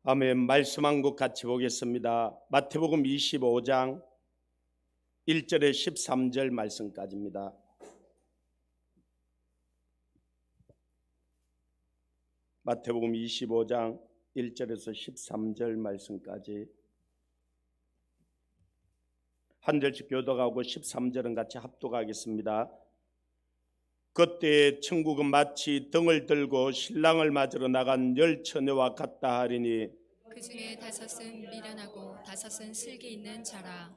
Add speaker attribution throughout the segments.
Speaker 1: 아멘. 말씀 한 국 같이 보겠습니다. 마태복음 25장 1절에 13절 말씀까지입니다. 마태복음 25장 1절에서 13절 말씀까지 한 절씩 교독하고 13절은 같이 합독하겠습니다. 그때 천국은 마치 등을 들고 신랑을 맞으러 나간 열 처녀와 같다 하리니
Speaker 2: 그 중에 다섯은 미련하고 다섯은 슬기 있는 자라.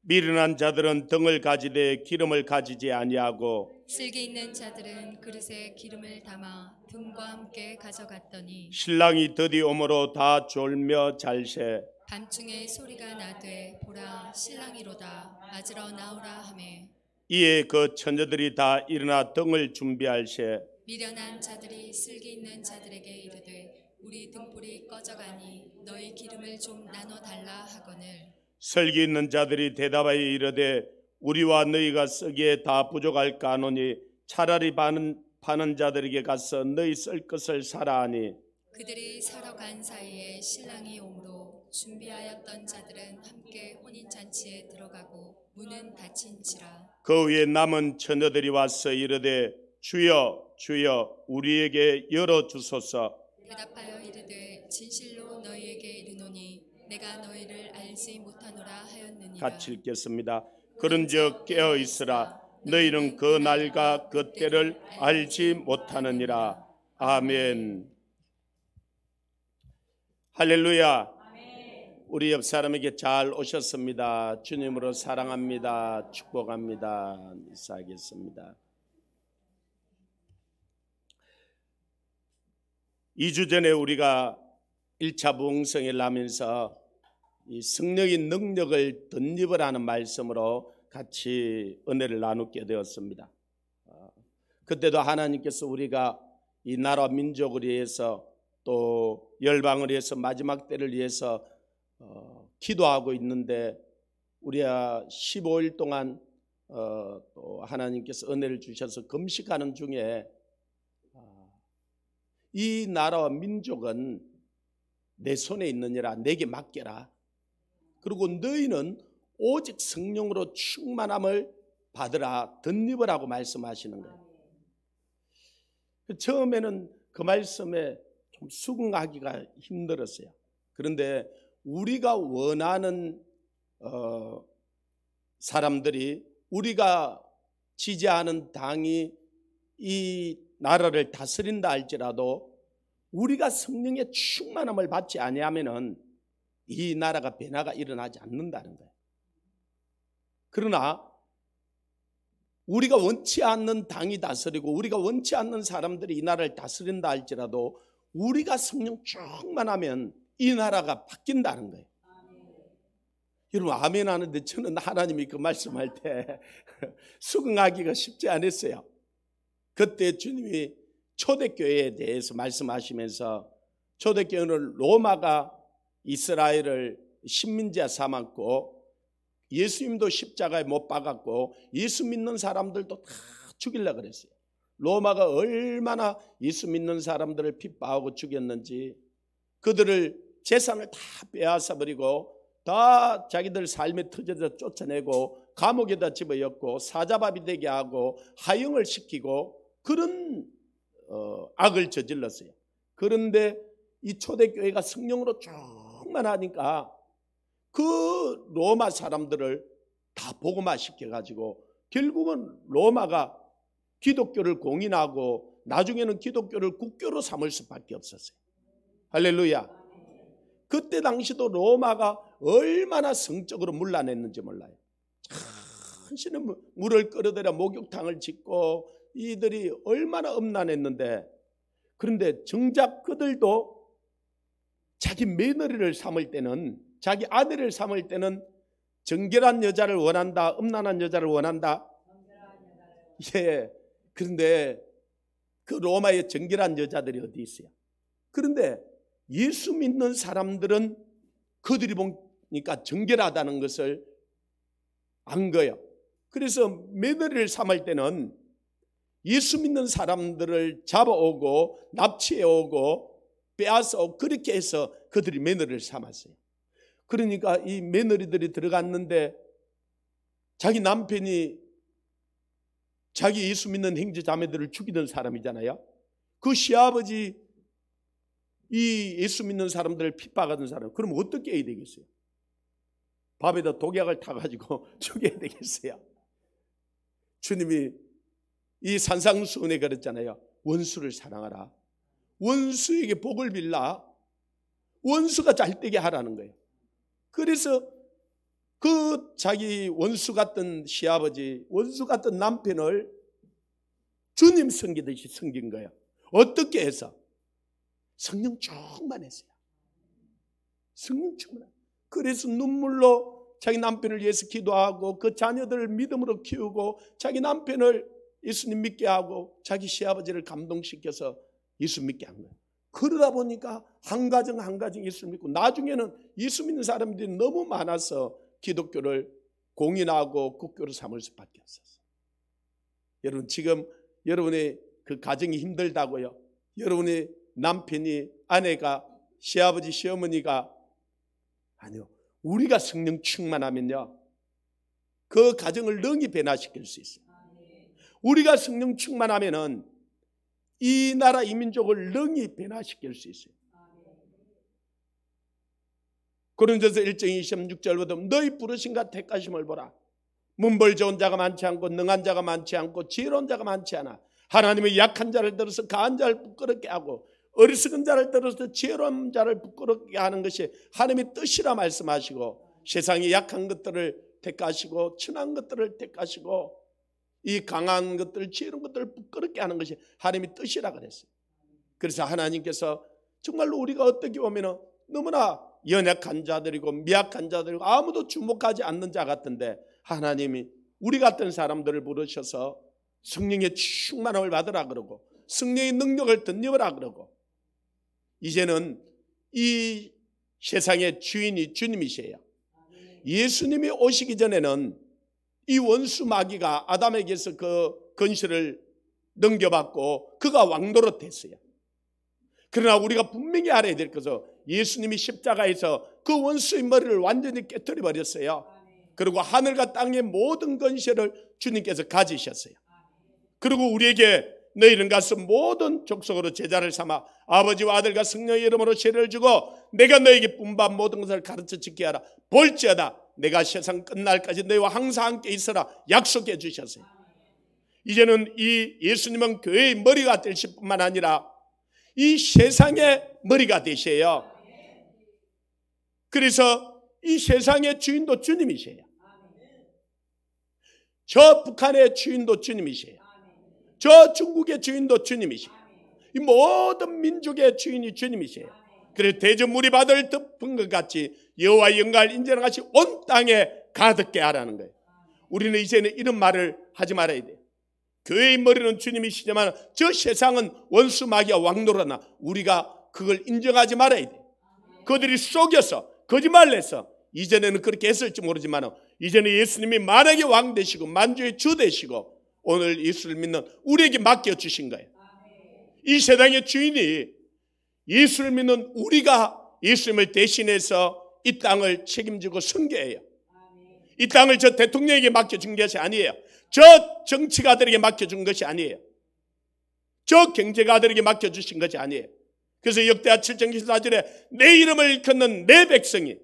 Speaker 1: 미련한 자들은 등을 가지되 기름을 가지지 아니하고
Speaker 2: 슬기 있는 자들은 그릇에 기름을 담아 등과 함께 가져갔더니
Speaker 1: 신랑이 드디 오므로 다 졸며 잘새
Speaker 2: 밤중에 소리가 나되 보라 신랑이로다 맞으러 나오라 하매
Speaker 1: 이에 그 처녀들이 다 일어나 등을 준비할세
Speaker 2: 미련한 자들이 슬기 있는 자들에게 이르되 우리 등불이 꺼져가니 너희 기름을 좀 나눠 달라 하거늘
Speaker 1: 슬기 있는 자들이 대답하여 이르되 우리와 너희가 쓰기에 다 부족할까 하노니 차라리 파는 자들에게 가서 너희 쓸 것을 사라 하니
Speaker 2: 그들이 사러 간 사이에 신랑이 오므로 준비하였던 자들은 함께 혼인잔치에 들어가고 문은 닫힌지라.
Speaker 1: 그 위에 남은 처녀들이 와서 이르되 주여 주여 우리에게 열어주소서.
Speaker 2: 대답하여 이르되 진실로 너희에게 이르노니 내가 너희를 알지 못하노라 하였느니라.
Speaker 1: 같이 읽겠습니다. 그런즉 깨어 있으라. 너희는 그 날과 그 때를 알지 못하느니라. 아멘. 할렐루야. 우리 옆 사람에게 잘 오셨습니다. 주님으로 사랑합니다. 축복합니다. 인사하겠습니다. 2주 전에 우리가 1차 부흥성회를 하면서 이 성령의 능력을 덧입으라는 말씀으로 같이 은혜를 나누게 되었습니다. 그때도 하나님께서 우리가 이 나라 민족을 위해서 또 열방을 위해서 마지막 때를 위해서 기도하고 있는데 우리가 15일 동안 또 하나님께서 은혜를 주셔서 금식하는 중에 이 나라와 민족은 내 손에 있느니라 내게 맡겨라. 그리고 너희는 오직 성령으로 충만함을 받으라 덧입으라고 말씀하시는 거예요. 처음에는 그 말씀에 좀 수긍하기가 힘들었어요. 그런데 우리가 원하는 사람들이 우리가 지지하는 당이 이 나라를 다스린다 할지라도 우리가 성령의 충만함을 받지 아니하면은 이 나라가 변화가 일어나지 않는다는 거예요. 그러나 우리가 원치 않는 당이 다스리고 우리가 원치 않는 사람들이 이 나라를 다스린다 할지라도 우리가 성령 충만하면 이 나라가 바뀐다는 거예요. 여러분 아멘 하는데 저는 하나님이 그 말씀할 때 수긍하기가 쉽지 않았어요. 그때 주님이 초대교회에 대해서 말씀하시면서 초대교회는 로마가 이스라엘을 식민지화 삼았고 예수님도 십자가에 못 박았고 예수 믿는 사람들도 다 죽이려고 그랬어요. 로마가 얼마나 예수 믿는 사람들을 핍박하고 죽였는지 그들을 재산을 다 빼앗아버리고 다 자기들 삶의 터져서 쫓아내고 감옥에다 집어넣고 사자밥이 되게 하고 하형을 시키고 그런 악을 저질렀어요. 그런데 이 초대교회가 성령으로 충만하니까 그 로마 사람들을 다 복음화 시켜가지고 결국은 로마가 기독교를 공인하고 나중에는 기독교를 국교로 삼을 수밖에 없었어요. 할렐루야. 그때 당시도 로마가 얼마나 성적으로 문란했는지 몰라요. 한시는 물을 끌어들여 목욕탕을 짓고 이들이 얼마나 음란했는데 그런데 정작 그들도 자기 며느리를 삼을 때는 자기 아내를 삼을 때는 정결한 여자를 원한다 음란한 여자를 원한다. 예. 그런데 그 로마의 정결한 여자들이 어디 있어요? 그런데 예수 믿는 사람들은 그들이 보니까 정결하다는 것을 안 거예요. 그래서 며느리를 삼을 때는 예수 믿는 사람들을 잡아오고 납치해오고 빼앗아 그렇게 해서 그들이 며느리를 삼았어요. 그러니까 이 며느리들이 들어갔는데 자기 남편이 자기 예수 믿는 형제 자매들을 죽이던 사람이잖아요. 그 시아버지 이 예수 믿는 사람들을 핍박하던 사람, 그럼 어떻게 해야 되겠어요? 밥에다 독약을 타가지고 죽여야 되겠어요? 주님이 이 산상수훈에 그랬잖아요. 원수를 사랑하라. 원수에게 복을 빌라. 원수가 잘되게 하라는 거예요. 그래서 그 자기 원수 같던 시아버지, 원수 같던 남편을 주님 섬기듯이 섬긴 거예요. 어떻게 해서? 성령 충만했어요. 성령 충만. 그래서 눈물로 자기 남편을 위해서 기도하고 그 자녀들을 믿음으로 키우고 자기 남편을 예수님 믿게 하고 자기 시아버지를 감동시켜서 예수 믿게 한 거예요. 그러다 보니까 한 가정 한 가정 예수 믿고 나중에는 예수 믿는 사람들이 너무 많아서 기독교를 공인하고 국교로 삼을 수밖에 없었어요. 여러분, 지금 여러분의 그 가정이 힘들다고요? 여러분의 남편이, 아내가, 시아버지, 시어머니가, 아니요, 우리가 성령 충만하면요 그 가정을 능히 변화시킬 수 있어요. 우리가 성령 충만하면은 이 나라 이 민족을 능히 변화시킬 수 있어요. 고린도서 1장 26절보다 너희 부르심과 택하심을 보라. 문벌 좋은 자가 많지 않고 능한 자가 많지 않고 지혜로운 자가 많지 않아. 하나님의 약한 자를 들어서 강한 자를 부끄럽게 하고 어리석은 자를 들어서 지혜로운 자를 부끄럽게 하는 것이 하나님의 뜻이라 말씀하시고, 세상의 약한 것들을 택하시고 천한 것들을 택하시고 이 강한 것들, 지혜로운 것들을 부끄럽게 하는 것이 하나님의 뜻이라 그랬어요. 그래서 하나님께서 정말로 우리가 어떻게 보면 너무나 연약한 자들이고 미약한 자들이고 아무도 주목하지 않는 자 같은데, 하나님이 우리 같은 사람들을 부르셔서 성령의 충만함을 받으라 그러고 성령의 능력을 덧입으라 그러고, 이제는 이 세상의 주인이 주님이세요. 예수님이 오시기 전에는 이 원수 마귀가 아담에게서 그 건실을 넘겨받고 그가 왕노릇했어요. 그러나 우리가 분명히 알아야 될 것은 예수님이 십자가에서 그 원수의 머리를 완전히 깨뜨려 버렸어요. 그리고 하늘과 땅의 모든 건실을 주님께서 가지셨어요. 그리고 우리에게 너희는 가서 모든 족속으로 제자를 삼아 아버지와 아들과 성령의 이름으로 세례를 주고 내가 너희에게 분반 모든 것을 가르쳐 지키게 하라. 볼지어다 내가 세상 끝날까지 너희와 항상 함께 있으라 약속해 주셨어요. 이제는 이 예수님은 교회의 머리가 되실 뿐만 아니라 이 세상의 머리가 되셔요. 그래서 이 세상의 주인도 주님이세요. 저 북한의 주인도 주님이세요. 저 중국의 주인도 주님이세요. 이 모든 민족의 주인이 주님이세요. 그래서 대저물이 받을 덮은 것 같이 여호와의 영광을 인정하는 같이 온 땅에 가득게 하라는 거예요. 우리는 이제는 이런 말을 하지 말아야 돼요. 교회의 머리는 주님이시지만 저 세상은 원수 마귀와 왕노릇하나 우리가 그걸 인정하지 말아야 돼요. 그들이 속여서 거짓말을 이전에는 그렇게 했을지 모르지만 이제는 예수님이 만왕의 왕 되시고 만주의 주 되시고 오늘 예수를 믿는 우리에게 맡겨주신 거예요. 이 세상의 주인이 예수를 믿는 우리가 예수님을 대신해서 이 땅을 책임지고 선교해요. 이 땅을 저 대통령에게 맡겨준 것이 아니에요. 저 정치가들에게 맡겨준 것이 아니에요. 저 경제가들에게 맡겨주신 것이 아니에요. 그래서 역대하 7장 14절에 내 이름을 일컫는 내 백성이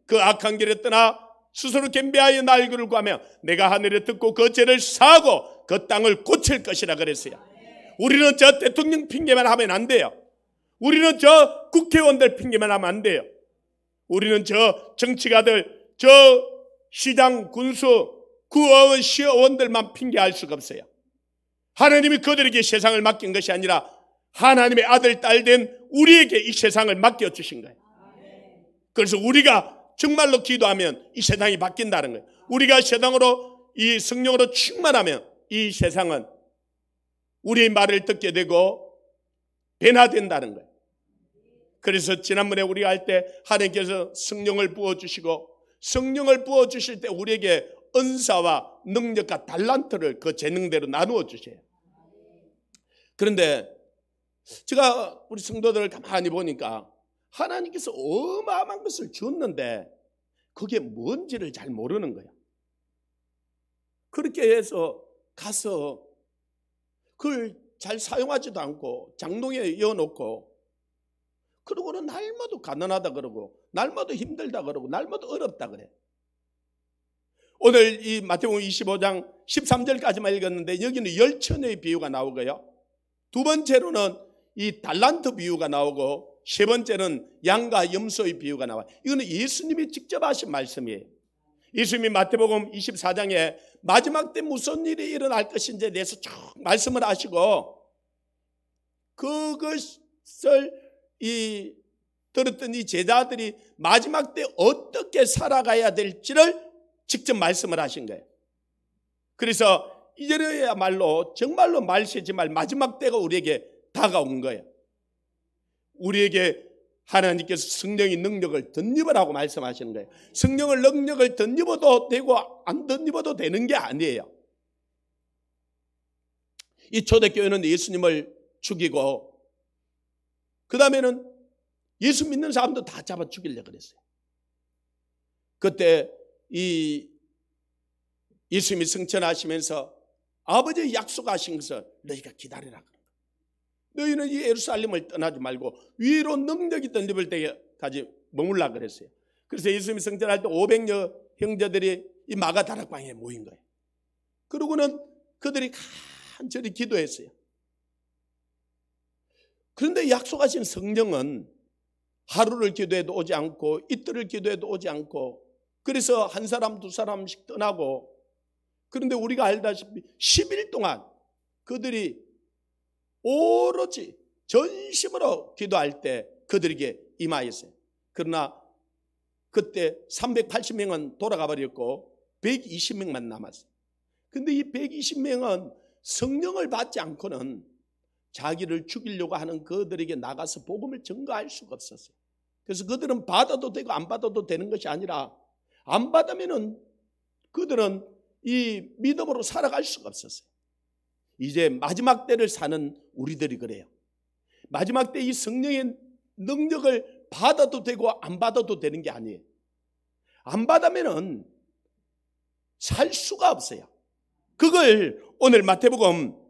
Speaker 1: 그 악한 길에 떠나 스스로 겸비하여 나 얼굴을 구하며 내가 하늘에 듣고 그 죄를 사하고 그 땅을 고칠 것이라 그랬어요. 우리는 저 대통령 핑계만 하면 안 돼요. 우리는 저 국회의원들 핑계만 하면 안 돼요. 우리는 저 정치가들, 저 시장, 군수, 구의원, 시의원들만 핑계할 수가 없어요. 하나님이 그들에게 세상을 맡긴 것이 아니라 하나님의 아들, 딸 된 우리에게 이 세상을 맡겨주신 거예요. 그래서 우리가 정말로 기도하면 이 세상이 바뀐다는 거예요. 우리가 세상으로 이 성령으로 충만하면 이 세상은 우리의 말을 듣게 되고 변화된다는 거예요. 그래서 지난번에 우리가 할 때 하나님께서 성령을 부어주시고 성령을 부어주실 때 우리에게 은사와 능력과 달란트를 그 재능대로 나누어 주세요. 그런데 제가 우리 성도들을 가만히 보니까 하나님께서 어마어마한 것을 줬는데 그게 뭔지를 잘 모르는 거야. 그렇게 해서 가서 그걸 잘 사용하지도 않고 장롱에 이어놓고, 그러고는 날마다 가난하다 그러고 날마다 힘들다 그러고 날마다 어렵다 그래. 오늘 이 마태복음 25장 13절까지만 읽었는데 여기는 열처녀의 비유가 나오고요, 두 번째로는 이 달란트 비유가 나오고, 세 번째는 양과 염소의 비유가 나와요. 이거는 예수님이 직접 하신 말씀이에요. 예수님이 마태복음 24장에 마지막 때 무슨 일이 일어날 것인지에 대해서 쭉 말씀을 하시고, 그것을 들었던 이 제자들이 마지막 때 어떻게 살아가야 될지를 직접 말씀을 하신 거예요. 그래서 이제야말로 정말로 말세지 말 마지막 때가 우리에게 다가온 거예요. 우리에게 하나님께서 성령의 능력을 덧입으라고 말씀하시는 거예요. 성령을 능력을 덧입어도 되고 안 덧입어도 되는 게 아니에요. 이 초대교회는 예수님을 죽이고 그 다음에는 예수 믿는 사람도 다 잡아 죽이려고 그랬어요. 그때 이 예수님이 승천하시면서 아버지의 약속하신 것을 너희가 기다리라. 너희는 이 예루살렘을 떠나지 말고 위로 능력이 덧입을 때까지 머물라 그랬어요. 그래서 예수님이 승천할 때 500여 형제들이 이 마가다락방에 모인 거예요. 그러고는 그들이 간절히 기도했어요. 그런데 약속하신 성령은 하루를 기도해도 오지 않고 이틀을 기도해도 오지 않고, 그래서 한 사람 두 사람씩 떠나고, 그런데 우리가 알다시피 10일 동안 그들이 오로지 전심으로 기도할 때 그들에게 임하였어요. 그러나 그때 380명은 돌아가 버렸고 120명만 남았어요. 근데 이 120명은 성령을 받지 않고는 자기를 죽이려고 하는 그들에게 나가서 복음을 전가할 수가 없었어요. 그래서 그들은 받아도 되고 안 받아도 되는 것이 아니라, 안 받으면은 그들은 이 믿음으로 살아갈 수가 없었어요. 이제 마지막 때를 사는 우리들이 그래요. 마지막 때 이 성령의 능력을 받아도 되고 안 받아도 되는 게 아니에요. 안 받으면은 살 수가 없어요. 그걸 오늘 마태복음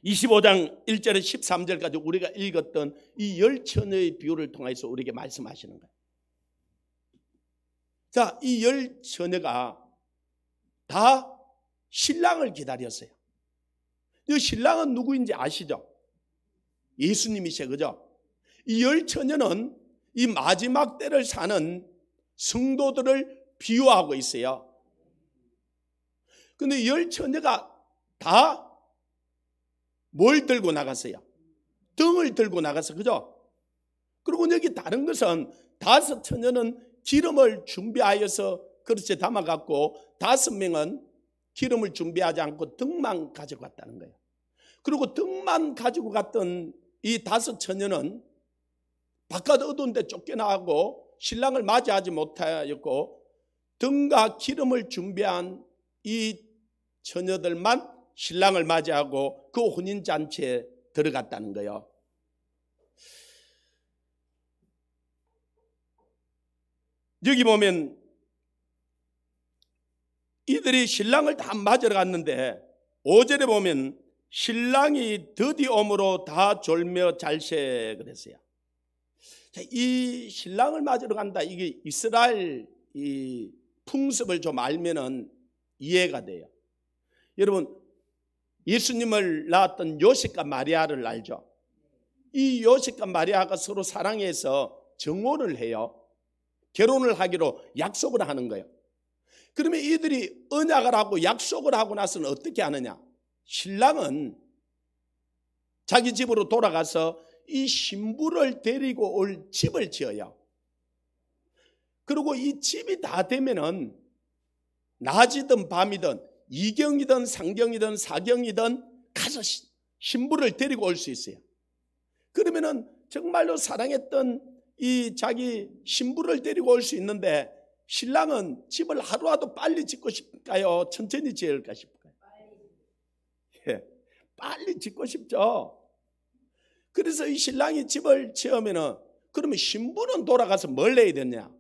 Speaker 1: 25장 1절에서 13절까지 우리가 읽었던 이 열처녀의 비유를 통해서 우리에게 말씀하시는 거예요. 자, 이 열처녀가 다 신랑을 기다렸어요. 이 신랑은 누구인지 아시죠? 예수님이시죠, 그죠? 이 열처녀는 이 마지막 때를 사는 성도들을 비유하고 있어요. 그런데 열처녀가 다 뭘 들고 나갔어요? 등을 들고 나갔어, 그죠? 그리고 여기 다른 것은 5 처녀는 기름을 준비하여서 그릇에 담아갖고 5명은 기름을 준비하지 않고 등만 가지고 갔다는 거예요. 그리고 등만 가지고 갔던 이 5 처녀는 바깥 어두운 데 쫓겨나고 신랑을 맞이하지 못하였고, 등과 기름을 준비한 이 처녀들만 신랑을 맞이하고 그 혼인잔치에 들어갔다는 거예요. 여기 보면 이들이 신랑을 다 맞으러 갔는데 5절에 보면 신랑이 드디어 오므로 다 졸며 잘세 그랬어요. 이 신랑을 맞으러 간다, 이게 이스라엘 이 풍습을 좀 알면은 이해가 돼요. 여러분, 예수님을 낳았던 요셉과 마리아를 알죠? 이 요셉과 마리아가 서로 사랑해서 정혼을 해요. 결혼을 하기로 약속을 하는 거예요. 그러면 이들이 언약을 하고 약속을 하고 나서는 어떻게 하느냐? 신랑은 자기 집으로 돌아가서 이 신부를 데리고 올 집을 지어요. 그리고 이 집이 다 되면은 낮이든 밤이든 이경이든 상경이든 사경이든 가서 신부를 데리고 올 수 있어요. 그러면은 정말로 사랑했던 이 자기 신부를 데리고 올 수 있는데, 신랑은 집을 하루라도 빨리 짓고 싶을까요? 천천히 지을까 싶을까요? 예, 빨리 짓고 싶죠. 그래서 이 신랑이 집을 지으면은 그러면 신부는 돌아가서 뭘 내야 되냐?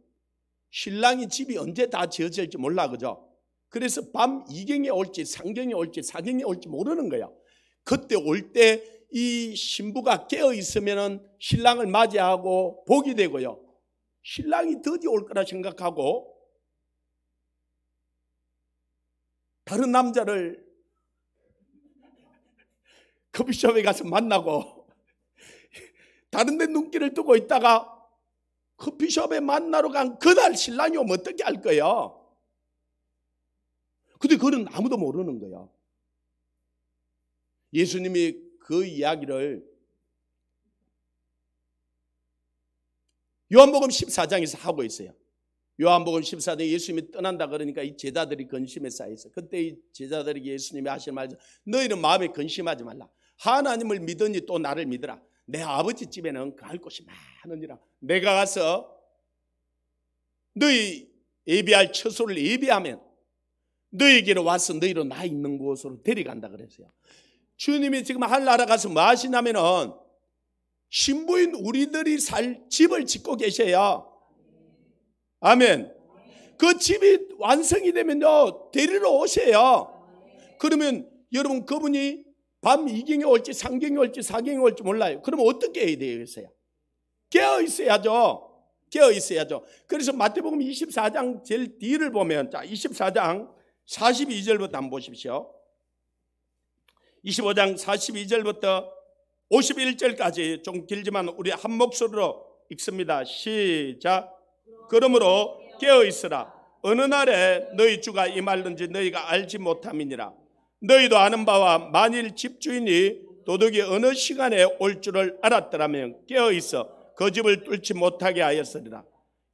Speaker 1: 신랑이 집이 언제 다 지어질지 몰라, 그죠? 그래서 밤 2경에 올지 3경에 올지 4경에 올지 모르는 거야. 그때 올 때 이 신부가 깨어 있으면은 신랑을 맞이하고 복이 되고요. 신랑이 드디어 올 거라 생각하고 다른 남자를 커피숍에 가서 만나고 다른 데 눈길을 두고 있다가 커피숍에 만나러 간 그날 신랑이 오면 어떻게 할 거야? 근데 그건 아무도 모르는 거야. 예수님이 그 이야기를 요한복음 14장에서 하고 있어요. 요한복음 14장에 예수님이 떠난다 그러니까 이 제자들이 근심에 쌓여있어요. 그때 이 제자들에게 예수님이 하신 말씀, 너희는 마음에 근심하지 말라. 하나님을 믿으니 또 나를 믿으라. 내 아버지 집에는 갈 곳이 많으니라. 내가 가서 너희 예비할 처소를 예비하면 너희에게로 와서 너희로 나 있는 곳으로 데려간다 그랬어요. 주님이 지금 하늘나라 가서 뭐 하시냐면은 신부인 우리들이 살 집을 짓고 계셔요. 아멘. 그 집이 완성이 되면요 데리러 오세요. 그러면 여러분 그분이 밤 2경에 올지 3경에 올지 4경에 올지 몰라요. 그러면 어떻게 해야 되겠어요? 깨어 있어야죠. 깨어 있어야죠. 그래서 마태복음 24장 제일 뒤를 보면, 자 24장 42절부터 한번 보십시오. 25장 42절부터 51절까지 좀 길지만 우리 한 목소리로 읽습니다. 시작. 그러므로 깨어 있으라. 어느 날에 너희 주가 임할는지 너희가 알지 못함이니라. 너희도 아는 바와 만일 집주인이 도둑이 어느 시간에 올 줄을 알았더라면 깨어 있어 그 집을 뚫지 못하게 하였으리라.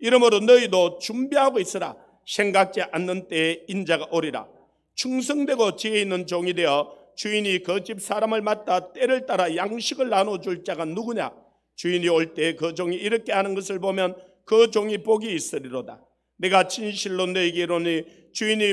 Speaker 1: 이러므로 너희도 준비하고 있으라. 생각지 않는 때에 인자가 오리라. 충성되고 지혜 있는 종이 되어 주인이 그 집 사람을 맡아 때를 따라 양식을 나눠줄 자가 누구냐? 주인이 올 때 그 종이 이렇게 하는 것을 보면 그 종이 복이 있으리로다. 내가 진실로 너희에게 이르노니 주인이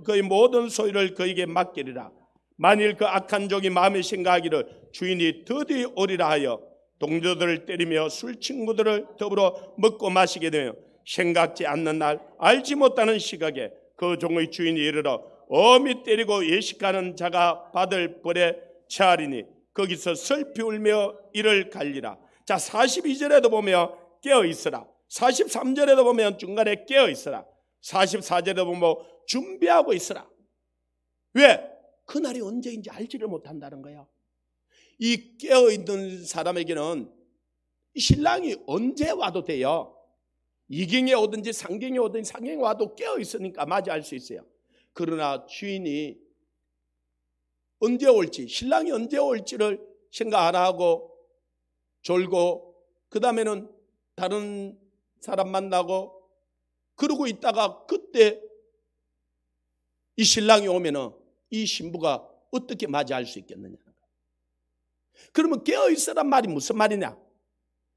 Speaker 1: 그의 모든 소유를 그에게 맡기리라. 만일 그 악한 종이 마음에 생각하기를 주인이 드디 오리라 하여 동료들을 때리며 술 친구들을 더불어 먹고 마시게 되며 생각지 않는 날 알지 못하는 시각에 그 종의 주인이 이르러 엄히 때리고 예식하는 자가 받을 벌에 처하리니 거기서 슬피 울며 이를 갈리라. 자 42절에도 보면 깨어 있으라. 43절에도 보면 중간에 깨어 있으라. 44절에도 보면 준비하고 있으라. 왜? 그날이 언제인지 알지를 못한다는 거야. 이 깨어 있는 사람에게는 신랑이 언제 와도 돼요. 2경에 오든지 3경에 오든지 4경에 와도 깨어 있으니까 맞이할 수 있어요. 그러나 주인이 언제 올지, 신랑이 언제 올지를 생각 안 하고 졸고 그 다음에는 다른 사람 만나고 그러고 있다가 그때 이 신랑이 오면은 이 신부가 어떻게 맞이할 수 있겠느냐. 그러면 깨어있으란 말이 무슨 말이냐?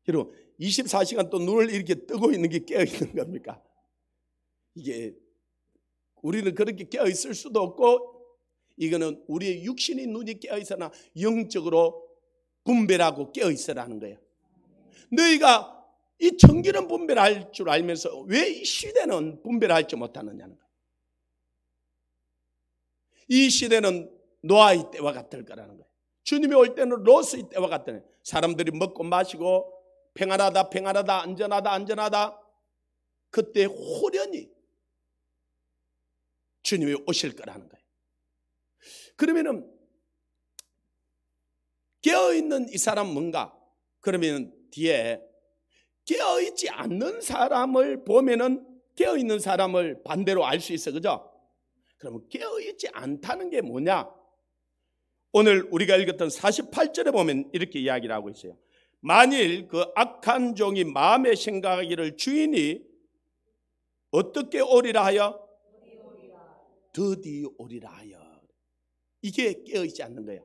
Speaker 1: 여러분 24시간 또 눈을 이렇게 뜨고 있는 게 깨어있는 겁니까? 이게 우리는 그렇게 깨어있을 수도 없고 이거는 우리의 육신의 눈이 깨어있으나 영적으로 분별하고 깨어있으라는 거예요. 너희가 이 청기는 분별할 줄 알면서 왜 이 시대는 분별할 줄 못하느냐는 거예요. 이 시대는 노아의 때와 같을 거라는 거예요. 주님이 올 때는 롯의 때와 같다는 거예요. 사람들이 먹고 마시고 평안하다 평안하다 안전하다 안전하다. 그때 호련히 주님이 오실 거라는 거예요. 그러면은 깨어있는 이 사람 뭔가? 그러면 뒤에 깨어있지 않는 사람을 보면은 깨어있는 사람을 반대로 알 수 있어. 그죠? 그러면 깨어있지 않다는 게 뭐냐? 오늘 우리가 읽었던 48절에 보면 이렇게 이야기를 하고 있어요. 만일 그 악한 종이 마음에 생각하기를 주인이 어떻게 오리라 하여? 드디 오리라 하여. 이게 깨어있지 않는 거예요.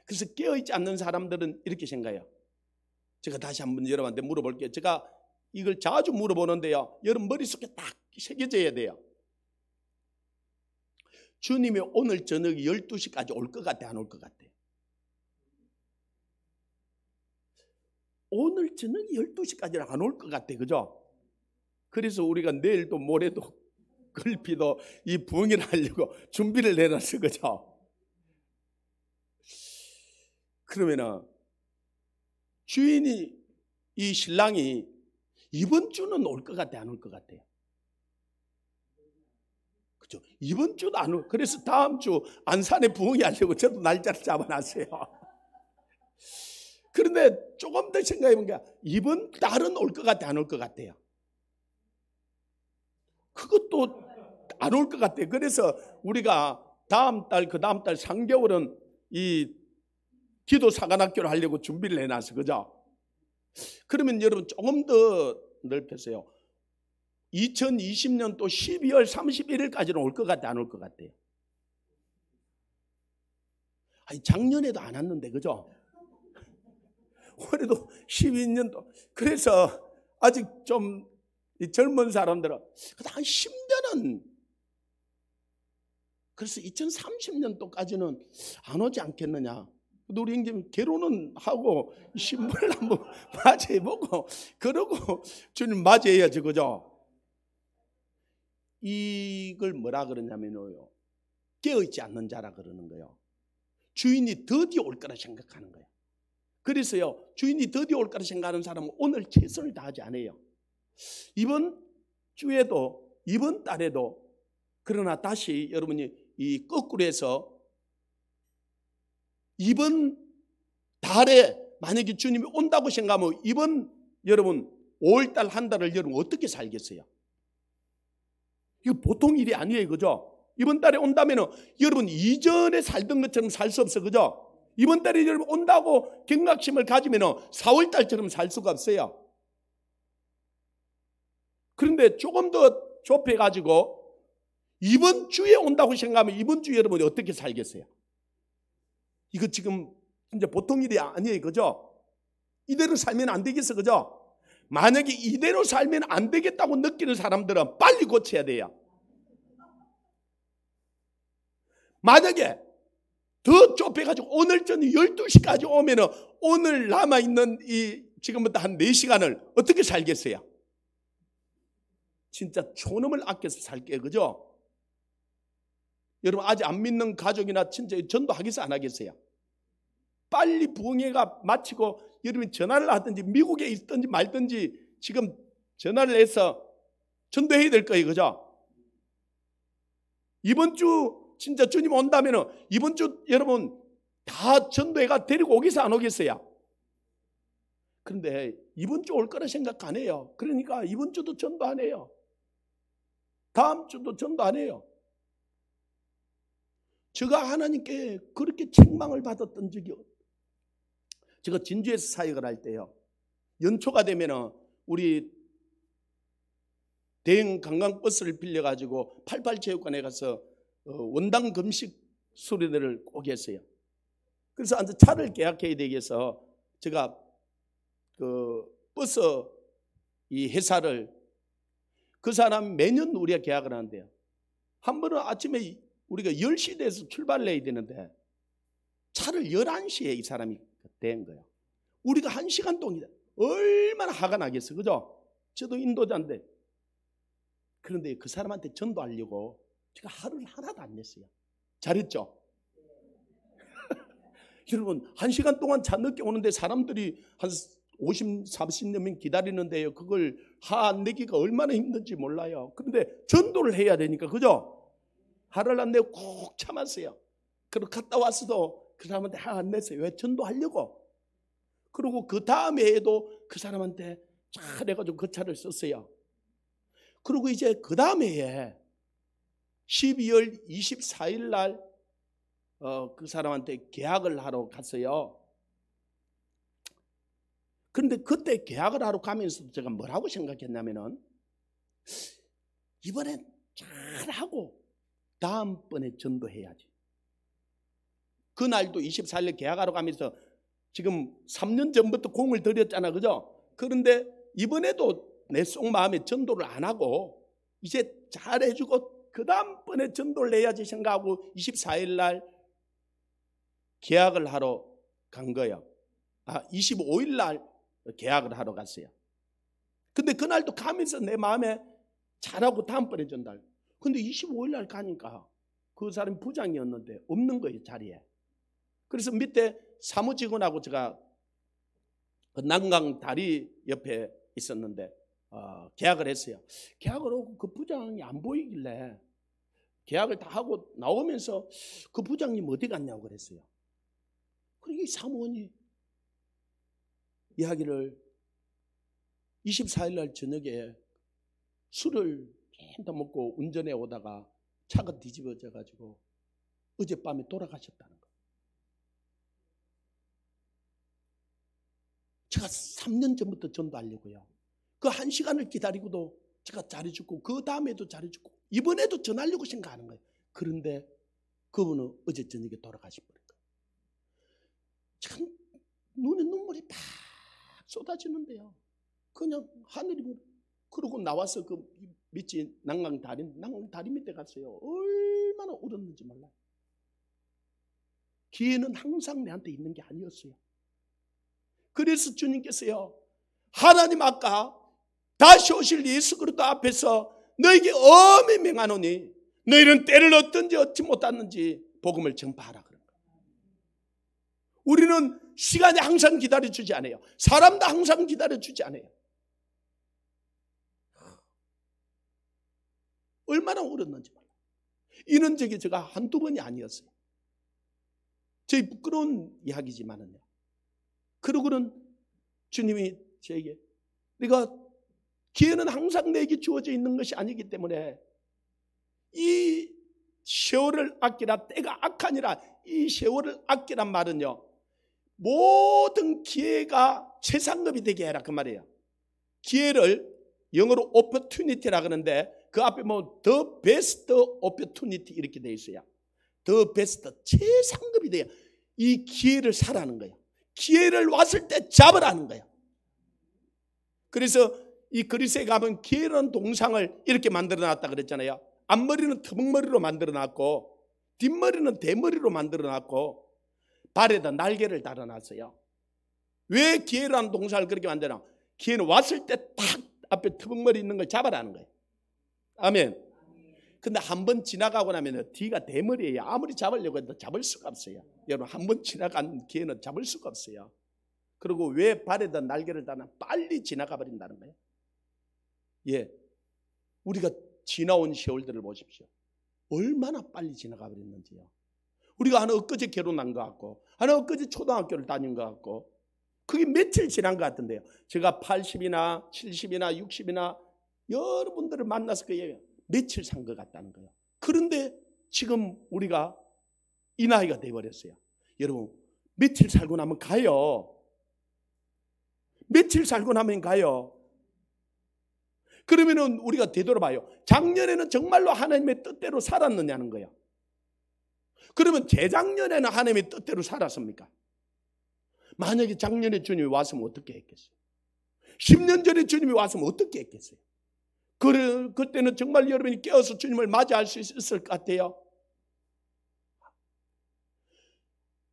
Speaker 1: 그래서 깨어있지 않는 사람들은 이렇게 생각해요. 제가 다시 한번 여러분한테 물어볼게요. 제가 이걸 자주 물어보는데요. 여러분 머릿속에 딱 새겨져야 돼요. 주님이 오늘 저녁 12시까지 올 것 같아, 안 올 것 같아? 오늘 저녁 12시까지는 안 올 것 같아. 그죠? 그래서 우리가 내일도 모레도 글피도 이 부흥회를 하려고 준비를 해놨어. 그죠? 그러면은 주인이, 이 신랑이 이번 주는 올 것 같아, 안 올 것 같아요? 그죠? 이번 주도 안 올. 그래서 다음 주 안산에 부흥회 하려고 저도 날짜를 잡아놨어요. 그런데 조금 더 생각해 보니까 이번 달은 올 것 같아, 안 올 것 같아요? 그것도 안 올 것 같아요. 그래서 우리가 다음 달, 그 다음 달 3개월은 이 기도 사관학교를 하려고 준비를 해놨어. 그죠? 그러면 여러분 조금 더 넓혀서요. 2020년도 12월 31일까지는 올 것 같아, 안 올 것 같아요? 아니, 작년에도 안 왔는데, 그죠? 올해도 12년도. 그래서 아직 좀 이 젊은 사람들은 한 10년은, 그래서 2030년도까지는 안 오지 않겠느냐. 우리 형님 결혼은 하고 신부를 한번 맞이해보고 그러고 주님 맞이해야지. 그죠? 이걸 뭐라 그러냐면요, 깨어있지 않는 자라 그러는 거예요. 주인이 더디 올 거라 생각하는 거예요. 그래서요, 주인이 더디 올 거라 생각하는 사람은 오늘 최선을 다하지 않아요. 이번 주에도 이번 달에도. 그러나 다시 여러분이 이 거꾸로 해서 이번 달에 만약에 주님이 온다고 생각하면 이번 여러분 5월달 한 달을 여러분 어떻게 살겠어요? 이거 보통 일이 아니에요. 그죠? 이번 달에 온다면 여러분 이전에 살던 것처럼 살 수 없어. 그죠? 이번 달에 여러분 온다고 경각심을 가지면 4월달처럼 살 수가 없어요. 그런데 조금 더 좁혀가지고 이번 주에 온다고 생각하면 이번 주 여러분이 어떻게 살겠어요? 이거 지금 진짜 보통 일이 아니에요. 그죠? 이대로 살면 안 되겠어. 그죠? 만약에 이대로 살면 안 되겠다고 느끼는 사람들은 빨리 고쳐야 돼요. 만약에 더 좁혀가지고 오늘 저녁 12시까지 오면 오늘 남아있는 이 지금부터 한 4시간을 어떻게 살겠어요? 진짜 초놈을 아껴서 살게요. 그죠? 여러분 아직 안 믿는 가족이나 친척 전도하겠어요, 안 하겠어요? 빨리 부흥회가 마치고 여러분이 전화를 하든지 미국에 있든지 말든지 지금 전화를 해서 전도해야 될 거예요. 그죠? 이번 주 진짜 주님 온다면 이번 주 여러분 다 전도회가 데리고 오겠어요, 안 오겠어요? 그런데 이번 주 올 거라 생각 안 해요. 그러니까 이번 주도 전도 안 해요. 다음 주도 전도 안 해요. 제가 하나님께 그렇게 책망을 받았던 적이, 제가 진주에서 사역을 할 때요, 연초가 되면 우리 대형 관광버스를 빌려가지고 88체육관에 가서 원당 금식 수련회를 꼭 했어요. 그래서 차를 계약해야 되겠어 제가 그 버스 이 회사를, 그 사람 매년 우리가 계약을 하는데요, 한 번은 아침에 우리가 10시 돼서 출발을 해야 되는데 차를 11시에 이 사람이 된 거예요. 우리가 1시간 동안 얼마나 화가 나겠어. 그죠? 저도 인도자인데. 그런데 그 사람한테 전도하려고 제가 하루를 하나도 안 냈어요. 잘했죠? 여러분 1시간 동안 차 늦게 오는데 사람들이 한 50, 40여 명 기다리는데요, 그걸 화 안 내기가 얼마나 힘든지 몰라요. 그런데 전도를 해야 되니까. 그죠? 화를 안 내고 꼭 참았어요. 그리고 갔다 왔어도 그 사람한테 화 안 냈어요. 왜? 전도하려고. 그리고 그 다음 해에도 그 사람한테 잘해가지고 그 차를 썼어요. 그리고 이제 그 다음 해에 12월 24일 날 그 사람한테 계약을 하러 갔어요. 그런데 그때 계약을 하러 가면서 제가 뭐라고 생각했냐면은, 이번엔 잘하고 다음번에 전도해야지. 그날도 24일에 계약하러 가면서 지금 3년 전부터 공을 들였잖아. 그죠? 그런데 이번에도 내 속마음에 전도를 안 하고 이제 잘해주고 그 다음번에 전도를 해야지 생각하고 24일 날 계약을 하러 간 거예요. 25일 날 계약을 하러 갔어요. 근데 그날도 가면서 내 마음에 잘하고 다음번에 준다. 근데 25일 날 가니까 그 사람이 부장이었는데 없는 거예요, 자리에. 그래서 밑에 사무직원하고 제가 그 난강 다리 옆에 있었는데 계약을 했어요. 계약을 하고 그 부장이 안 보이길래 계약을 다 하고 나오면서 그 부장님 어디 갔냐고 그랬어요. 그러니까 이 사무원이 이야기를 24일 날 저녁에 술을 한잔 먹고 운전해 오다가 차가 뒤집어져 가지고 어젯밤에 돌아가셨다는 거예요. 제가 3년 전부터 전도하려고요. 그 1시간을 기다리고도 제가 잘해주고 그 다음에도 잘해주고 이번에도 전하려고 생각하는 거예요. 그런데 그분은 어제 저녁에 돌아가신 거예요. 참 눈에 눈물이 팍 쏟아지는데요. 그냥 하늘이 그러고 나와서 그 밑에 난강 다리 밑에 갔어요. 얼마나 울었는지 몰라요. 기회는 항상 내한테 있는 게 아니었어요. 그래서 주님께서요, 하나님 아까 다시 오실 예수 그리스도 앞에서 너에게 엄히 명하노니 너희는 때를 얻든지 얻지 못하는지 복음을 전파하라 그런 거예요. 우리는 시간이 항상 기다려주지 않아요. 사람도 항상 기다려주지 않아요. 얼마나 울었는지 몰라요. 이런 적이 제가 한두 번이 아니었어요. 저희 부끄러운 이야기지만은요. 그러고는 주님이 저에게 네가 기회는 항상 내게 주어져 있는 것이 아니기 때문에 이 세월을 아끼라. 때가 악하니라. 이 세월을 아끼란 말은요, 모든 기회가 최상급이 되게 해라 그 말이에요. 기회를 영어로 opportunity라 그러는데 그 앞에 뭐 the best opportunity 이렇게 되어 있어요. the best, 최상급이 돼요. 이 기회를 사라는 거예요. 기회를 왔을 때 잡으라는 거예요. 그래서 이 그리스에 가면 기회라는 동상을 이렇게 만들어 놨다 그랬잖아요. 앞머리는 터벅머리로 만들어 놨고 뒷머리는 대머리로 만들어 놨고 발에다 날개를 달아놨어요. 왜 기회라는 동상을 그렇게 만드나? 기회는 왔을 때 탁 앞에 터벅머리 있는 걸 잡아라는 거예요. 아멘. 근데 한 번 지나가고 나면 뒤가 대머리예요. 아무리 잡으려고 해도 잡을 수가 없어요. 여러분, 한 번 지나간 기회는 잡을 수가 없어요. 그리고 왜 발에다 날개를 달아? 빨리 지나가 버린다는 거예요. 예, 우리가 지나온 세월들을 보십시오. 얼마나 빨리 지나가 버렸는지요. 우리가 하나 엊그제 결혼한 것 같고 하나 엊그제 초등학교를 다닌 것 같고 그게 며칠 지난 것 같은데요. 제가 80이나 70이나 60이나 여러분들을 만나서 그 며칠 산 것 같다는 거예요. 그런데 지금 우리가 이 나이가 돼버렸어요. 여러분, 며칠 살고 나면 가요. 며칠 살고 나면 가요. 그러면은 우리가 되돌아봐요. 작년에는 정말로 하나님의 뜻대로 살았느냐는 거예요. 그러면 재작년에는 하나님의 뜻대로 살았습니까? 만약에 작년에 주님이 왔으면 어떻게 했겠어요? 10년 전에 주님이 왔으면 어떻게 했겠어요? 그때는 정말 여러분이 깨어서 주님을 맞이할 수 있을 것 같아요.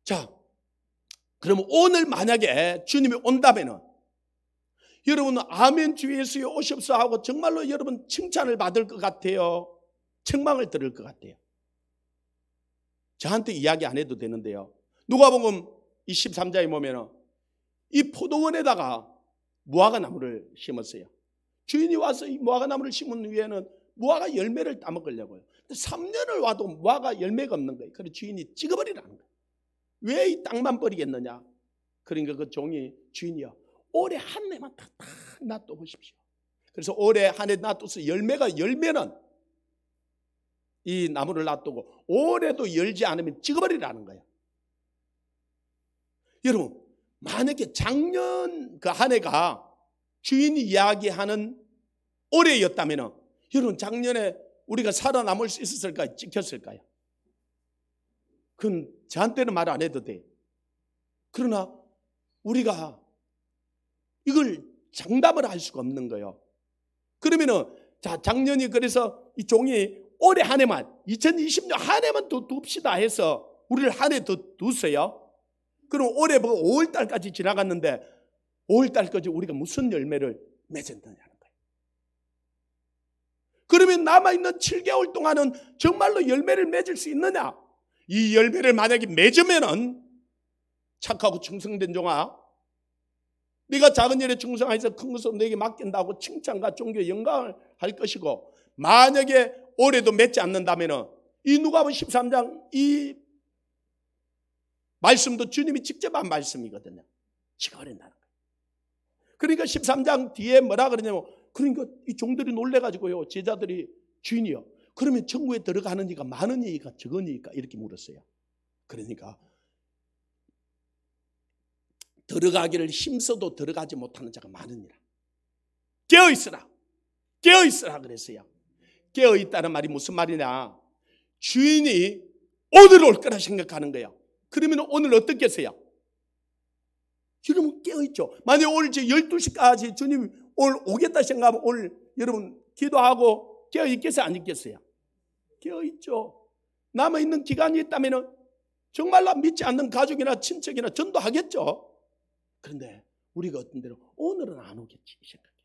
Speaker 1: 자, 그러면 오늘 만약에 주님이 온다면은 여러분은 아멘 주 예수에 오십사 하고 정말로 여러분 칭찬을 받을 것 같아요? 책망을 들을 것 같아요? 저한테 이야기 안 해도 되는데요. 누가복음 23장에 보면 이 포도원에다가 무화과나무를 심었어요. 주인이 와서 이 무화과나무를 심은 후에는 무화과 열매를 따먹으려고요. 3년을 와도 무화과 열매가 없는 거예요. 그래서 주인이 찍어버리라는 거예요. 왜 이 땅만 버리겠느냐? 그러니까 그 종이 주인이요, 올해 한 해만 딱 놔둬보십시오. 그래서 올해 한 해 놔둬서 열매가 열매는 이 나무를 놔두고 올해도 열지 않으면 찍어버리라는 거예요. 여러분, 만약에 작년 그 한 해가 주인이 이야기하는 올해였다면 여러분 작년에 우리가 살아남을 수 있었을까요? 찍혔을까요? 그건 저한테는 말 안 해도 돼요. 그러나 우리가 이걸 장담을 할 수가 없는 거예요. 그러면은 자, 작년이 그래서 이 종이 올해 한 해만 2020년 한 해만 더 둡시다 해서 우리를 한 해 더 뒀어요. 그럼 올해 5월 달까지 지나갔는데 5월달까지 우리가 무슨 열매를 맺었느냐는 거예요. 그러면 남아있는 7개월 동안은 정말로 열매를 맺을 수 있느냐? 이 열매를 만약에 맺으면은 착하고 충성된 종아, 네가 작은 일에 충성해서 큰 것으로 내게 맡긴다고 칭찬과 존귀 영광을 할 것이고, 만약에 올해도 맺지 않는다면은 이 누가복음 13장 이 말씀도 주님이 직접 한 말씀이거든요. 지가버린다는 거예요. 그러니까 13장 뒤에 뭐라 그러냐면, 그러니까 이 종들이 놀래가지고요, 제자들이 주인이요, 그러면 천국에 들어가는 이가 많은 이가 적은 이가 이렇게 물었어요. 그러니까 들어가기를 힘써도 들어가지 못하는 자가 많으니라. 깨어있으라, 깨어있으라 그랬어요. 깨어있다는 말이 무슨 말이냐, 주인이 오늘 올 거라 생각하는 거예요. 그러면 오늘 어떻겠어요? 여러분 깨어있죠. 만약 오늘 12시까지 주님이 오늘 오겠다 생각하면 오늘 여러분 기도하고 깨어있겠어요? 안 있겠어요? 깨어있죠. 남아있는 기간이 있다면 정말로 믿지 않는 가족이나 친척이나 전도하겠죠. 그런데 우리가 어떤 대로 오늘은 안 오겠지 생각해요.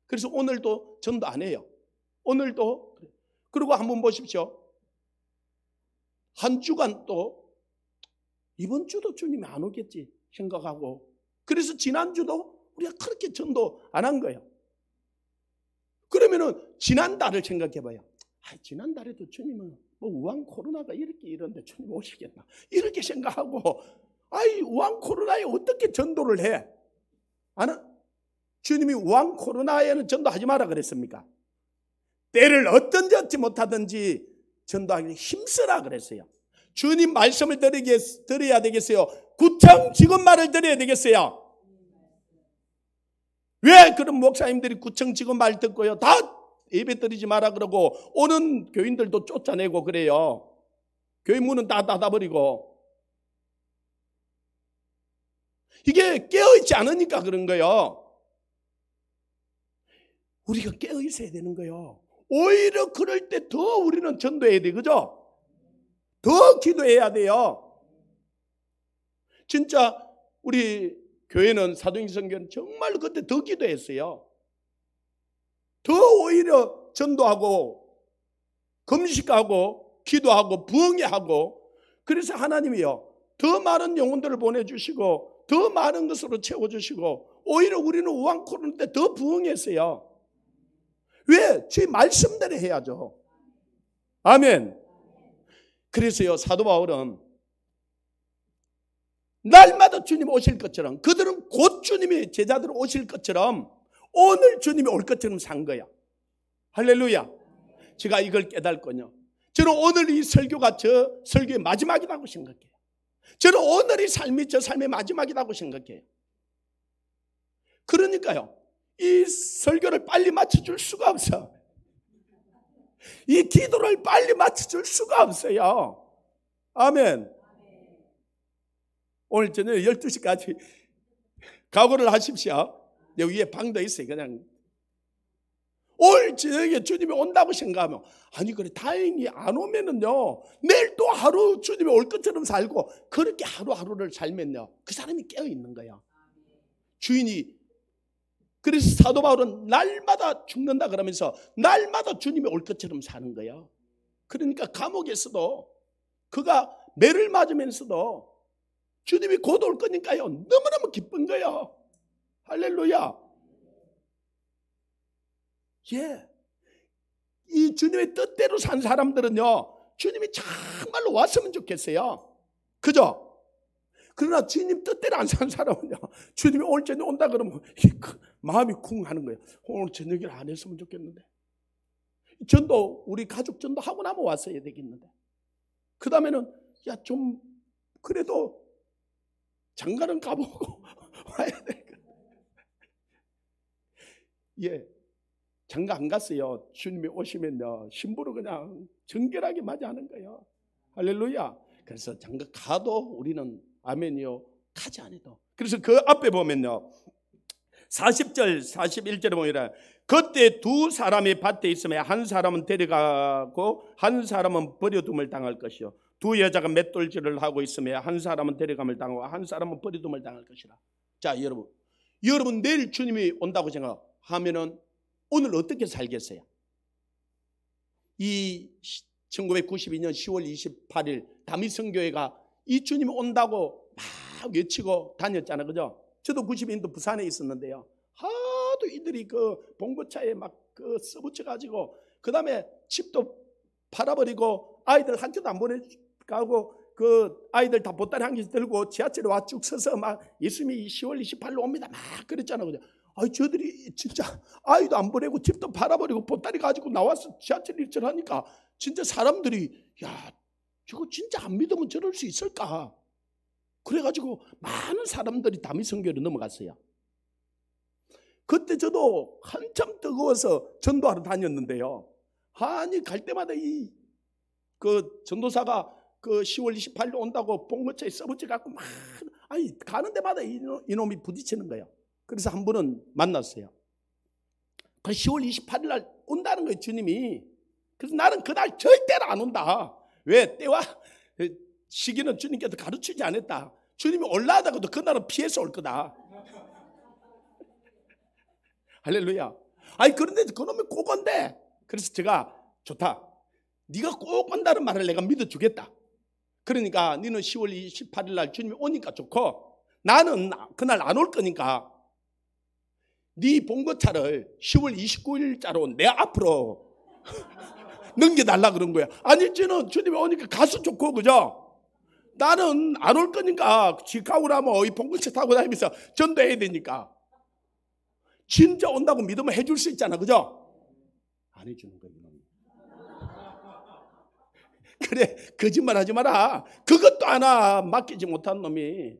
Speaker 1: 그래서 오늘도 전도 안 해요. 오늘도. 그리고 한번 보십시오. 한 주간 또 이번 주도 주님이 안 오겠지 생각하고, 그래서 지난주도 우리가 그렇게 전도 안 한 거예요. 그러면은 지난달을 생각해 봐요. 지난달에도 주님은 뭐 우한 코로나가 이렇게 이런데 주님 오시겠나 이렇게 생각하고, 우한 코로나에 어떻게 전도를 해? 주님이 우한 코로나에는 전도하지 마라 그랬습니까? 때를 어떤지 얻지 못하든지 전도하기 힘쓰라 그랬어요. 주님 말씀을 드려야 되겠어요? 구청 직원 말을 드려야 되겠어요? 왜 그런 목사님들이 구청 직원 말 듣고요, 다 예배 드리지 마라 그러고 오는 교인들도 쫓아내고 그래요. 교회 문은 다 닫아버리고. 이게 깨어있지 않으니까 그런 거예요. 우리가 깨어있어야 되는 거예요. 오히려 그럴 때 더 우리는 전도해야 돼, 그죠? 더 기도해야 돼요. 진짜 우리 교회는 사도행전 선교는 정말 그때 더 기도했어요. 더 오히려 전도하고 금식하고 기도하고 부흥회하고, 그래서 하나님이요 더 많은 영혼들을 보내주시고 더 많은 것으로 채워주시고, 오히려 우리는 우한 코로나 때 더 부흥했어요. 왜? 제 말씀대로 해야죠. 아멘. 그래서요 사도 바울은 날마다 주님 오실 것처럼, 그들은 곧 주님이 제자들 오실 것처럼 오늘 주님이 올 것처럼 산 거야. 할렐루야. 제가 이걸 깨달거든요. 저는 오늘 이 설교가 저 설교의 마지막이라고 생각해요. 저는 오늘이 삶이 저 삶의 마지막이라고 생각해요. 그러니까요 이 설교를 빨리 마쳐줄 수가 없어. 이 기도를 빨리 마쳐줄 수가 없어요. 아멘. 오늘 저녁 12시까지 각오를 하십시오. 여기 위에 방도 있어요. 그냥 오늘 저녁에 주님이 온다고 생각하면, 그래 다행히 안 오면은요 내일 또 하루 주님이 올 것처럼 살고, 그렇게 하루하루를 살면요 그 사람이 깨어있는 거야. 주인이. 그래서 사도 바울은 날마다 죽는다 그러면서 날마다 주님이 올 것처럼 사는 거야. 그러니까 감옥에서도 그가 매를 맞으면서도 주님이 곧 올 거니까요 너무너무 기쁜 거예요. 할렐루야. 예. 이 주님의 뜻대로 산 사람들은요 주님이 정말로 왔으면 좋겠어요. 그죠? 그러나 주님 뜻대로 안 산 사람은요 주님이 오늘 저녁에 온다 그러면 마음이 쿵 하는 거예요. 오늘 저녁에 안 했으면 좋겠는데, 전도 우리 가족 전도 하고 나면 왔어야 되겠는데, 그 다음에는 좀 그래도 장가는 가보고 와야 되겠다. 예, 장가 안 갔어요. 주님이 오시면요 신부로 그냥 정결하게 맞이하는 거예요. 할렐루야. 그래서 장가 가도 우리는 아멘이요 가지 않아도. 그래서 그 앞에 보면요 40절 41절에 보면, 그때 두 사람이 밭에 있으면 한 사람은 데려가고 한 사람은 버려둠을 당할 것이요, 두 여자가 맷돌질을 하고 있으면 한 사람은 데려감을 당하고 한 사람은 버려둠을 당할 것이라. 자 여러분, 여러분 내일 주님이 온다고 생각하면은 오늘 어떻게 살겠어요? 이 1992년 10월 28일 다미성교회가 이 주님이 온다고 막 외치고 다녔잖아요. 그죠? 저도 92년도 부산에 있었는데요. 하도 이들이 그 봉고차에 막 그 써붙여가지고 그 다음에 집도 팔아버리고 아이들 학교도 안 보내가고 그 아이들 다 보따리 한 개씩 들고 지하철에 와 쭉 서서 막 예수님이 10월 28일로 옵니다 막 그랬잖아요. 그죠? 아이 저들이 진짜 아이도 안 보내고 집도 팔아버리고 보따리 가지고 나와서 지하철 일절하니까 진짜 사람들이 야 저거 진짜 안 믿으면 저럴 수 있을까? 그래가지고 많은 사람들이 다미성교회로 넘어갔어요. 그때 저도 한참 뜨거워서 전도하러 다녔는데요. 아니 갈 때마다 이 그 전도사가 그 10월 28일 온다고 봉고차에 써붙여 갖고 막 아니 가는 데마다 이놈이 부딪히는 거예요. 그래서 한 번은 만났어요. 그 10월 28일 날 온다는 거예요, 주님이. 그래서 나는 그날 절대로 안 온다. 왜? 때와 시기는 주님께서 가르치지 않았다. 주님이 올라다가도 그날은 피해서 올 거다. 할렐루야. 아니 그런데 그놈이 꼭 온대. 그래서 제가 좋다. 네가 꼭 온다는 말을 내가 믿어주겠다. 그러니까 너는 10월 28일 날 주님이 오니까 좋고 나는 그날 안 올 거니까 네 봉고차를 10월 29일자로 내 앞으로 넘겨달라 그런 거야. 아니 저는 주님이 오니까 가서 좋고 그죠? 나는 안 올 거니까 지가고 나면 이 봉고차 타고 다니면서 전도해야 되니까 진짜 온다고 믿으면 해줄 수 있잖아. 그죠? 안 해주는 거야. 그래 거짓말 하지 마라. 그것도 하나 맡기지 못한 놈이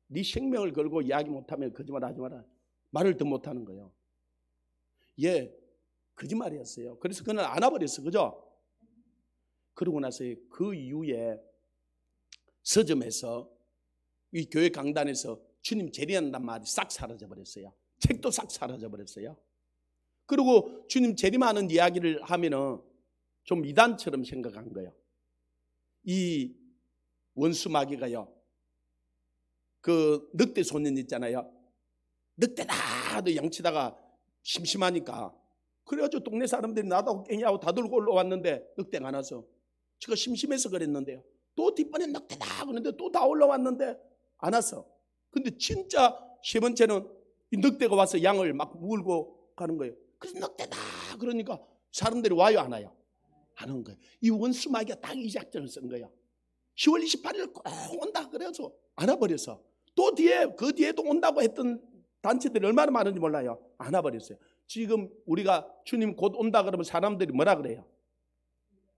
Speaker 1: 네 생명을 걸고 이야기 못하면 거짓말 하지 마라. 말을 더 못하는 거예요. 예, 거짓말이었어요. 그래서 그날 안 와버렸어. 그죠? 그러고 나서 그 이후에 서점에서 이 교회 강단에서 주님 재림한단 말이 싹 사라져버렸어요. 책도 싹 사라져버렸어요. 그리고 주님 재림하는 이야기를 하면은 좀 이단처럼 생각한 거예요. 이 원수 마귀가요, 그 늑대 소년 있잖아요. 늑대다 하도 양치다가 심심하니까 그래가지고 동네 사람들이 나도 깽이하고 다 들고 올라왔는데 늑대가 안 와서 제가 심심해서 그랬는데요. 또 뒷번에 늑대다 그러는데 또 다 올라왔는데 안 왔어. 근데 진짜 세 번째는 이 늑대가 와서 양을 막 물고 가는 거예요. 그래서 늑대다 그러니까 사람들이 와요 안 와요? 안 온 거예요. 이 원수 마귀가 딱 이 작전을 쓴 거예요. 10월 28일 꼭 온다 그래서 안 와버렸어. 또 그 뒤에도 온다고 했던 단체들이 얼마나 많은지 몰라요. 안 와버렸어요. 지금 우리가 주님 곧 온다 그러면 사람들이 뭐라 그래요?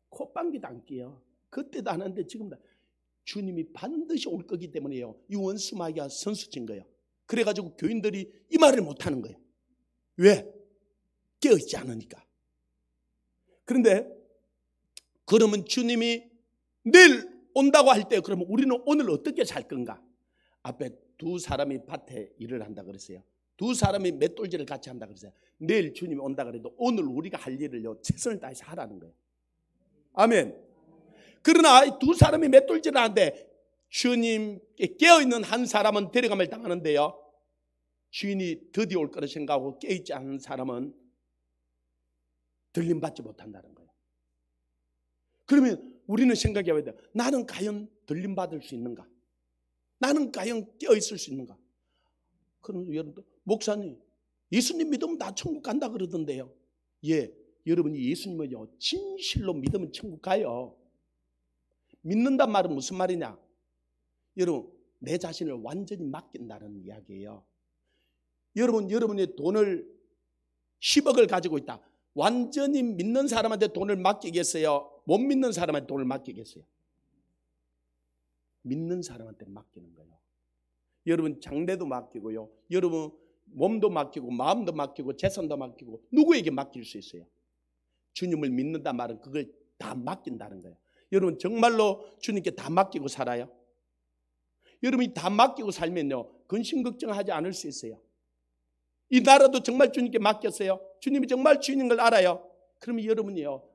Speaker 1: 콧방귀도 안 끼요. 그때도 안 하는데 지금 주님이 반드시 올 거기 때문에요. 이 원수 마귀가 선수친 거예요. 그래가지고 교인들이 이 말을 못하는 거예요. 왜? 깨어있지 않으니까. 그런데 그러면 주님이 내일 온다고 할 때 그러면 우리는 오늘 어떻게 살 건가? 앞에 두 사람이 밭에 일을 한다 그랬어요. 두 사람이 맷돌질을 같이 한다 그랬어요. 내일 주님이 온다 그래도 오늘 우리가 할 일을요 최선을 다해서 하라는 거예요. 아멘. 그러나 두 사람이 맷돌질을 하는데 주님께 깨어있는 한 사람은 데려감을 당하는데요, 주인이 드디어 올 거라 생각하고 깨어있지 않은 사람은 들림받지 못한다는 거예요. 그러면 우리는 생각해야 돼요. 나는 과연 들림받을 수 있는가? 나는 과연 깨어있을 수 있는가? 그럼 여러분, 목사님 예수님 믿으면 다 천국 간다 그러던데요. 예, 여러분이 예수님을요 진실로 믿으면 천국 가요. 믿는단 말은 무슨 말이냐? 여러분, 내 자신을 완전히 맡긴다는 이야기예요. 여러분이 돈을 10억을 가지고 있다. 완전히 믿는 사람한테 돈을 맡기겠어요? 못 믿는 사람한테 돈을 맡기겠어요? 믿는 사람한테 맡기는 거예요. 여러분 장래도 맡기고요, 여러분 몸도 맡기고 마음도 맡기고 재산도 맡기고 누구에게 맡길 수 있어요? 주님을 믿는다 말은 그걸 다 맡긴다는 거예요. 여러분 정말로 주님께 다 맡기고 살아요? 여러분이 다 맡기고 살면요 근심 걱정하지 않을 수 있어요. 이 나라도 정말 주님께 맡겼어요. 주님이 정말 주인인 걸 알아요. 그러면 여러분이요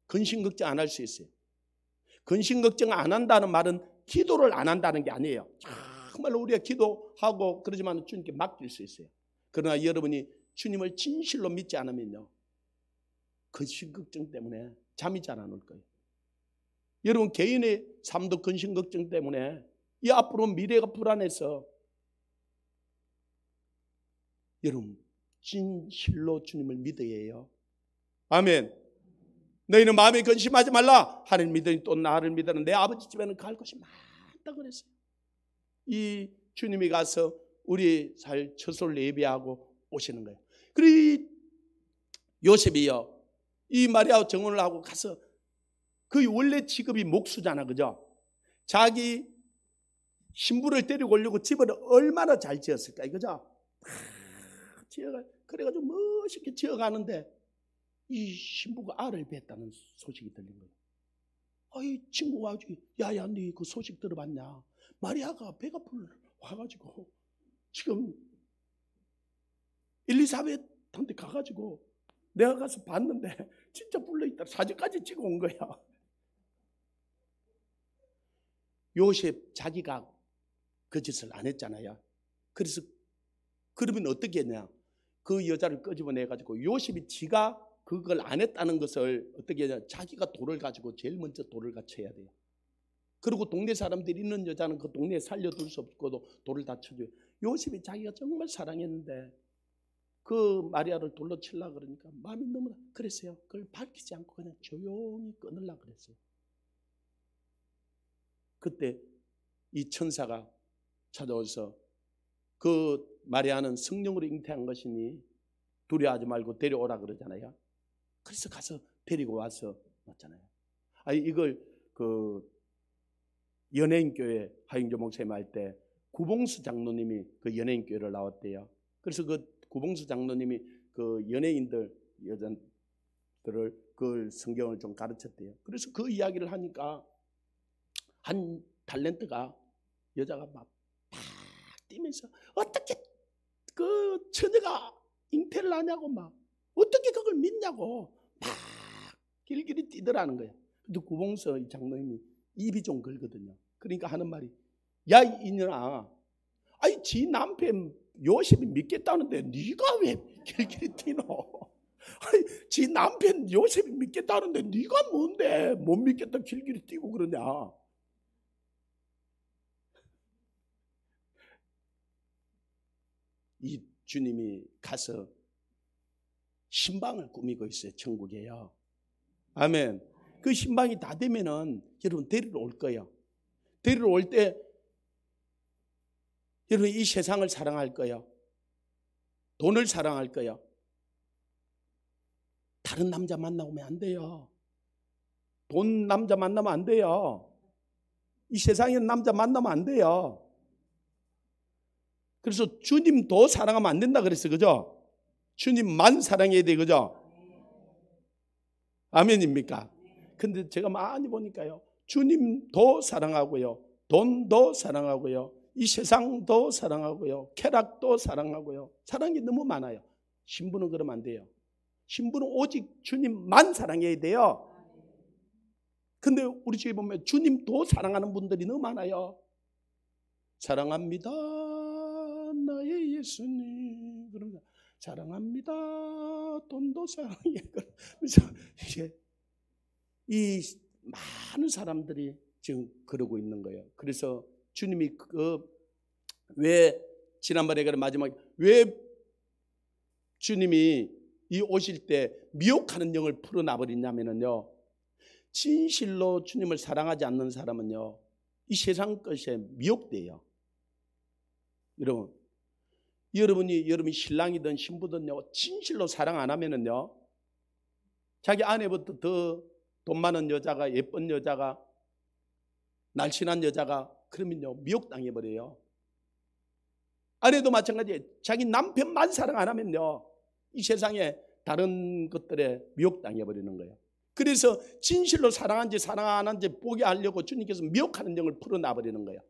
Speaker 1: 근심 걱정 안 할 수 있어요. 근심 걱정 안 한다는 말은 기도를 안 한다는 게 아니에요. 정말로 우리가 기도하고 그러지만 주님께 맡길 수 있어요. 그러나 여러분이 주님을 진실로 믿지 않으면요, 근심걱정 때문에 잠이 잘 안 올 거예요. 여러분 개인의 삶도 근심걱정 때문에 이 앞으로 미래가 불안해서 여러분 진실로 주님을 믿어야 해요. 아멘. 너희는 마음에 근심하지 말라. 하나님 믿으니 또 나를 믿으는 내 아버지 집에는 갈 곳이 많다 그랬어요. 이 주님이 가서 우리 살 처소를 예비하고 오시는 거예요. 그리고 요셉이요, 이 마리아와 정혼을 하고 가서 그 원래 직업이 목수잖아, 그죠? 자기 신부를 데리고 오려고 집을 얼마나 잘 지었을까, 그죠? 그래가지고 멋있게 지어가는데 이 신부가 알을 뱄다는 소식이 들린 거예요. 이 친구가 아주, 야야 네 그 소식 들어봤냐? 마리아가 배가 와가지고 지금 엘리사벳한테 가가지고 내가 가서 봤는데 진짜 불러있다. 사진까지 찍어 온 거야. 요셉 자기가 그 짓을 안 했잖아요. 그래서 그러면 어떻게 했냐? 그 여자를 끄집어내가지고 요셉이 지가 그걸 안 했다는 것을 어떻게 하냐? 자기가 돌을 가지고 제일 먼저 돌을 갖춰야 돼요. 그리고 동네 사람들이 있는 여자는 그 동네에 살려둘 수 없고도 돌을 다 쳐줘요. 요셉이 자기가 정말 사랑했는데 그 마리아를 돌로 치려고 그러니까 마음이 너무나 그랬어요. 그걸 밝히지 않고 그냥 조용히 끊으려고 그랬어요. 그때 이 천사가 찾아와서 그 마리아는 성령으로 잉태한 것이니 두려워하지 말고 데려오라 그러잖아요. 그래서 가서 데리고 와서 왔잖아요. 이걸 그 연예인교회 하영조 목사님 할 때 구봉수 장로님이 그 연예인교회를 나왔대요. 그래서 그 구봉수 장로님이 그 연예인들 여자들을 그 성경을 좀 가르쳤대요. 그래서 그 이야기를 하니까 한 탤런트가 여자가 막 뛰면서 어떻게 그 처녀가 잉태를 하냐고 막 어떻게 그걸 믿냐고 막 길길이 뛰더라는 거예요. 근데 구봉수 장로님이 입이 좀 걸거든요. 그러니까 하는 말이, 야 이년아, 지 남편 요셉이 믿겠다는데 네가 왜 길길이 뛰노? 지 남편 요셉이 믿겠다는데 네가 뭔데 못 믿겠다 길길이 뛰고 그러냐? 이 주님이 가서 신방을 꾸미고 있어요. 천국에요. 아멘. 그 신방이 다 되면은 여러분 데리러 올 거예요. 데리러 올 때 여러분 이 세상을 사랑할 거예요. 돈을 사랑할 거예요. 다른 남자 만나오면 안 돼요. 돈 남자 만나면 안 돼요. 이 세상에 남자 만나면 안 돼요. 그래서 주님도 사랑하면 안 된다 그랬어요. 그죠? 주님만 사랑해야 돼. 그죠? 아멘입니까? 근데 제가 많이 보니까요, 주님도 사랑하고요, 돈도 사랑하고요, 이 세상도 사랑하고요, 쾌락도 사랑하고요, 사랑한 게 너무 많아요. 신부는 그러면 안 돼요. 신부는 오직 주님만 사랑해야 돼요. 근데 우리 집에 보면 주님도 사랑하는 분들이 너무 많아요. 사랑합니다 나의 예수님, 그러면 사랑합니다 돈도 사랑해. 그래서 이 많은 사람들이 지금 그러고 있는 거예요. 그래서 주님이 왜 지난번에 그 마지막에 왜 주님이 이 오실 때 미혹하는 영을 풀어놔버리냐면요, 진실로 주님을 사랑하지 않는 사람은요 이 세상 것에 미혹돼요. 여러분이 신랑이든 신부든요 진실로 사랑 안 하면은요 자기 아내부터 더 돈 많은 여자가, 예쁜 여자가, 날씬한 여자가 그러면요 미혹당해 버려요. 아내도 마찬가지예요. 자기 남편만 사랑 안 하면요 이 세상에 다른 것들에 미혹당해 버리는 거예요. 그래서 진실로 사랑한지 사랑 안 한지 보게 하려고 주님께서 미혹하는 영을 풀어놔 버리는 거예요.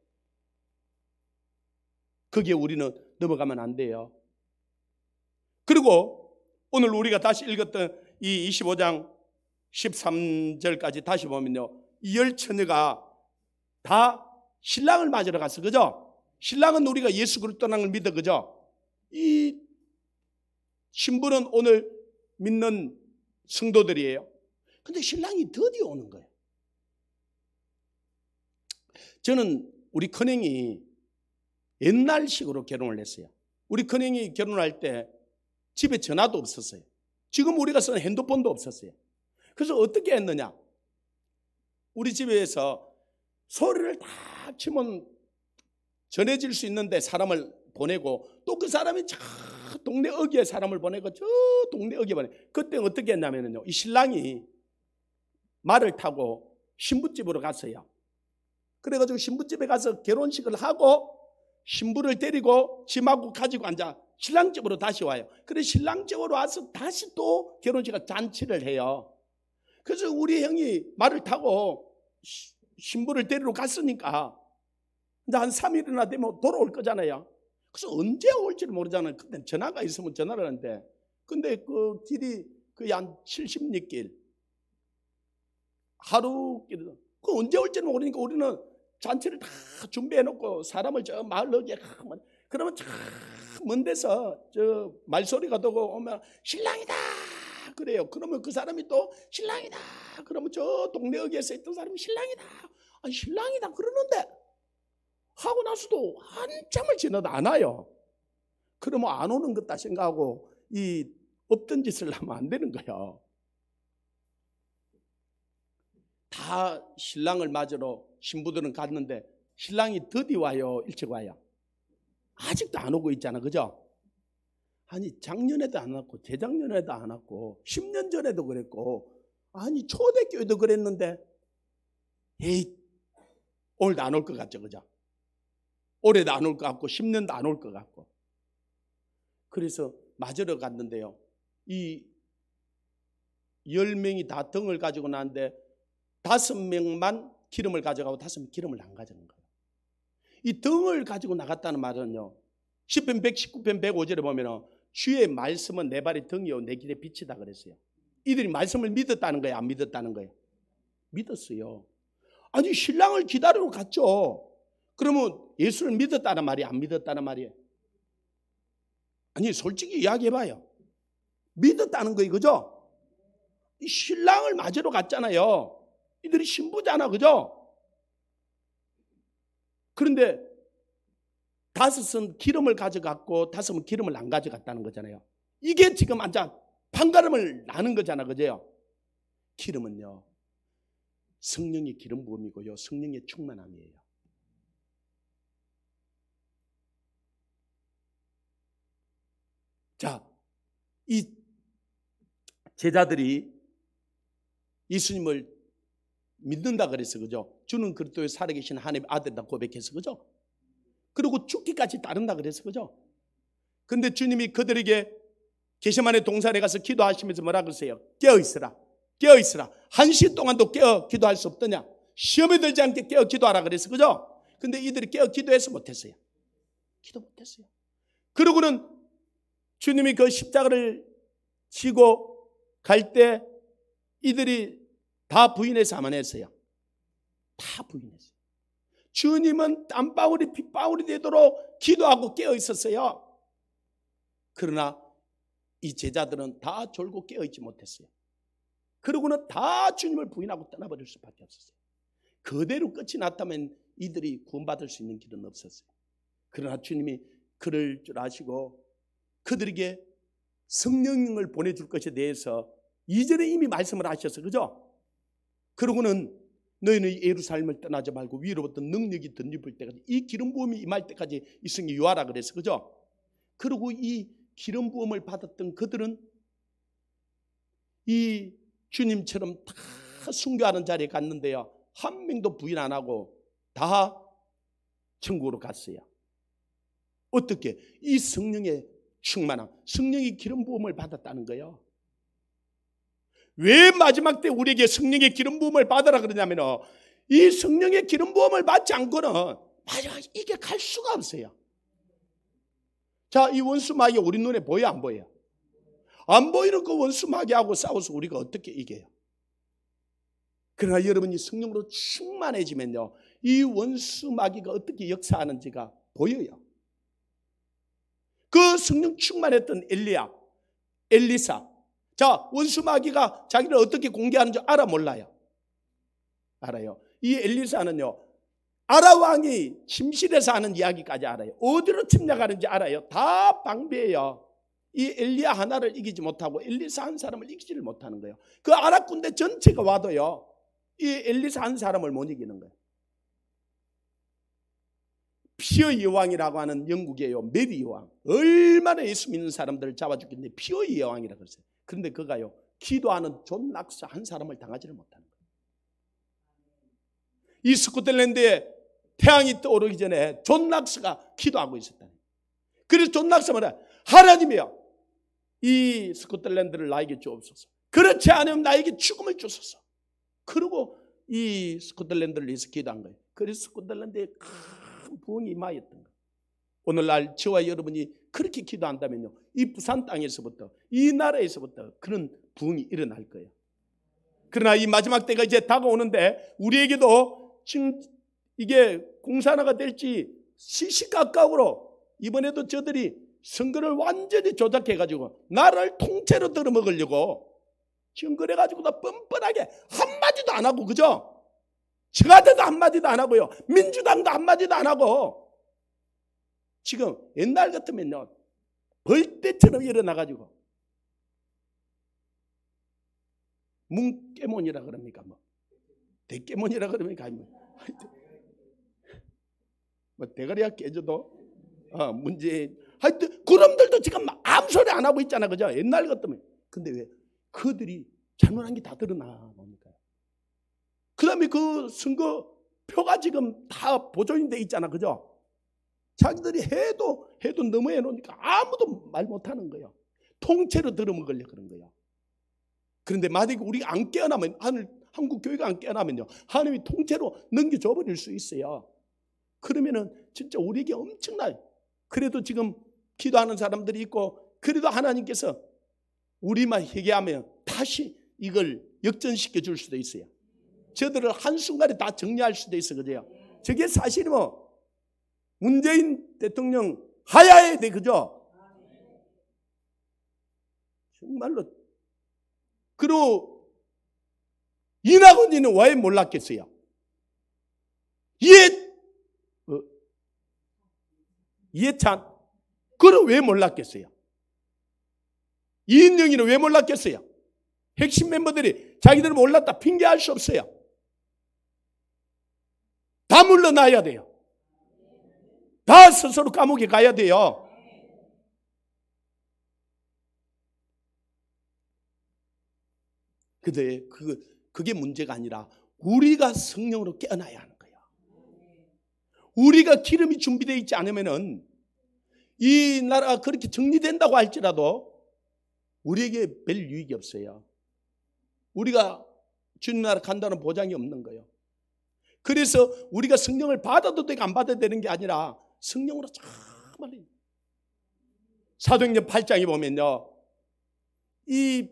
Speaker 1: 거기에 우리는 넘어가면 안 돼요. 그리고 오늘 우리가 다시 읽었던 이 25장 13절까지 다시 보면요, 이 열 처녀가 다 신랑을 맞으러 갔어. 그죠? 신랑은 우리가 예수 그리스도라는 걸 믿어. 그죠? 이 신부는 오늘 믿는 성도들이에요. 근데 신랑이 드디어 오는 거예요. 저는 우리 큰형이 옛날식으로 결혼을 했어요. 우리 큰형이 결혼할 때 집에 전화도 없었어요. 지금 우리가 쓰는 핸드폰도 없었어요. 그래서 어떻게 했느냐? 우리 집에서 소리를 다 치면 전해질 수 있는데 사람을 보내고, 또 그 사람이 저 동네 어귀에 사람을 보내고 저 동네 어귀에 보내고. 그때 어떻게 했냐면요, 이 신랑이 말을 타고 신부집으로 갔어요. 그래가지고 신부집에 가서 결혼식을 하고 신부를 데리고 짐하고 가지고 앉아 신랑 집으로 다시 와요. 그래 신랑 집으로 와서 다시 또 결혼식을 잔치를 해요. 그래서 우리 형이 말을 타고 신부를 데리러 갔으니까 이제 한 3일이나 되면 돌아올 거잖아요. 그래서 언제 올지를 모르잖아요. 그때 전화가 있으면 전화를 하는데, 근데 그 길이 거의 한 70리 길, 하루 길, 그 언제 올지는 모르니까 우리는 잔치를 다 준비해놓고 사람을 저 마을 어귀에 가면, 그러면 참 먼 데서 저 말소리가 도고 오면 신랑이다 그래요. 그러면 그 사람이 또 신랑이다 그러면 저 동네 어귀에서 있던 사람이 신랑이다, 아니 신랑이다 그러는데 하고 나서도 한참을 지나도 안 와요. 그러면 안 오는 것다 생각하고 이 없던 짓을 하면 안 되는 거예요. 다 신랑을 맞으러 신부들은 갔는데 신랑이 더디 와요, 일찍 와요? 아직도 안 오고 있잖아, 그죠? 아니 작년에도 안 왔고 재작년에도 안 왔고 10년 전에도 그랬고, 아니 초대교회도 그랬는데 에이 오늘도 안 올 것 같죠, 그죠? 올해도 안 올 것 같고 10년도 안 올 것 같고. 그래서 맞으러 갔는데요, 이 10명이 다 등을 가지고 나왔는데 5명만 기름을 가져가고 5명 기름을 안 가져간 거예요. 이 등을 가지고 나갔다는 말은요, 10편 119편 105절에 보면 주의 말씀은 내 발의 등이요 내 길의 빛이다 그랬어요. 이들이 말씀을 믿었다는 거예요, 안 믿었다는 거예요? 믿었어요. 아니 신랑을 기다리러 갔죠. 그러면 예수를 믿었다는 말이 안 믿었다는 말이에요? 아니 솔직히 이야기해봐요. 믿었다는 거예요, 그죠? 이 신랑을 맞으러 갔잖아요. 이들이 신부잖아, 그죠? 그런데 5은 기름을 가져갔고 5은 기름을 안 가져갔다는 거잖아요. 이게 지금 앉아 판가름을 나는 거잖아, 그죠? 기름은요 성령의 기름 부음이고요 성령의 충만함이에요. 자, 이 제자들이 예수님을 믿는다 그랬어, 그죠? 주는 그리스도의 살아계신 하나님의 아들이다 고백했어, 그죠? 그리고 죽기까지 따른다 그랬어, 그죠? 근데 주님이 그들에게 게세마네 동산에 가서 기도하시면서 뭐라 그러세요? 깨어있으라, 깨어있으라. 1시 동안도 깨어 기도할 수 없더냐? 시험에 들지 않게 깨어 기도하라 그랬어, 그죠? 근데 이들이 깨어 기도해서 못했어요. 기도 못했어요. 그러고는 주님이 그 십자가를 지고 갈 때 이들이 다 부인해서 안 했어요. 다 부인했어요. 주님은 땀방울이 빗방울이 되도록 기도하고 깨어 있었어요. 그러나 이 제자들은 다 졸고 깨어 있지 못했어요. 그러고는 다 주님을 부인하고 떠나버릴 수밖에 없었어요. 그대로 끝이 났다면 이들이 구원받을 수 있는 길은 없었어요. 그러나 주님이 그럴 줄 아시고 그들에게 성령을 보내줄 것에 대해서 이전에 이미 말씀을 하셨어요, 그죠? 그러고는 너희는 예루살렘을 떠나지 말고 위로부터 능력이 덧입을 때까지, 이 기름 부음이 임할 때까지 이승이 유하라 그랬어, 그죠? 그리고 이 기름 부음을 받았던 그들은 이 주님처럼 다 순교하는 자리에 갔는데요, 한 명도 부인 안 하고 다 천국으로 갔어요. 어떻게? 이 성령의 충만함, 성령의 기름 부음을 받았다는 거예요. 왜 마지막 때 우리에게 성령의 기름 부음을 받으라 그러냐면, 이 성령의 기름 부음을 받지 않고는 마지막 이게 갈 수가 없어요. 자, 이 원수 마귀 우리 눈에 보여 안 보여요? 안 보이는 그 원수 마귀하고 싸워서 우리가 어떻게 이겨요? 그러나 여러분이 성령으로 충만해지면요, 이 원수 마귀가 어떻게 역사하는지가 보여요. 그 성령 충만했던 엘리야, 엘리사. 자, 원수 마귀가 자기를 어떻게 공개하는지 알아 몰라요? 알아요. 이 엘리사는요, 아람 왕이 침실에서 하는 이야기까지 알아요. 어디로 침략하는지 알아요. 다 방비해요. 이 엘리야 하나를 이기지 못하고 엘리사 한 사람을 이기지를 못하는 거예요. 그 아랍 군대 전체가 와도요, 이 엘리사 한 사람을 못 이기는 거예요. 피어 여왕이라고 하는 영국이에요. 메리 여왕. 얼마나 예수 믿는 사람들을 잡아 죽겠는데 피어 여왕이라고 그랬어요. 그런데 그가요, 기도하는 존 낙스 한 사람을 당하지를 못하는 거예요. 이 스코틀랜드에 태양이 떠오르기 전에 존 낙스가 기도하고 있었다. 그래서 존 낙스가 뭐라, 하나님이여, 이 스코틀랜드를 나에게 주옵소서. 그렇지 않으면 나에게 죽음을 주소서. 그리고 이 스코틀랜드를 위해서 기도한 거예요. 그래서 스코틀랜드에 큰 부흥이 임하였던 거예요. 오늘날 저와 여러분이 그렇게 기도한다면요, 이 부산 땅에서부터, 이 나라에서부터 그런 부흥이 일어날 거예요. 그러나 이 마지막 때가 이제 다가오는데 우리에게도 지금 이게 공산화가 될지 시시각각으로 이번에도 저들이 선거를 완전히 조작해가지고 나라를 통째로 들어먹으려고 지금 그래가지고 다 뻔뻔하게 한마디도 안 하고, 그죠? 청와대도 한마디도 안 하고요, 민주당도 한마디도 안 하고, 지금 옛날 같으면요 벌떼처럼 일어나가지고 뭉깨몬이라 그럽니까, 뭐 대깨몬이라 그럽니까, 뭐 대가리가 깨져도 문제. 하여튼 그놈들도 지금 아무 소리 안 하고 있잖아, 그죠? 옛날 같으면. 근데 왜 그들이 잘못한 게 다 드러나 뭡니까? 그 다음에 그 선거표가 지금 다 보존이 돼 있잖아, 그죠? 자기들이 해도 너무 해놓으니까 아무도 말 못하는 거예요. 통째로 들어먹으려고 그런 거예요. 그런데 만약에 우리가 안 깨어나면, 한국 교회가 안 깨어나면요, 하나님이 통째로 넘겨줘 버릴 수 있어요. 그러면은 진짜 우리에게 엄청나요. 그래도 지금 기도하는 사람들이 있고, 그래도 하나님께서 우리만 회개하면 다시 이걸 역전시켜 줄 수도 있어요. 저들을 한순간에 다 정리할 수도 있어, 그죠? 저게 사실은 뭐 문재인 대통령 하야에 돼, 그죠? 정말로. 그리고 이낙연이는 왜 몰랐겠어요? 이해찬, 그럼 왜 몰랐겠어요? 이인영이는 왜 몰랐겠어요? 핵심 멤버들이 자기들은 몰랐다 핑계할 수 없어요. 다 물러나야 돼요. 다 스스로 감옥에 가야 돼요. 근데 그게 문제가 아니라 우리가 성령으로 깨어나야 하는 거예요. 우리가 기름이 준비되어 있지 않으면은 이 나라가 그렇게 정리된다고 할지라도 우리에게 별 유익이 없어요. 우리가 주님 나라 간다는 보장이 없는 거예요. 그래서 우리가 성령을 받아도 되고 안 받아도 되는 게 아니라 성령으로 정말, 사도행전 8장에 보면요, 이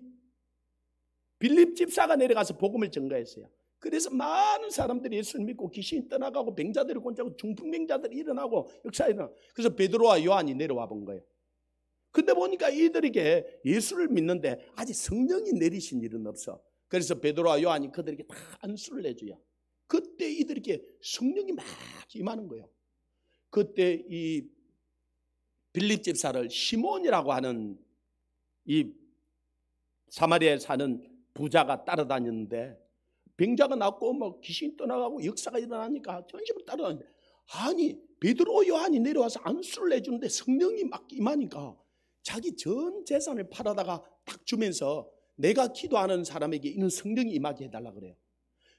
Speaker 1: 빌립 집사가 내려가서 복음을 전가했어요. 그래서 많은 사람들이 예수를 믿고 귀신이 떠나가고 병자들이 고치고 중풍병자들이 일어나고 역사에 일어나고, 그래서 베드로와 요한이 내려와 본 거예요. 근데 보니까 이들에게 예수를 믿는데 아직 성령이 내리신 일은 없어. 그래서 베드로와 요한이 그들에게 다 안수를 해줘요. 그때 이들에게 성령이 막 임하는 거예요. 그때 이 빌립 집사를 시몬이라고 하는 이 사마리아에 사는 부자가 따라다녔는데, 병자가 낫고 뭐 귀신이 떠나가고 역사가 일어나니까 전심을 따라다니는데, 아니 베드로 요한이 내려와서 안수를 해주는데 성령이 막 임하니까 자기 전 재산을 팔아다가 딱 주면서 내가 기도하는 사람에게 이는 성령이 임하게 해달라 그래요.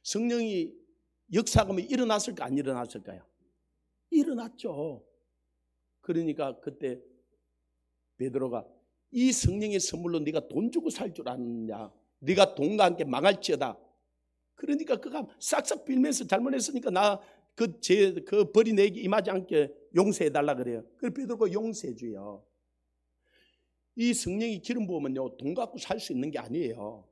Speaker 1: 성령이 역사가 일어났을까 안 일어났을까요? 일어났죠. 그러니까 그때 베드로가 이 성령의 선물로 네가 돈 주고 살 줄 아느냐, 네가 돈과 함께 망할지어다. 그러니까 그가 싹싹 빌면서 잘못했으니까 나 그 벌이 내게 임하지 않게 용서해달라 그래요. 그래서 베드로가 용서해줘요. 이 성령이 기름 부으면요 돈 갖고 살 수 있는 게 아니에요.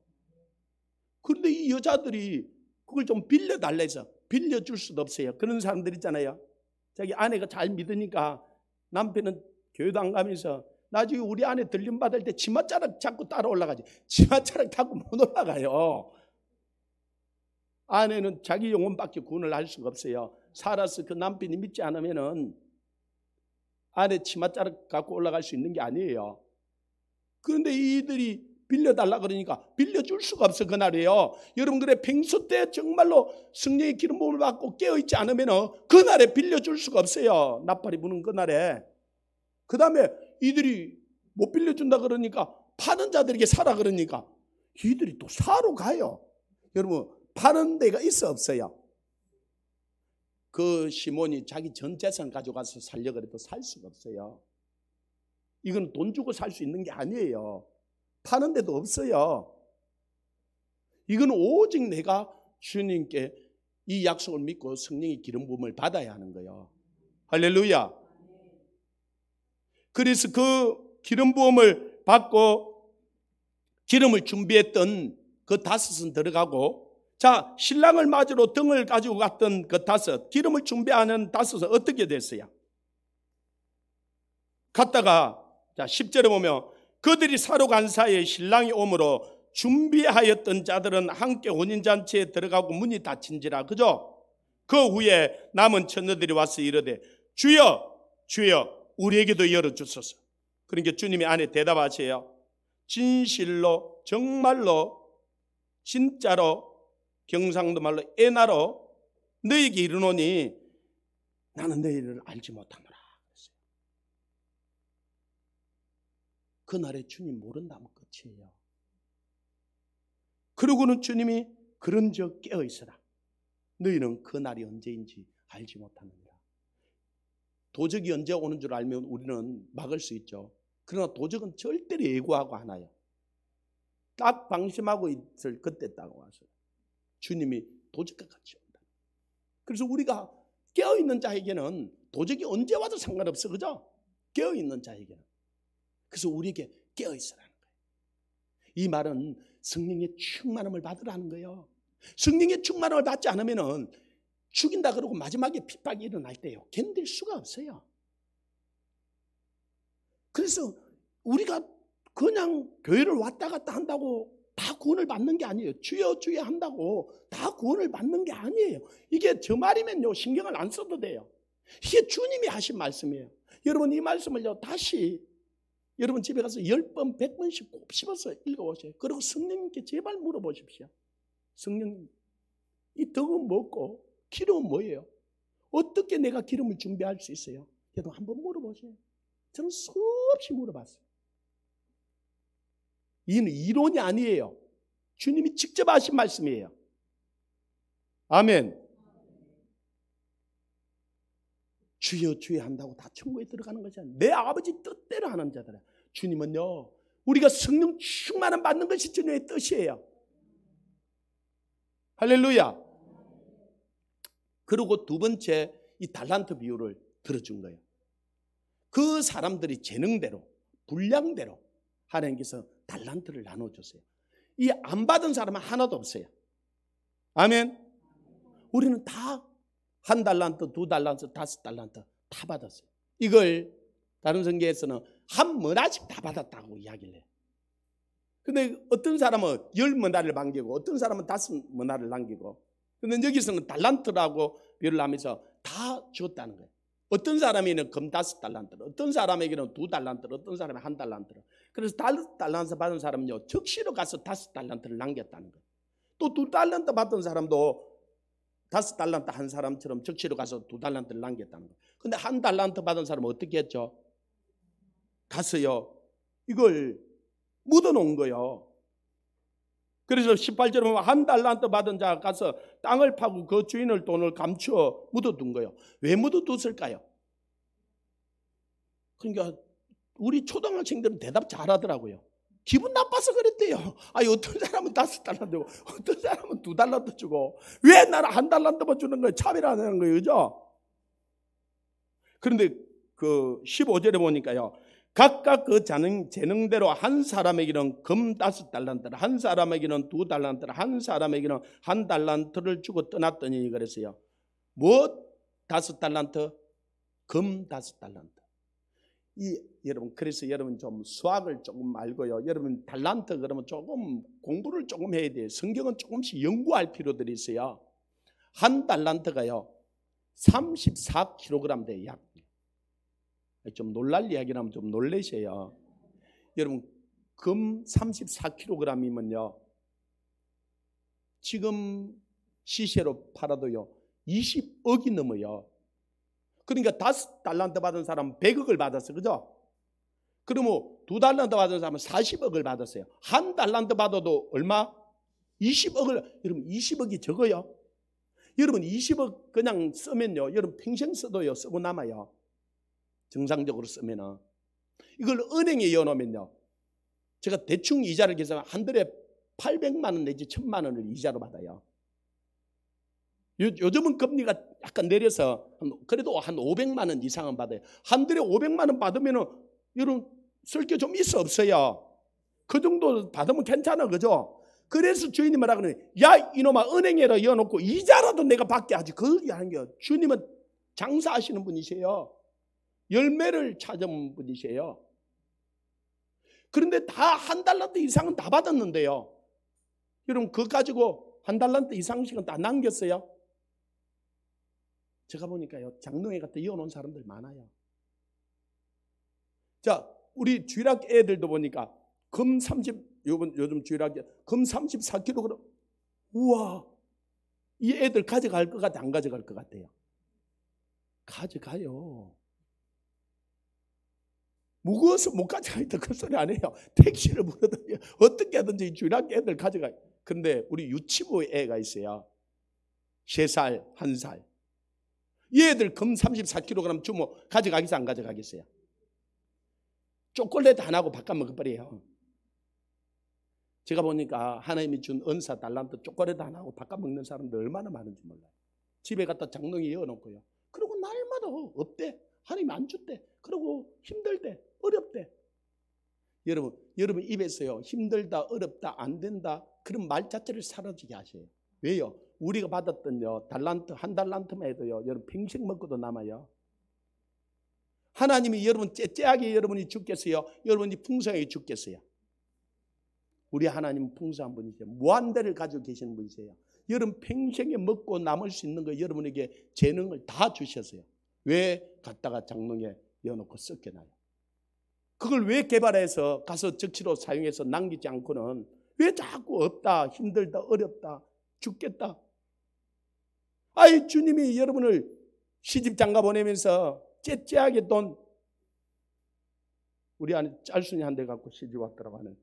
Speaker 1: 그런데 이 여자들이 그걸 좀 빌려달라 해서 빌려줄 수도 없어요. 그런 사람들 있잖아요. 자기 아내가 잘 믿으니까 남편은 교회도 안 가면서 나중에 우리 아내 들림 받을 때 치맛자락 자꾸 따라 올라가지. 치맛자락 타고 못 올라가요. 아내는 자기 영혼밖에 구원을 할 수가 없어요. 살아서 그 남편이 믿지 않으면은 아내 치맛자락 갖고 올라갈 수 있는 게 아니에요. 그런데 이들이 빌려달라 그러니까 빌려줄 수가 없어. 그날에요. 여러분, 그래 평소 때 정말로 성령의 기름 부음을 받고 깨어있지 않으면 그날에 빌려줄 수가 없어요. 나팔이 부는 그날에. 그 다음에 이들이 못 빌려준다 그러니까 파는 자들에게 사라 그러니까 이들이 또 사러 가요. 여러분, 파는 데가 있어 없어요? 그 시몬이 자기 전 재산 가져가서 살려고 해도 살 수가 없어요. 이건 돈 주고 살 수 있는 게 아니에요. 파는 데도 없어요. 이건 오직 내가 주님께 이 약속을 믿고 성령의 기름 부음을 받아야 하는 거예요. 할렐루야. 그래서 그 기름 부음을 받고 기름을 준비했던 그 다섯은 들어가고, 자, 신랑을 맞으러 등을 가지고 갔던 그 다섯, 기름을 준비하는 다섯은 어떻게 됐어요? 갔다가 자 10절에 보면 그들이 사러 간 사이에 신랑이 오므로 준비하였던 자들은 함께 혼인잔치에 들어가고 문이 닫힌지라. 그죠? 그 후에 남은 처녀들이 와서 이르되 주여 주여 우리에게도 열어주소서. 그러니까 주님이 안에 대답하세요. 진실로 정말로 진짜로 경상도 말로 애나로 너에게 이르노니 나는 너희를 알지 못하노라. 그날에 주님 모른다면 끝이에요. 그러고는 주님이 그런즉 깨어있으라. 너희는 그날이 언제인지 알지 못하느니라. 도적이 언제 오는 줄 알면 우리는 막을 수 있죠. 그러나 도적은 절대로 예고하고 안 와요. 딱 방심하고 있을 그때 딱 와서 주님이 도적과 같이 온다. 그래서 우리가 깨어있는 자에게는 도적이 언제 와도 상관없어. 그죠? 깨어있는 자에게는. 그래서 우리에게 깨어있으라는 거예요. 이 말은 성령의 충만함을 받으라는 거예요. 성령의 충만함을 받지 않으면 죽인다 그러고 마지막에 핍박이 일어날 때요, 견딜 수가 없어요. 그래서 우리가 그냥 교회를 왔다 갔다 한다고 다 구원을 받는 게 아니에요. 주여 주여 한다고 다 구원을 받는 게 아니에요. 이게 저 말이면요 신경을 안 써도 돼요. 이게 주님이 하신 말씀이에요. 여러분, 이 말씀을요 다시 여러분 집에 가서 10번 100번씩 꼭 씹어서 읽어보세요. 그리고 성령님께 제발 물어보십시오. 성령님, 이 덕은 뭐고 기름은 뭐예요? 어떻게 내가 기름을 준비할 수 있어요? 여러분 한번 물어보세요. 저는 수없이 물어봤어요. 이는 이론이 아니에요. 주님이 직접 하신 말씀이에요. 아멘. 주여 주여 한다고 다 천국에 들어가는 것이 아니라 내 아버지 뜻대로 하는 자들아. 주님은요 우리가 성령 충만함 받는 것이 주님의 뜻이에요. 할렐루야. 그리고 두 번째 이 달란트 비유를 들어준 거예요. 그 사람들이 재능대로 분량대로 하나님께서 달란트를 나눠줬어요. 이 안 받은 사람은 하나도 없어요. 아멘. 우리는 다 한 달란트, 두 달란트, 다섯 달란트 다 받았어요. 이걸 다른 성경에서는 한 머나씩 다 받았다고 이야기를 해요. 근데 어떤 사람은 10머나를 남기고 어떤 사람은 5머나를 남기고, 근데 여기서는 달란트라고 비유를 하면서 다 줬다는 거예요. 어떤 사람에게는 금 5달란트, 어떤 사람에게는 2달란트, 어떤 사람이 1달란트. 그래서 5달란트 받은 사람은요 적시로 가서 5달란트를 남겼다는 거예요. 또 2달란트 받은 사람도 5달란트 한 사람처럼 적시로 가서 2달란트를 남겼다는 거예요. 근데 1달란트 받은 사람은 어떻게 했죠? 가서요 이걸 묻어놓은 거예요. 그래서 18절에 보면 1달란트 받은 자가 가서 땅을 파고 그 주인의 돈을 감추어 묻어둔 거예요. 왜 묻어뒀을까요? 그러니까 우리 초등학생들은 대답 잘하더라고요. 기분 나빠서 그랬대요. 아니 어떤 사람은 5달란트고 어떤 사람은 2달란트 주고 왜 나는 1달란트만 주는 거예요? 차별하는 거예요. 그죠? 그런데 그 15절에 보니까요. 각각 그 재능대로 한 사람에게는 금 5달란트를, 한 사람에게는 2달란트를, 한 사람에게는 1달란트를 주고 떠났더니 그랬어요. 뭐 5달란트? 금 5달란트. 여러분, 그래서 여러분 좀 수학을 조금 알고요. 여러분 달란트 그러면 조금 공부를 조금 해야 돼요. 성경은 조금씩 연구할 필요들이 있어요. 한 달란트가요 34kg 돼요. 약. 좀 놀랄 이야기라면 좀 놀라셔요. 여러분 금 34kg이면요 지금 시세로 팔아도요 20억이 넘어요. 그러니까 5달란트 받은 사람은 100억을 받았어, 그죠? 그러면 2달란트 받은 사람은 40억을 받았어요. 한 달란트 받아도 얼마? 20억을. 여러분 20억이 적어요. 여러분 20억 그냥 쓰면요 여러분 평생 써도요 쓰고 남아요. 정상적으로 쓰면은. 이걸 은행에 이어놓으면요 제가 대충 이자를 계산하면 한 달에 800만 원 내지 1000만 원을 이자로 받아요. 요즘은 금리가 약간 내려서 그래도 한 500만 원 이상은 받아요. 한 달에 500만 원 받으면 여러분 쓸 게 좀 있어 없어요? 그 정도 받으면 괜찮아, 그죠? 그래서 주인이 뭐라 그러냐, 야 이놈아 은행에다 이어놓고 이자라도 내가 받게 하지. 그걸 하는 게 주님은 장사하시는 분이세요. 열매를 찾은 분이세요. 그런데 다 한 달란트 이상은 다 받았는데요 여러분 그거 가지고 한 달란트 이상씩은 다 남겼어요. 제가 보니까요 장롱에 갖다 이어놓은 사람들 많아요. 자, 우리 주일학 애들도 보니까 금 30, 요즘 주일학 금 34kg. 우와, 이 애들 가져갈 것 같아, 안 가져갈 것 같아요? 가져가요. 무거워서 못 가져가니까 그 소리 안 해요. 택시를 불러도 어떻게 하든지 주일학 애들 가져가요. 그런데 우리 유치부 애가 있어요. 3살, 1살. 이 애들 금 34kg 주면 가져가겠어요, 안 가져가겠어요? 초콜릿 하나하고 바꿔 먹어버려요. 제가 보니까 하나님이 준 은사 달란트 초콜릿 하나하고 바꿔 먹는 사람들 얼마나 많은지 몰라요. 집에 갖다 장롱에 이어놓고요. 그리고 날마다 없대. 하나님이 안 줬대. 그리고 힘들대. 어렵대. 여러분 입에서요 힘들다, 어렵다, 안 된다 그런 말 자체를 사라지게 하셔요. 왜요? 우리가 받았던요 달란트 한 달란트만 해도요 여러분 평생 먹고도 남아요. 하나님이 여러분 째째하게 여러분이 죽겠어요? 여러분이 풍성하게 죽겠어요? 우리 하나님은 풍성한 분이세요. 무한대를 가지고 계시는 분이세요. 여러분 평생에 먹고 남을 수 있는 거 여러분에게 재능을 다 주셨어요. 왜 갖다가 장롱에 이어놓고 썩게나요? 그걸 왜 개발해서 가서 적치로 사용해서 남기지 않고는 왜 자꾸 없다, 힘들다, 어렵다, 죽겠다? 아이 주님이 여러분을 시집 장가 보내면서 째째하게 돈 우리 안에 짤순이 한 대 갖고 시집 왔더라고 하는데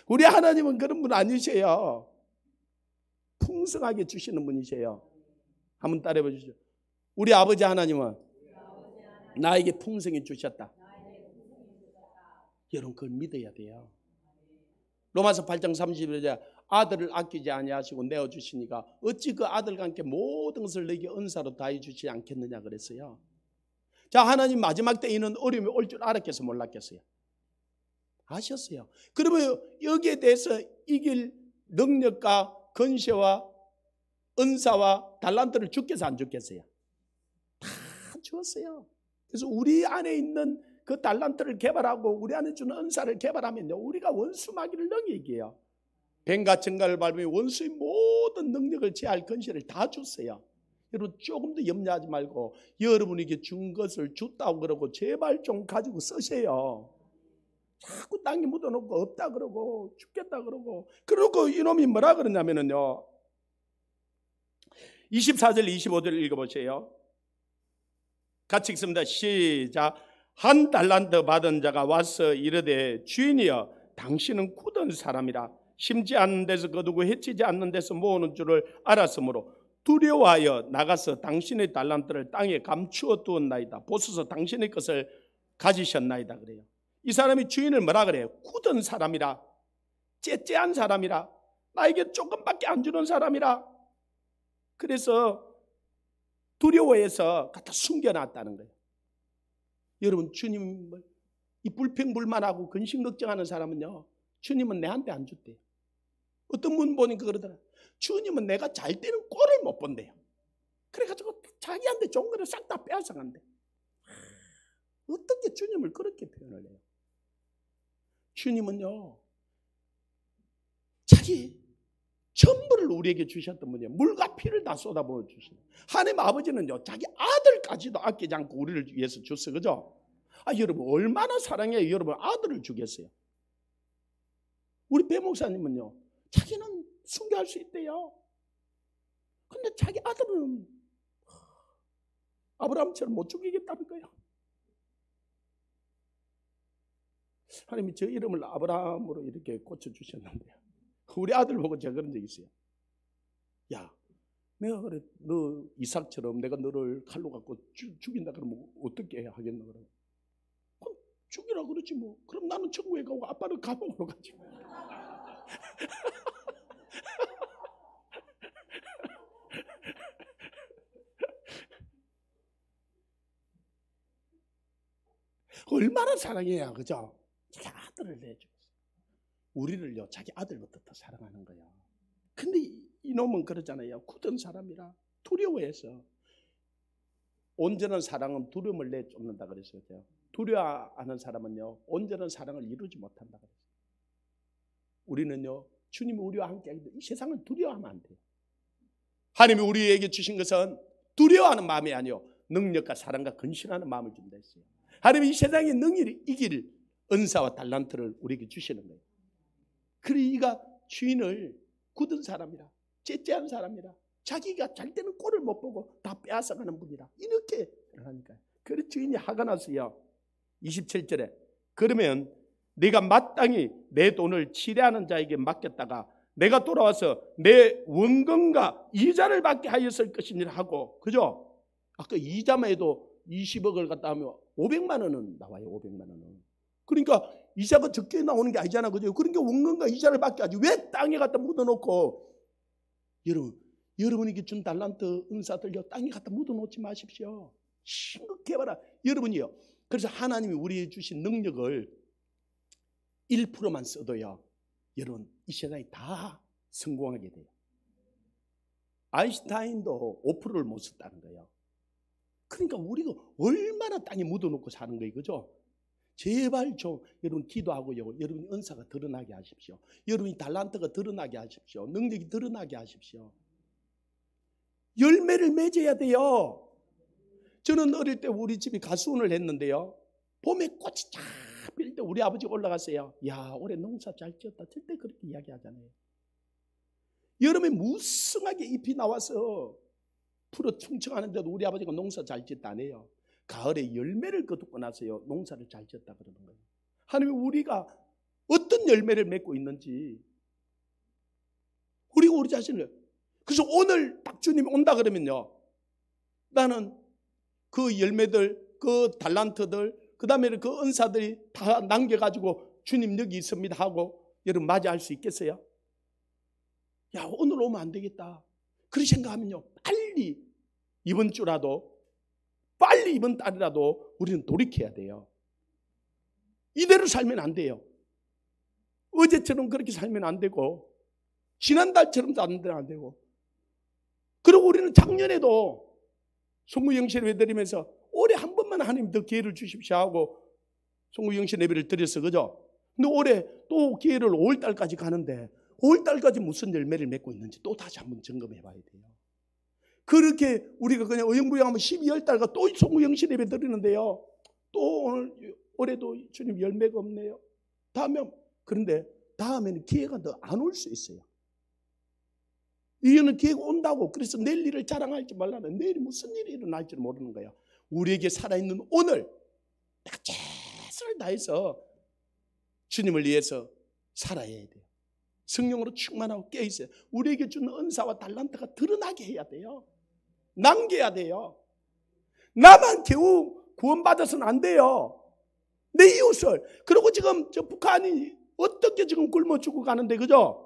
Speaker 1: 우리 하나님은 그런 분 아니세요. 풍성하게 주시는 분이세요. 한번 따라해 보시죠. 우리 아버지 하나님은 나에게 풍성히 주셨다. 여러분 그걸 믿어야 돼요. 로마서 8장 30절에 아들을 아끼지 아니하시고 내어주시니까 어찌 그 아들과 함께 모든 것을 너에게 은사로 다해 주시지 않겠느냐 그랬어요. 자, 하나님 마지막 때 이는 어려움이 올 줄 알았겠어요, 몰랐겠어요? 아셨어요. 그러면 여기에 대해서 이길 능력과 권세와 은사와 달란트를 주겠어요, 안 주겠어요? 다 주었어요. 그래서 우리 안에 있는 그 달란트를 개발하고 우리 안에 주는 은사를 개발하면요 우리가 원수 마귀를 능히 이겨요. 뱀과 청갈을 밟으며 원수의 모든 능력을 제할 권세를 다 줬어요. 여러분 조금 더 염려하지 말고 여러분에게 준 것을 줬다고 그러고 제발 좀 가지고 쓰세요. 자꾸 땅에 묻어놓고 없다 그러고 죽겠다 그러고 이놈이 뭐라 그러냐면요 24절 25절 읽어보세요. 같이 읽습니다. 시작. 한 달란트 받은 자가 와서 이르되 주인이여 당신은 굳은 사람이라 심지 않는 데서 거두고 해치지 않는 데서 모으는 줄을 알았으므로 두려워하여 나가서 당신의 달란트를 땅에 감추어 두었나이다. 보소서 당신의 것을 가지셨나이다 그래요. 이 사람이 주인을 뭐라 그래요? 굳은 사람이라, 째째한 사람이라, 나에게 조금밖에 안 주는 사람이라. 그래서 두려워해서 갖다 숨겨놨다는 거예요. 여러분 주님을 이 불평불만하고 근심 걱정하는 사람은요 주님은 내한테 안 줬대요. 어떤 분 보니까 그러더라. 주님은 내가 잘 때는 꼴을 못 본대요. 그래가지고 자기한테 좋은 거를 싹 다 빼앗아간대. 어떻게 주님을 그렇게 표현을 해요? 주님은요, 자기 전부를 우리에게 주셨던 분이에요. 물과 피를 다 쏟아부어 주시는. 하나님 아버지는요, 자기 아들까지도 아끼지 않고 우리를 위해서 줬어요. 그죠? 여러분, 얼마나 사랑해요? 여러분, 아들을 주겠어요? 우리 배 목사님은요, 자기는 순교할 수 있대요. 근데 자기 아들은 아브라함처럼 못 죽이겠다는 거예요. 하나님이 저 이름을 아브라함으로 이렇게 고쳐주셨는데요. 우리 아들 보고 제가 그런 적 있어요. 야, 내가 그래, 너 이삭처럼 내가 너를 칼로 갖고 죽인다 그러면 어떻게 하겠나 그러면. 그럼 죽이라 그러지 뭐. 그럼 나는 천국에 가고 아빠는 감옥으로 가지. 얼마나 사랑해야, 그죠? 자기 아들을 내주겠어요. 우리를요, 자기 아들부터 더 사랑하는 거야. 근데 이놈은 그러잖아요. 굳은 사람이라 두려워해서. 온전한 사랑은 두려움을 내쫓는다 그랬어요. 두려워하는 사람은요, 온전한 사랑을 이루지 못한다 그랬어요. 우리는요, 주님이 우리와 함께 하기 때문에 이 세상을 두려워하면 안 돼요. 하나님이 우리에게 주신 것은 두려워하는 마음이 아니요, 능력과 사랑과 근신하는 마음을 준다 했어요. 하나님이 이 세상의 능력을 이길 은사와 달란트를 우리에게 주시는 거예요. 그러니까 주인을 굳은 사람이라, 째째한 사람이라, 자기가 잘 때는 꼴을 못 보고 다 빼앗아가는 분이라, 이렇게 하니까요. 그래서 주인이 화가 났어요. 27절에 그러면 내가 마땅히 내 돈을 치레하는 자에게 맡겼다가 내가 돌아와서 내 원금과 이자를 받게 하였을 것이니라 하고, 그죠? 아까 이자만 해도 20억을 갖다 하면 500만 원은 나와요. 500만 원은. 그러니까 이자가 적게 나오는 게 아니잖아, 그죠? 그러니까 원금과 이자를 받게 하지 왜 땅에 갖다 묻어놓고. 여러분에게 준 달란트 은사들요, 땅에 갖다 묻어놓지 마십시오. 심각해봐라 여러분이요. 그래서 하나님이 우리에게 주신 능력을 1%만 써도요, 여러분 이 세상이 다 성공하게 돼요. 아인슈타인도 5%를 못 썼다는 거예요. 그러니까 우리가 얼마나 땅에 묻어놓고 사는 거예요, 그죠? 제발 좀 여러분 기도하고요, 여러분의 은사가 드러나게 하십시오. 여러분이 달란트가 드러나게 하십시오. 능력이 드러나게 하십시오. 열매를 맺어야 돼요. 저는 어릴 때 우리 집이 가수원을 했는데요, 봄에 꽃이 쫙 필 때 우리 아버지가 올라갔어요. 야, 올해 농사 잘 지었다. 절대 그렇게 이야기하잖아요. 여름에 무성하게 잎이 나와서 풀어 충청하는데도 우리 아버지가 농사 잘 지었다 안 해요. 가을에 열매를 거두고 나서요, 농사를 잘 지었다 그러는 거예요. 하나님이 우리가 어떤 열매를 맺고 있는지 우리가 우리 자신을, 그래서 오늘 딱 주님이 온다 그러면요, 나는 그 열매들, 그 달란트들, 그 다음에 그 은사들이 다 남겨가지고 주님 여기 있습니다 하고 여러분 맞이할 수 있겠어요? 야, 오늘 오면 안 되겠다 그렇게 생각하면요, 빨리 이번 주라도, 빨리 이번 달이라도 우리는 돌이켜야 돼요. 이대로 살면 안 돼요. 어제처럼 그렇게 살면 안 되고, 지난달처럼 살면 안 되고. 그리고 우리는 작년에도 송구영신 예배 드리면서 올해 한 번만 하나님 더 기회를 주십시오 하고 송구영신 예배를 드렸어, 그죠? 근데 올해 또 기회를 5월달까지 가는데 5월달까지 무슨 열매를 맺고 있는지 또 다시 한번 점검해 봐야 돼요. 그렇게 우리가 그냥 어영부영하면 12월달가 또 송구영신 예배 드리는데요, 또 오늘 올해도 주님 열매가 없네요. 그런데 다음에는 기회가 더 안 올 수 있어요. 이거는 기회가 온다고 그래서 내일 일을 자랑할지 말라는, 내일이 무슨 일이 일어날지 모르는 거예요. 우리에게 살아있는 오늘 딱 최선을 다해서 주님을 위해서 살아야 돼요. 성령으로 충만하고 깨어있어요. 우리에게 주는 은사와 달란트가 드러나게 해야 돼요. 남겨야 돼요. 나만 겨우 구원받아서는 안 돼요. 내 이웃을. 그리고 지금 저 북한이 어떻게 지금 굶어 죽어 가는데, 그죠?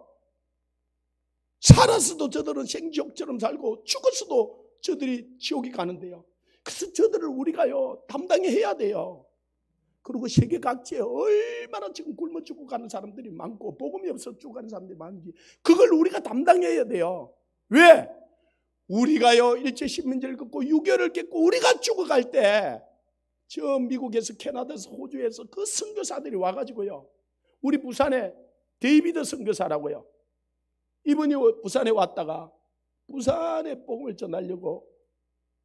Speaker 1: 살았어도 저들은 생지옥처럼 살고 죽었어도 저들이 지옥에 가는데요. 그래서 저들을 우리가요 담당해야 돼요. 그리고 세계 각지에 얼마나 지금 굶어 죽고 가는 사람들이 많고 복음이 없어 죽어가는 사람들이 많은지 그걸 우리가 담당해야 돼요. 왜? 우리가요 일제 식민지를 겪고 6.25를 겪고 우리가 죽어갈 때 저 미국에서 캐나다에서 호주에서 그 선교사들이 와가지고요, 우리 부산에 데이비드 선교사라고요, 이분이 부산에 왔다가 부산에 복음을 전하려고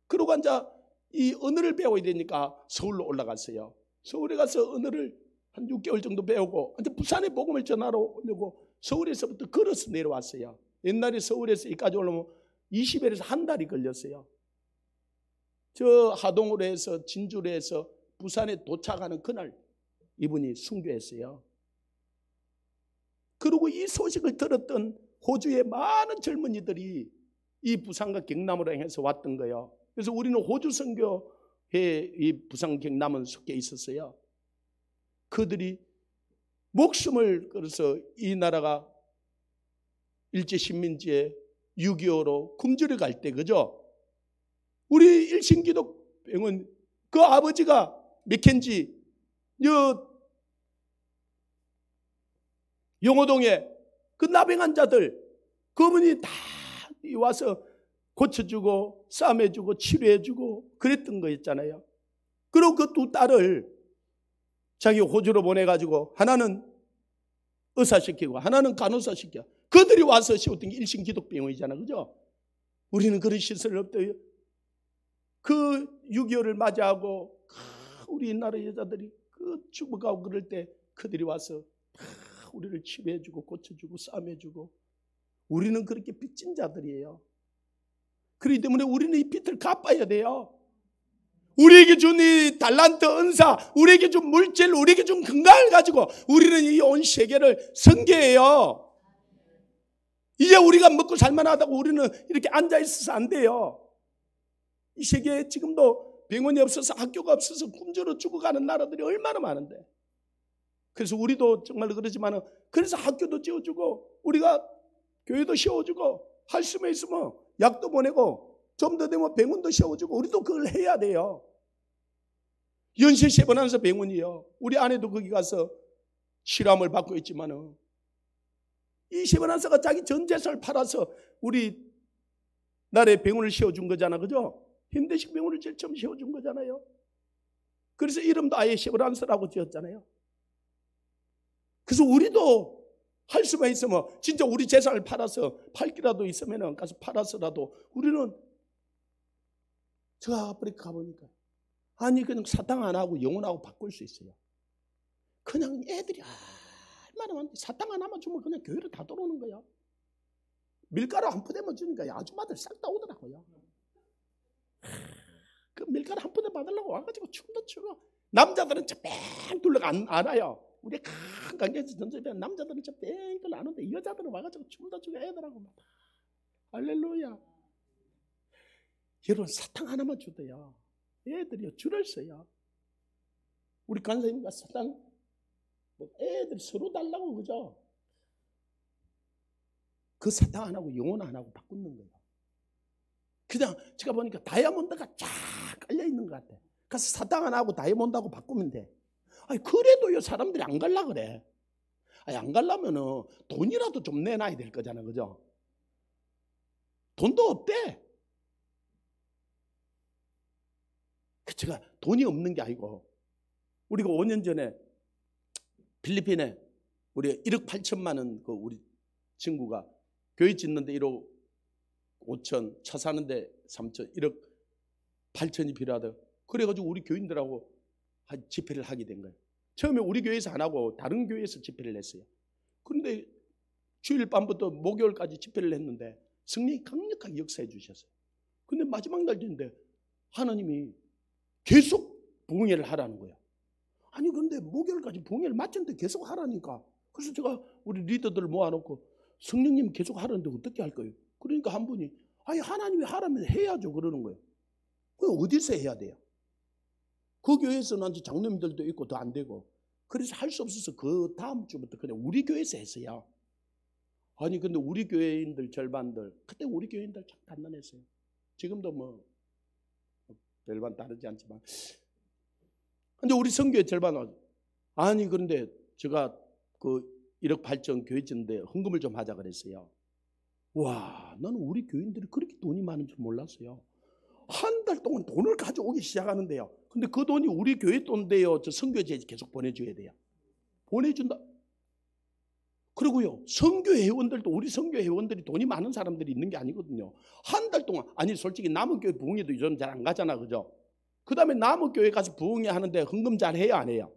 Speaker 1: 그러고 앉아 이 언어를 배워야 되니까 서울로 올라갔어요. 서울에 가서 언어를 한 6개월 정도 배우고 이제 부산에 복음을 전하러 오려고 서울에서부터 걸어서 내려왔어요. 옛날에 서울에서 여기까지 오려면 20일에서 한 달이 걸렸어요. 저 하동으로 해서 진주로 해서 부산에 도착하는 그날 이분이 순교했어요. 그리고 이 소식을 들었던 호주의 많은 젊은이들이 이 부산과 경남으로 향해서 왔던 거예요. 그래서 우리는 호주 선교회 이 부산 경남은 속해 있었어요. 그들이 목숨을 걸어서 이 나라가 일제식민지에 6.25로 굶주려 갈 때, 그죠? 우리 일신기독병은 그 아버지가 맥켄지 영호동에 그 나병 자들 그분이 다 와서 고쳐주고 싸매주고 치료해주고 그랬던 거였잖아요. 그리고 그 두 딸을 자기 호주로 보내가지고 하나는 의사시키고 하나는 간호사 시켜. 그들이 와서 세웠던 게 일신기독병원이잖아, 그죠? 우리는 그런 시설이 없대요. 그 6.25를 맞이하고 우리나라 여자들이 그 죽어가고 그럴 때 그들이 와서 우리를 치료해주고 고쳐주고 싸매주고, 우리는 그렇게 빚진 자들이에요. 그렇기 때문에 우리는 이 빚을 갚아야 돼요. 우리에게 준 이 달란트 은사, 우리에게 준 물질, 우리에게 준 건강을 가지고 우리는 이 온 세계를 선교해요. 이제 우리가 먹고 살만하다고 우리는 이렇게 앉아있어서 안 돼요. 이 세계에 지금도 병원이 없어서 학교가 없어서 굶주려 죽어가는 나라들이 얼마나 많은데, 그래서 우리도 정말 그러지만 그래서 학교도 지어주고 우리가 교회도 세워주고 할 수만 있으면 약도 보내고 좀 더 되면 병원도 세워주고 우리도 그걸 해야 돼요. 연세 세번하면서 병원이요. 우리 아내도 거기 가서 실험을 받고 있지만 이 세번한사가 자기 전 재산을 팔아서 우리 나라에 병원을 세워준 거잖아, 그죠? 현대식 병원을 제일 처음 세워준 거잖아요. 그래서 이름도 아예 세번한사라고 지었잖아요. 그래서 우리도 할 수만 있으면 진짜 우리 재산을 팔아서 팔 기라도 있으면 가서 팔아서라도 우리는, 저 아프리카 가보니까 아니 그냥 사탕 하나하고 영혼하고 바꿀 수 있어요. 그냥 애들이 얼마나 많은데 사탕 하나만 주면 그냥 교회를 다 들어오는 거야. 밀가루 한 푸대만 주니까 아줌마들 싹 다 오더라고요. 그 밀가루 한 푸대 받으려고 와가지고 춤도 추고, 남자들은 저뺑 둘러가 안 와요. 우리 큰 관계에서 전쟁하면 남자들은 저뺑 둘러 안 오는데 여자들은 와가지고 춤도 추고 애들하고 막 할렐루야. 여러분 사탕 하나만 주대요. 애들이요 줄을 서요. 우리 간사님과 사탕 애들 서로 달라고, 그죠? 그 사탕 하나고 영혼 하나고 바꾸는 거예요. 그냥 제가 보니까 다이아몬드가 쫙 깔려 있는 것 같아. 가서 사탕 하나하고 다이아몬드하고 바꾸면 돼. 아니 그래도요 사람들이 안 갈라 그래. 아니 안 갈라면은 돈이라도 좀 내놔야 될 거잖아, 그죠? 돈도 없대. 제가 돈이 없는 게 아니고, 우리가 5년 전에 필리핀에 우리 1억 8천만 원 그 우리 친구가 교회 짓는데 1억 5천, 차 사는데 3천, 1억 8천이 필요하다. 그래가지고 우리 교인들하고 집회를 하게 된 거예요. 처음에 우리 교회에서 안 하고 다른 교회에서 집회를 했어요. 그런데 주일 밤부터 목요일까지 집회를 했는데 성령이 강력하게 역사해 주셨어요. 근데 마지막 날인데 하나님이 계속 부흥회를 하라는 거예요. 아니 근데 목요일까지 부흥회를 마쳤는데 계속 하라니까. 그래서 제가 우리 리더들을 모아놓고 성령님 계속 하라는데 어떻게 할 거예요? 그러니까 한 분이 아니 하나님이 하라면 해야죠 그러는 거예요. 그럼 어디서 해야 돼요? 그 교회에서는 장로님들도 있고 더 안 되고, 그래서 할 수 없어서 그 다음 주부터 그냥 우리 교회에서 했어요. 아니 근데 우리 교회인들 절반들, 그때 우리 교회인들 참 단단했어요. 지금도 뭐 별반 다르지 않지만, 근데 우리 선교회 절반은 아니 그런데 제가 그 1억 8천 교회 짓는데 헌금을 좀 하자 그랬어요. 와, 나는 우리 교인들이 그렇게 돈이 많은 줄 몰랐어요. 한 달 동안 돈을 가져오기 시작하는데요. 근데 그 돈이 우리 교회 돈인데요. 저 선교지에 계속 보내줘야 돼요. 보내준다. 그리고요, 선교 회원들도 우리 선교 회원들이 돈이 많은 사람들이 있는 게 아니거든요. 한 달 동안, 아니 솔직히 남은 교회 부흥회도 요즘 잘 안 가잖아, 그죠? 그 다음에 남은 교회 가서 부흥회 하는데 헌금 잘 해요, 안 해요?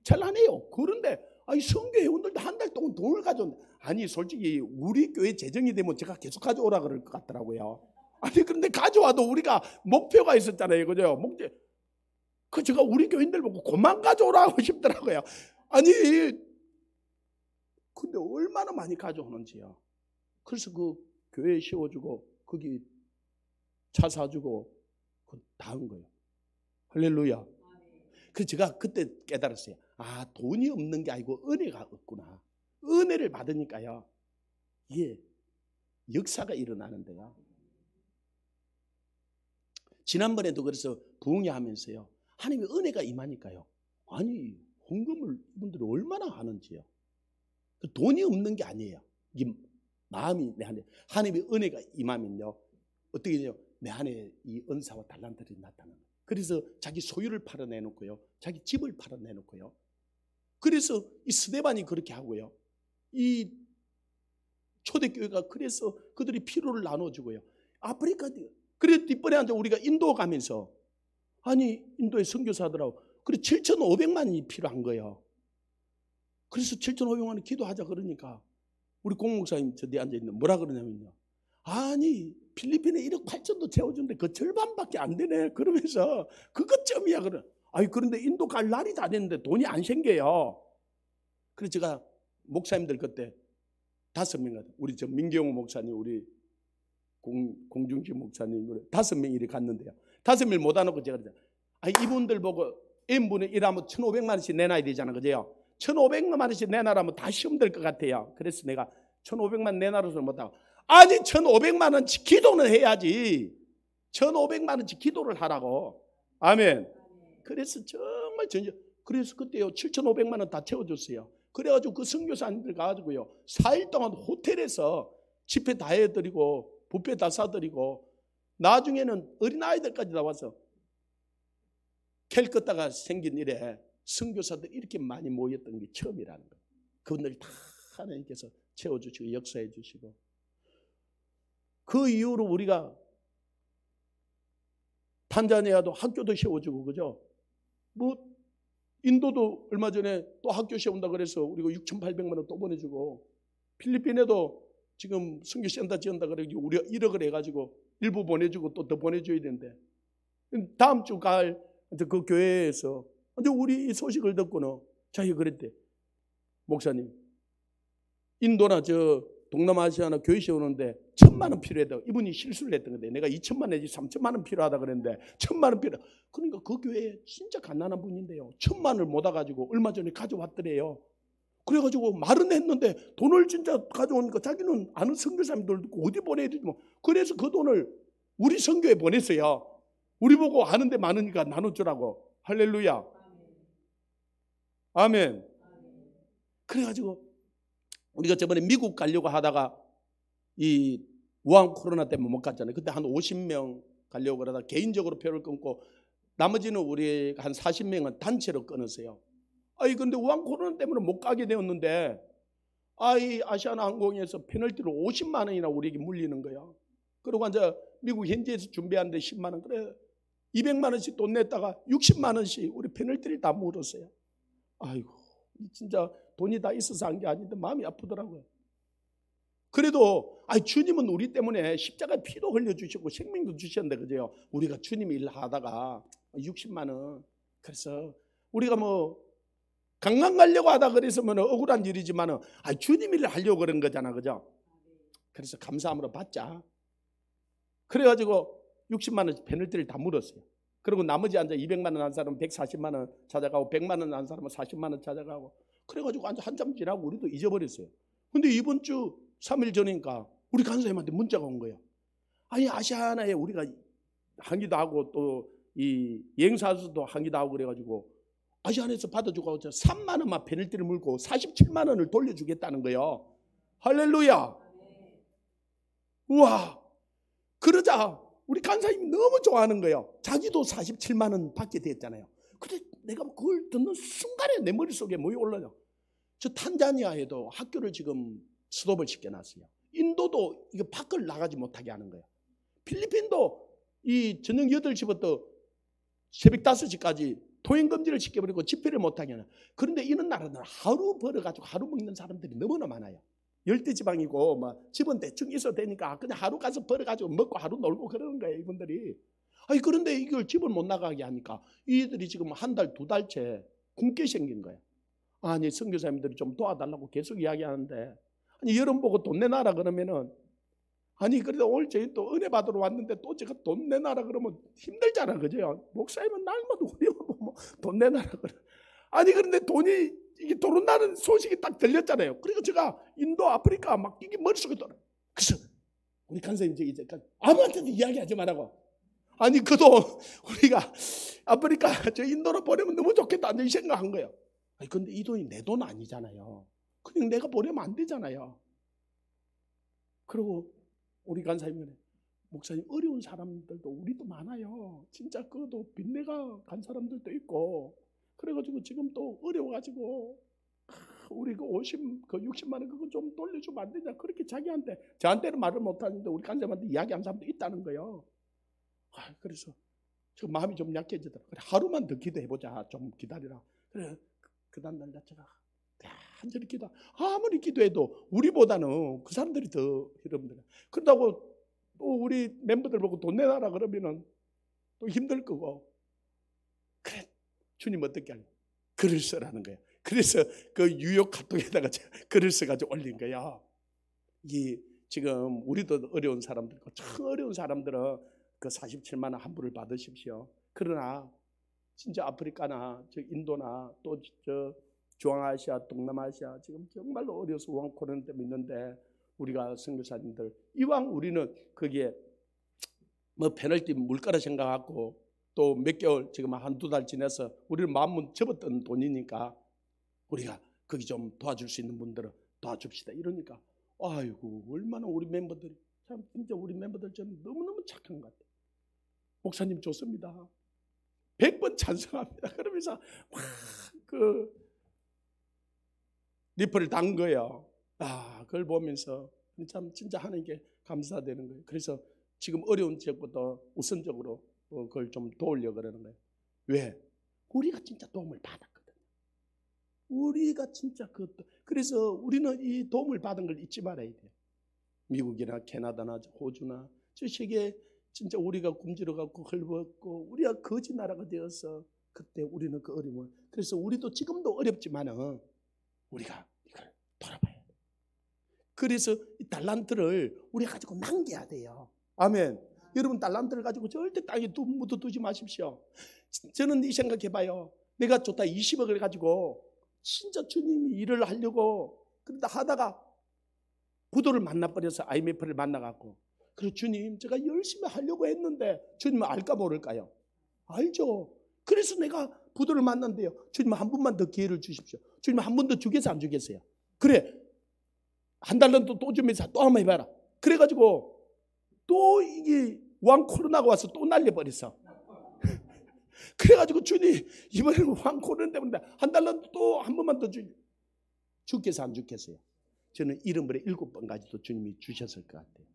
Speaker 1: 잘 안 해요. 그런데 아니 선교 회원들도 한 달 동안 돈을 가져온다. 아니 솔직히 우리 교회 재정이 되면 제가 계속 가져오라 그럴 것 같더라고요. 아니 그런데 가져와도 우리가 목표가 있었잖아요, 그죠? 목표. 그 제가 우리 교인들 보고 그만 가져오라고 싶더라고요. 아니 근데 얼마나 많이 가져오는지요. 그래서 그 교회에 씌워주고 거기 차 사주고 다 한 거예요. 할렐루야. 그래서 제가 그때 깨달았어요. 아, 돈이 없는 게 아니고 은혜가 없구나. 은혜를 받으니까요, 이게 역사가 일어나는데요. 지난번에도 그래서 부흥회 하면서요, 하나님의 은혜가 임하니까요. 아니 헌금을 이분들이 얼마나 하는지요. 돈이 없는 게 아니에요. 이게 마음이 내 안에 하나님의 은혜가 임하면요, 어떻게 돼요? 내 안에 이 은사와 달란트들이 나타나는 거예요. 그래서 자기 소유를 팔아내놓고요, 자기 집을 팔아내놓고요. 그래서 이 스데반이 그렇게 하고요, 이 초대교회가 그래서 그들이 피로를 나눠주고요. 아프리카 그래 뒷번에 앉아 우리가 인도 가면서 아니 인도의 선교사들하고 그래 7,500만 원이 필요한 거예요. 그래서 7,500만 원 기도하자 그러니까 우리 공목사님 저 뒤에 앉아있는 뭐라 그러냐면요, 아니 필리핀에 1억 8천도 채워준데 그 절반밖에 안 되네 그러면서 그것쯤이야 그래. 아니 그런데 인도 갈 날이 다 됐는데 돈이 안 생겨요. 그래서 제가 목사님들 그때 5명 같은 우리 저 민경호 목사님, 우리 공중시 목사님 5명 이렇게 갔는데요. 5명 못 와놓고 제가 그랬잖아요. 아니 이분들 보고 N분의 1하면 1,500만 원씩 내놔야 되잖아, 그죠? 1,500만 원씩 내놔라면 다 시험 될 것 같아요. 그래서 내가 1,500만 내놔라서 못하고, 아니 1,500만 원씩 기도는 해야지. 1,500만 원씩 기도를 하라고. 아멘. 그래서 정말 그래서 그때요 7,500만 원 다 채워줬어요. 그래가지고 그 선교사님들 가가지고요 4일 동안 호텔에서 집회 다 해드리고 뷔페 다 사드리고, 나중에는 어린아이들까지 나와서 캘커타가 생긴 일에 선교사들 이렇게 많이 모였던 게 처음이라는 거예요. 그분들 다 하나님께서 채워주시고 역사해 주시고, 그 이후로 우리가 탄자니아도 학교도 세워주고, 그죠? 뭐 인도도 얼마 전에 또 학교 세운다 그래서 우리가 6,800만 원 또 보내주고, 필리핀에도 지금 선교센터 지은다 그래가지고 우리가 1억을 해가지고 일부 보내주고 또 더 보내줘야 되는데, 다음 주 갈 그 교회에서 우리 이 소식을 듣고는 자기가 그랬대. 목사님, 인도나 저 동남아시아나 교회 세우는데 1,000만 원 필요하다. 이분이 실수를 했던 건데 내가 2,000만 내지 3,000만 원 필요하다 그랬는데 1,000만 원 필요하다. 그러니까 그 교회에 진짜 가난한 분인데요, 1,000만 원을 못 와가지고 얼마 전에 가져왔더래요. 그래가지고 말은 했는데 돈을 진짜 가져오니까 자기는 아는 선교사님들도 어디 보내야 되지 뭐. 그래서 그 돈을 우리 선교에 보냈어요. 우리 보고 아는데 많으니까 나눠주라고. 할렐루야. 아멘. 그래가지고 우리가 저번에 미국 가려고 하다가 이 우한 코로나 때문에 못 갔잖아요. 그때 한 50명 가려고 그러다 개인적으로 표를 끊고 나머지는 우리 한 40명은 단체로 끊었어요. 아니 근데 우한 코로나 때문에 못 가게 되었는데 아이 아시아나 항공에서 페널티로 50만 원이나 우리에게 물리는 거야. 그리고 이제 미국 현지에서 준비하는데 10만 원, 그래 200만 원씩 돈 냈다가 60만 원씩 우리 페널티를 다 물었어요. 아이고 진짜 돈이 다 있어서 한 게 아닌데 마음이 아프더라고요. 그래도 주님은 우리 때문에 십자가에 피도 흘려주시고 생명도 주셨는데, 그죠? 우리가 주님 일 하다가 60만 원, 그래서 우리가 뭐 강남 가려고 하다 그랬으면 억울한 일이지만 주님 일을 하려고 그런 거잖아, 그죠? 그래서 감사함으로 받자. 그래가지고 60만 원 페널티를 다 물었어요. 그리고 나머지 앉아 200만 원 한 사람은 140만 원 찾아가고 100만 원 한 사람은 40만 원 찾아가고, 그래가지고 한참 지나고 우리도 잊어버렸어요. 근데 이번 주 3일 전이니까 우리 간사님한테 문자가 온 거예요. 아니 아시아나에 우리가 항의도 하고 또 이 여행사수도 항의도 하고 그래가지고 아시아나에서 받아주고 3만 원만 페널티를 물고 47만 원을 돌려주겠다는 거예요. 할렐루야. 우와. 그러자 우리 간사님이 너무 좋아하는 거예요. 자기도 47만 원 받게 됐잖아요. 근데 내가 그걸 듣는 순간에 내 머릿속에 뭐가 올라요. 저 탄자니아에도 학교를 지금 스톱을 시켜놨어요. 인도도 이거 밖을 나가지 못하게 하는 거예요. 필리핀도 이 저녁 8시부터 새벽 5시까지 통행금지를 시켜버리고 집회를 못하게 하는. 그런데 이런 나라는 하루 벌어가지고 하루 먹는 사람들이 너무나 많아요. 열대지방이고 막 집은 대충 있어도 되니까 그냥 하루 가서 벌어가지고 먹고 하루 놀고 그러는 거예요, 이분들이. 아니 그런데 이걸 집을 못 나가게 하니까 이들이 지금 한 달, 2달째 굶게 생긴 거예요. 아니 선교사님들이 좀 도와달라고 계속 이야기하는데, 아니 여러분 보고 돈 내놔라 그러면은, 아니 그래도 오늘 저희 또 은혜 받으러 왔는데 또 제가 돈 내놔라 그러면 힘들잖아, 그죠? 목사님은 날마다 우리 뭐 돈 내놔라 그래. 아니 그런데 돈이 이게 도른다는 소식이 딱 들렸잖아요. 그러니까 제가 인도, 아프리카 막 이게 머릿속에 돌아. 그래서 우리 간사님 이제 아무한테도 이야기하지 말라고. 아니 그 돈 우리가 아프리카 저 인도로 보내면 너무 좋겠다 이 생각한 거예요. 아니 근데 이 돈이 내 돈 아니잖아요. 그냥 내가 보내면 안 되잖아요. 그리고 우리 간사님은, 목사님 어려운 사람들도 우리도 많아요. 진짜 그것도 빚내가 간 사람들도 있고, 그래가지고 지금 또 어려워가지고 우리 그 60만 원 그거 좀 돌려주면 안 되냐, 그렇게 자기한테, 저한테는 말을 못하는데 우리 간사님한테 이야기한 사람도 있다는 거예요. 그래서 저 마음이 좀 약해지더라. 그래 하루만 더 기도해보자, 좀 기다리라. 그래 그 다음날 제가 간절히 기도, 아무리 기도해도 우리보다는 그 사람들이 더 힘들어. 그렇다고 또 우리 멤버들 보고 돈 내놔라 그러면은 또 힘들 거고. 그래 주님 어떻게 할래? 글을 써라는 거예요. 그래서 그 유효 카톡에다가 글을 써가지고 올린 거야. 이 지금 우리도 어려운 사람들, 참 어려운 사람들은 그 47만 원 환불을 받으십시오. 그러나 진짜 아프리카나 저 인도나 또 저 중앙아시아, 동남아시아 지금 정말로 어려서 왕 코로나 때문에 있는데, 우리가 선교사님들 이왕 우리는 거기에 뭐 페널티 물가라 생각하고 또 몇 개월 지금 한두 달 지나서 우리는 마음은 접었던 돈이니까 우리가 거기 좀 도와줄 수 있는 분들은 도와줍시다 이러니까, 아이고 얼마나 우리 멤버들이 참 진짜 우리 멤버들 저는 너무너무 착한 것 같아요. 목사님 좋습니다. 100번 찬성합니다. 그러면서 막 그 리플을 단 거예요. 그걸 보면서 참 진짜 하나님께 감사되는 거예요. 그래서 지금 어려운 지역부터 우선적으로 그걸 좀 도우려고 그러는 거예요. 왜? 우리가 진짜 도움을 받았거든요. 우리가 진짜 그래서 우리는 이 도움을 받은 걸 잊지 말아야 돼요. 미국이나 캐나다나 호주나 저 세계 진짜 우리가 굶주려갖고 헐벗고 우리가 거지 나라가 되어서 그때 우리는 그 어려움을, 그래서 우리도 지금도 어렵지만은 우리가 이걸 돌아봐야 돼요. 그래서 이 달란트를 우리가 가지고 남겨야 돼요. 아멘. 여러분 달란트를 가지고 절대 땅에 묻어두지 마십시오. 저는 이 생각해봐요. 내가 좋다 20억을 가지고 진짜 주님이 일을 하려고 그러다 하다가 부도를 만나버려서 IMF를 만나갖고, 그래 주님 제가 열심히 하려고 했는데, 주님은 알까 모를까요? 알죠. 그래서 내가 부도를 만난대요. 주님 한 번만 더 기회를 주십시오. 주님 한 번 더 주겠어요 안 주겠어요? 그래 한 달은 또 주면서 또 한번 해봐라. 그래가지고 또 이게 왕 코로나가 와서 또 날려버렸어. 그래가지고 주님 이번에는 왕 코로나 때문에 한 달은 또 한 번만 더 주겠어요 안 주겠어요? 저는 이름을 7번까지도 주님이 주셨을 것 같아요.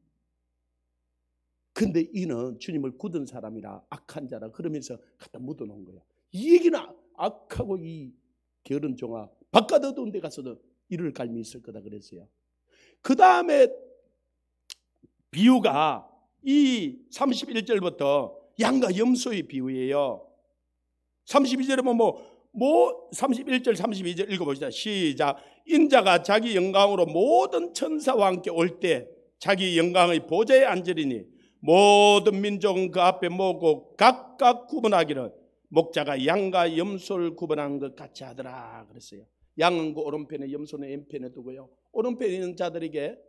Speaker 1: 근데 이는 주님을 굳은 사람이라 악한 자라 그러면서 갖다 묻어놓은 거예요. 이 얘기는 악하고 이 게으른 종아 바깥 어두운 데 가서도 이를 갈미 있을 거다 그랬어요. 그 다음에 비유가 이 31절부터 양과 염소의 비유예요. 32절에 뭐 31절 32절 읽어보시다. 시작. 인자가 자기 영광으로 모든 천사와 함께 올 때 자기 영광의 보좌에 앉으리니 모든 민족은 그 앞에 모으고 각각 구분하기를 목자가 양과 염소를 구분한 것 같이 하더라 그랬어요. 양은 그 오른편에 염소는 왼편에 두고요. 오른편에 있는 자들에게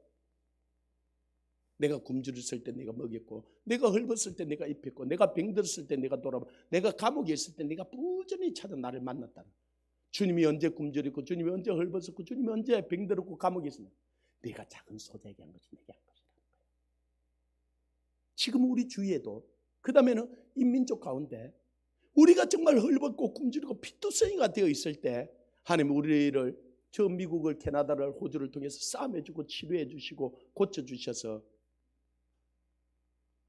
Speaker 1: 내가 굶주렸을 때 내가 먹였고, 내가 헐벗을 때 내가 입혔고, 내가 병들었을 때 내가 돌아보고, 내가 감옥에 있을 때 내가 부지런히 찾아 나를 만났다. 주님이 언제 굶주렸고, 주님이 언제 헐벗었고, 주님이 언제 병들었고 감옥에 있었나. 내가 작은 소자에게 한 것이 내게 한 것이라는 거예요. 지금 우리 주위에도, 그 다음에는 인민족 가운데 우리가 정말 헐벗고 굶주리고 피투성이가 되어 있을 때 하나님 우리를 저 미국을, 캐나다를, 호주를 통해서 싸매주고 치료해 주시고 고쳐주셔서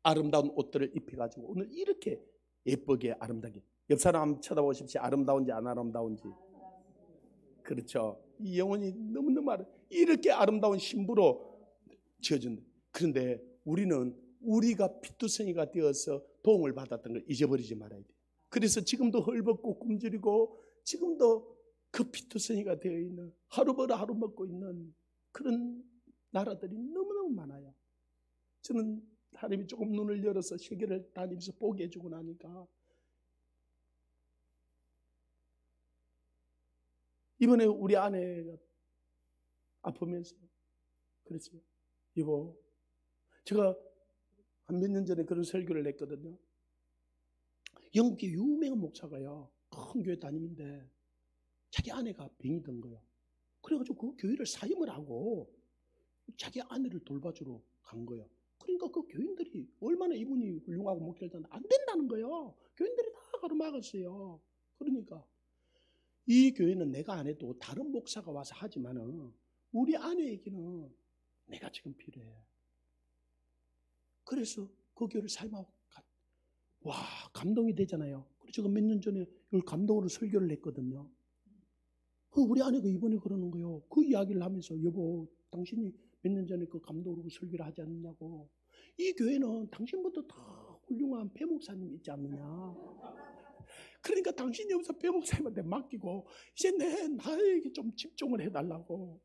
Speaker 1: 아름다운 옷들을 입혀가지고 오늘 이렇게 예쁘게 아름다게, 옆 사람 한번 쳐다보십시오. 아름다운지 안 아름다운지. 그렇죠. 이 영혼이 너무너무 이렇게 아름다운 신부로 지어준다. 그런데 우리는 우리가 피투성이가 되어서 도움을 받았던 걸 잊어버리지 말아야 돼요. 그래서 지금도 헐벗고 굶주리고 지금도 그 피투성이가 되어 있는, 하루 벌어 하루 먹고 있는 그런 나라들이 너무너무 많아요. 저는 하나님이 조금 눈을 열어서 세계를 다니면서 보게 해주고 나니까 이번에 우리 아내가 아프면서 그랬어요. 이거 제가 한 몇 년 전에 그런 설교를 했거든요. 영국의 유명한 목사가요, 큰 교회 담임인데 자기 아내가 병이 든 거예요. 그래가지고 그 교회를 사임을 하고 자기 아내를 돌봐주러 간 거예요. 그러니까 그 교인들이 얼마나 이분이 훌륭하고 목회를 하는데 안 된다는 거예요. 교인들이 다 가로막았어요. 그러니까 이 교회는 내가 안 해도 다른 목사가 와서 하지만은 우리 아내에게는 내가 지금 필요해. 그래서 그 교회를 사임하고 와, 감동이 되잖아요. 그래서 제가 몇 년 전에 이걸 감동으로 설교를 했거든요. 우리 아내가 이번에 그러는 거예요. 그 이야기를 하면서 여보, 당신이 몇 년 전에 그 감동으로 설교를 하지 않느냐고. 이 교회는 당신부터 다 훌륭한 배목사님이 있지 않느냐. 그러니까 당신이 여기서 배목사님한테 맡기고 이제 나에게 좀 집중을 해달라고.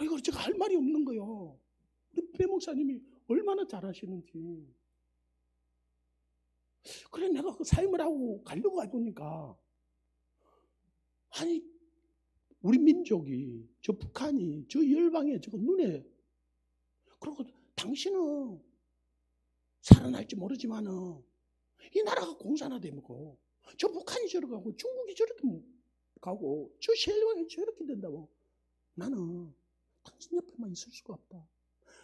Speaker 1: 이거 제가 할 말이 없는 거예요. 우리 배목사님이 얼마나 잘하시는지. 그래 내가 그 사임을 하고 가려고 해보니까 아니 우리 민족이, 저 북한이, 저 열방에 저거 눈에, 그리고 당신은 살아날지 모르지만은 이 나라가 공산화되고 저 북한이 저렇게 가고 중국이 저렇게 가고 저 열방이 저렇게 된다고. 나는 당신 옆에만 있을 수가 없다.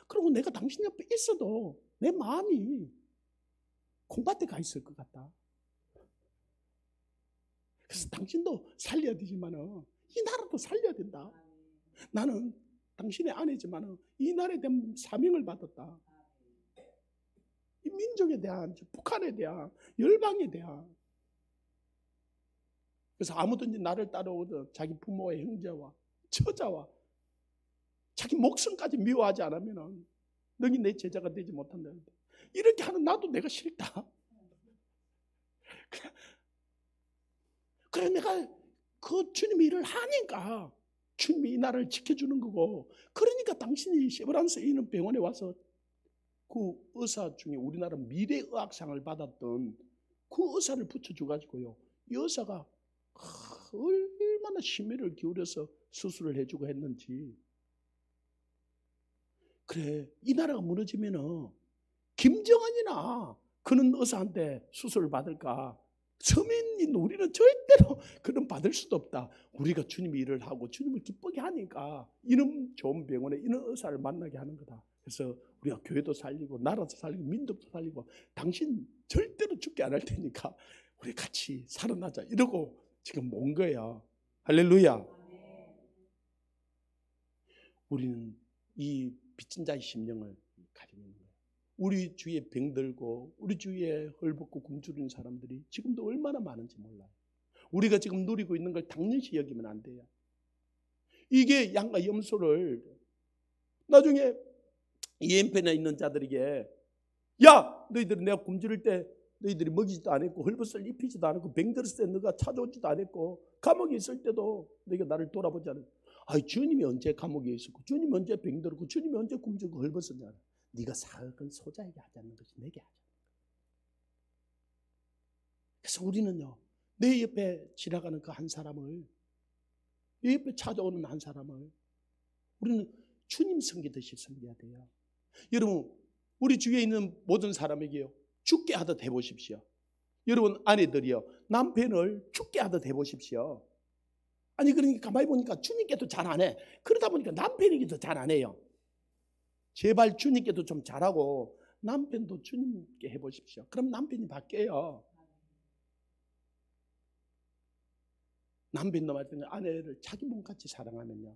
Speaker 1: 그리고 내가 당신 옆에 있어도 내 마음이 콩밭에 가 있을 것 같다. 그래서 당신도 살려야 되지만은 이 나라도 살려야 된다. 나는 당신의 아내지만은 이 나라에 대한 사명을 받았다. 이 민족에 대한, 북한에 대한, 열방에 대한. 그래서 아무든지 나를 따라오든 자기 부모와 형제와 처자와 자기 목숨까지 미워하지 않으면은 너희 내 제자가 되지 못한다. 이렇게 하는 나도 내가 싫다. 그래 내가 그 주님이 일을 하니까 주님이 이 나라를 지켜주는 거고, 그러니까 당신이 세브란스에 있는 병원에 와서 그 의사 중에 우리나라 미래의학상을 받았던 그 의사를 붙여줘가지고요, 이 의사가 얼마나 심혈을 기울여서 수술을 해주고 했는지. 그래 이 나라가 무너지면은 김정은이나 그런 의사한테 수술을 받을까? 서민인 우리는 절대로 그런 받을 수도 없다. 우리가 주님의 일을 하고 주님을 기쁘게 하니까 이런 좋은 병원에 이런 의사를 만나게 하는 거다. 그래서 우리가 교회도 살리고 나라도 살리고 민족도 살리고 당신 절대로 죽게 안 할 테니까 우리 같이 살아나자 이러고 지금 온 거예요. 할렐루야. 우리는 이 빚진 자의 심령을 가지고 있는 거예요. 우리 주위에 병들고 우리 주위에 헐벗고 굶주리는 사람들이 지금도 얼마나 많은지 몰라요. 우리가 지금 누리고 있는 걸 당연시 여기면 안 돼요. 이게 양과 염소를 나중에 EMP에 있는 자들에게, 야 너희들이 내가 굶주릴 때 너희들이 먹이지도 않았고 헐벗을 입히지도 않았고 병들었을 때 너가 찾아오지도 않았고 감옥에 있을 때도 너희가 나를 돌아보지 않았고, 아이 주님이 언제 감옥에 있었고 주님이 언제 병들었고 주님이 언제 굶주리고 헐벗었냐. 네가 사역은 소자에게 하지 않는 것이 내게 하자. 그래서 우리는요, 내 옆에 지나가는 그 한 사람을, 내 옆에 찾아오는 한 사람을 우리는 주님 섬기듯이 섬겨야 돼요. 여러분 우리 주위에 있는 모든 사람에게요 죽게 하듯 해보십시오. 여러분 아내들이요 남편을 죽게 하듯 해보십시오. 아니 그러니까 가만히 보니까 주님께도 잘 안 해. 그러다 보니까 남편에게도 잘 안 해요. 제발 주님께도 좀 잘하고 남편도 주님께 해보십시오. 그럼 남편이 바뀌어요. 남편도 마찬가지로 아내를 자기 몸같이 사랑하면요.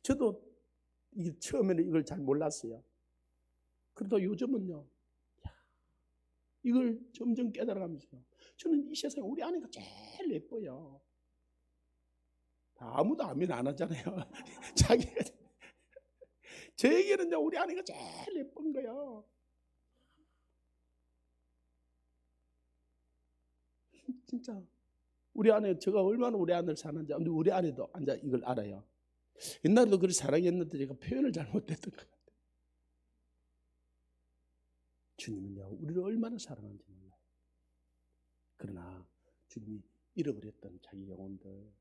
Speaker 1: 저도 처음에는 이걸 잘 몰랐어요. 그러다 요즘은요, 이걸 점점 깨달아가면서 저는 이 세상에 우리 아내가 제일 예뻐요. 아무도 아멘 안 하잖아요. 자기가 저에게는요 우리 아내가 제일 예쁜 거예요. 진짜 우리 아내, 제가 얼마나 우리 아내를 사랑하는지, 우리 아내도 앉아 이걸 알아요. 옛날에도 그렇게 사랑했는데 제가 표현을 잘못했던 것 같아요. 주님은요 우리를 얼마나 사랑하는지 몰라요. 그러나 주님이 잃어버렸던 자기 영혼들,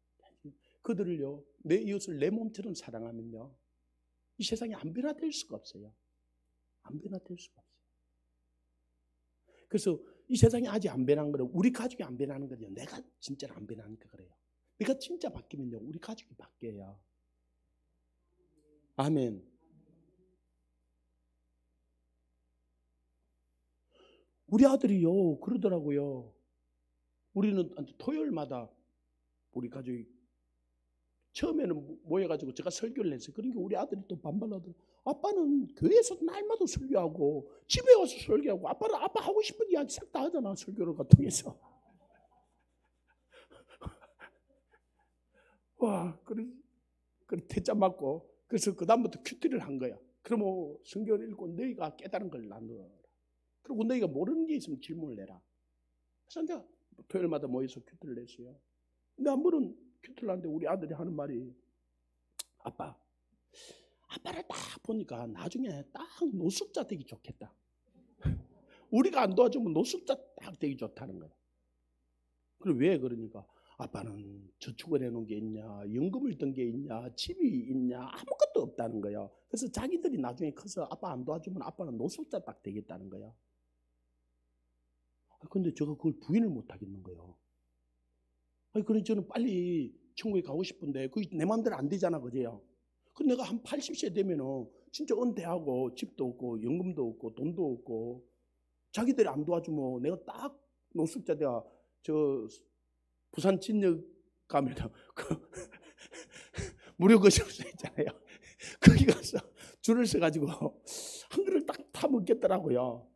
Speaker 1: 그들을요 내 이웃을 내 몸처럼 사랑하면요 이 세상에 안 변화될 수가 없어요. 안 변화될 수가 없어요. 그래서 이 세상이 아직 안 변한 거는 우리 가족이 안 변하는 거죠. 내가 진짜로 안 변하니까 그래요. 내가 진짜 바뀌면요 우리 가족이 바뀌어요. 아멘. 우리 아들이요 그러더라고요. 우리는 토요일마다 우리 가족이 처음에는 모여가지고 제가 설교를 했어요. 그러니까 우리 아들이 또 반발하더라고요. 아빠는 교회에서 날마다 설교하고 집에 와서 설교하고 아빠는 아빠 하고 싶은 이야기 싹 다 하잖아 설교를 통해서. 와, 그래 태자 맞고 그래서 그 다음부터 큐티를 한 거야. 그러면 성경을 읽고 너희가 깨달은 걸 나누어라. 그리고 너희가 모르는 게 있으면 질문을 내라. 그래서 이제 토요일마다 모여서 큐티를 냈어요. 근데 한 번은 큐티를 하는데 우리 아들이 하는 말이 아빠를 딱 보니까 나중에 딱 노숙자 되기 좋겠다. 우리가 안 도와주면 노숙자 딱 되기 좋다는 거야. 그럼 왜 그러니까 아빠는 저축을 해놓은 게 있냐, 연금을 든 게 있냐, 집이 있냐, 아무것도 없다는 거야. 그래서 자기들이 나중에 커서 아빠 안 도와주면 아빠는 노숙자 딱 되겠다는 거야. 근데 제가 그걸 부인을 못 하겠는 거예요. 그래 저는 빨리 천국에 가고 싶은데 그게 내 마음대로 안 되잖아, 그제요. 근데 내가 한 80세 되면은 진짜 은퇴하고 집도 없고 연금도 없고 돈도 없고 자기들이 안 도와주면 내가 딱 노숙자 돼야 저 부산 진역 가면 그 무료 거식소 있잖아요. 거기 가서 줄을 서가지고 한 그릇 딱 타 먹겠더라고요.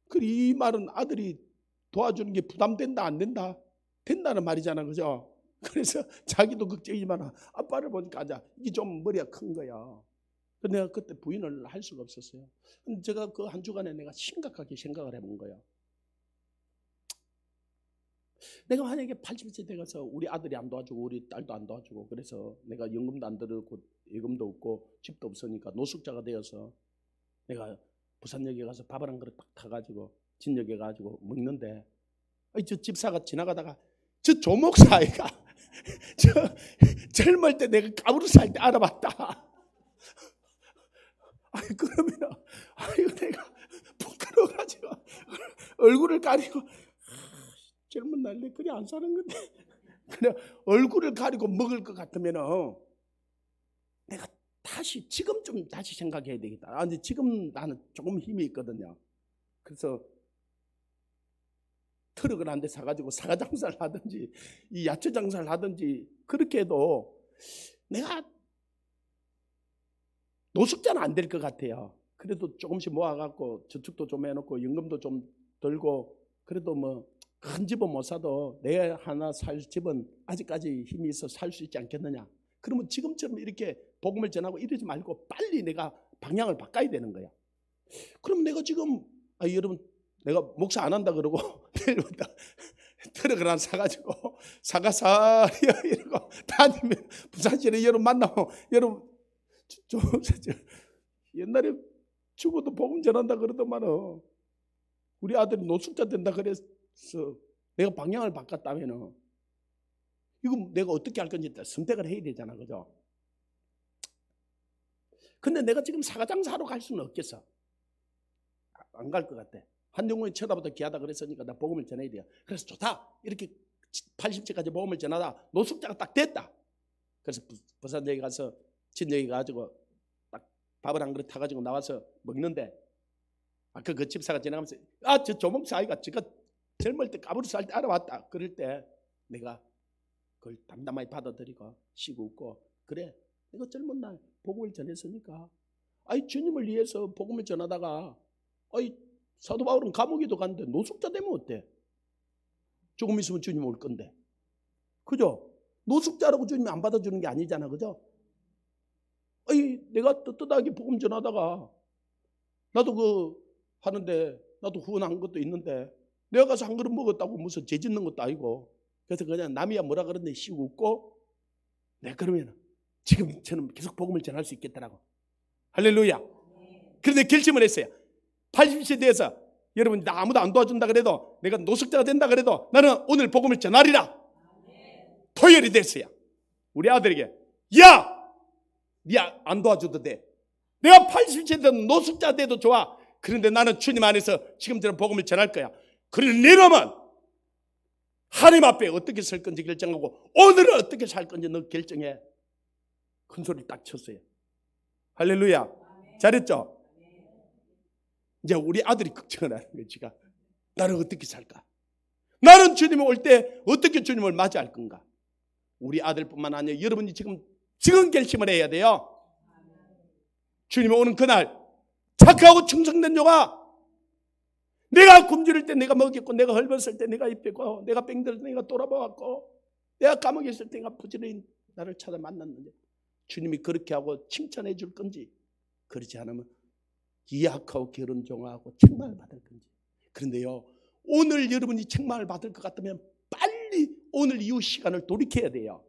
Speaker 1: 그리고 이 말은 아들이 도와주는 게 부담된다 안 된다? 된다는 말이잖아, 그죠? 그래서 자기도 걱정이지만 아빠를 보니까 이게 좀 머리가 큰 거야. 내가 그때 부인을 할 수가 없었어요. 근데 제가 그 한 주간에 내가 심각하게 생각을 해본 거예요. 내가 만약에 80세 돼가서 우리 아들이 안 도와주고 우리 딸도 안 도와주고 그래서 내가 연금도 안 들었고 예금도 없고 집도 없으니까 노숙자가 되어서 내가 부산역에 가서 밥을 한 그릇 딱 타가지고 진역에 가지고 먹는데 저 집사가 지나가다가 저 조목사이가 저 젊을 때 내가 가부로 살 때 알아봤다. 그러면 내가 부끄러워가지고 얼굴을 가리고 젊은 날에 그래 안 사는 건데 그래 얼굴을 가리고 먹을 것 같으면 내가 지금 다시 생각해야 되겠다. 근데 지금 나는 조금 힘이 있거든요. 그래서 트럭을 한 대 사가지고 사과 장사를 하든지 이 야채 장사를 하든지 그렇게 해도 내가 노숙자는 안 될 것 같아요. 그래도 조금씩 모아갖고 저축도 좀 해놓고 연금도 좀 들고 그래도 뭐 큰 집은 못 사도 내 하나 살 집은 아직까지 힘이 있어 살 수 있지 않겠느냐. 그러면 지금처럼 이렇게 복음을 전하고 이러지 말고 빨리 내가 방향을 바꿔야 되는 거야. 그럼 내가 지금 여러분 내가 목사 안 한다 그러고 내일부터 트럭을 하나 사가지고 사가사리 이러고 다니면 부산시에 여러분 만나면 여러분 옛날에 죽어도 복음 전한다 그러더만은 우리 아들이 노숙자 된다 그래서 내가 방향을 바꿨다면은 이거 내가 어떻게 할 건지 선택을 해야 되잖아, 그죠? 근데 내가 지금 사과 장사하러 갈 수는 없겠어. 안 갈 것 같아. 한영훈이 쳐다보다 귀하다 그랬으니까 나 복음을 전해야 돼요. 그래서 좋다. 이렇게 80세까지 복음을 전하다 노숙자가 딱 됐다. 그래서 부산역에 가서 친정에 가지고 딱 밥을 한 그릇 타가지고 나와서 먹는데 그 집사가 지나가면서 저 조목사 아이가 제가 젊을 때 까부르 살 때 알아왔다. 그럴 때 내가 그걸 담담하게 받아들이고 쉬고 웃고 그래 내가 젊은 날 복음을 전했으니까 주님을 위해서 복음을 전하다가 사도 바울은 감옥에도 갔는데 노숙자 되면 어때? 조금 있으면 주님 올 건데 그죠? 노숙자라고 주님이 안 받아주는 게 아니잖아 그죠? 내가 떳떳하게 복음 전하다가 나도 하는데 나도 후원한 것도 있는데 내가 가서 한 그릇 먹었다고 무슨 죄 짓는 것도 아니고 그래서 그냥 남이야 뭐라 그러는데 쉬고 웃고 내가 그러면 지금 저는 계속 복음을 전할 수 있겠더라고. 할렐루야. 그런데 결심을 했어요. 80세 돼서 여러분 나 아무도 안 도와준다 그래도 내가 노숙자가 된다 그래도 나는 오늘 복음을 전하리라. 토요일이 됐어요. 우리 아들에게 야! 니 안 도와줘도 돼. 내가 80세 돼도 노숙자 돼도 좋아. 그런데 나는 주님 안에서 지금처럼 복음을 전할 거야. 그런데 네 놈은 하나님 앞에 어떻게 설 건지 결정하고 오늘은 어떻게 살 건지 너 결정해. 큰 소리 딱 쳤어요. 할렐루야. 잘했죠? 이제 우리 아들이 걱정을 하는 거예요. 지가 나는 어떻게 살까? 나는 주님이 올 때 어떻게 주님을 맞이할 건가? 우리 아들뿐만 아니라 여러분이 지금 결심을 해야 돼요. 주님이 오는 그날 착하고 충성된 자가 내가 굶주릴 때 내가 먹였고 내가 헐벗을 때 내가 입혔고 내가 뺑들 때 내가 돌아보았고 내가 감옥에 있을 때 내가 부지런히 나를 찾아 만났는데 주님이 그렇게 하고 칭찬해 줄 건지 그렇지 않으면 이약하고 게으른 종하고 책망을 받을 건지. 그런데요 오늘 여러분이 책망을 받을 것 같으면 빨리 오늘 이후 시간을 돌이켜야 돼요.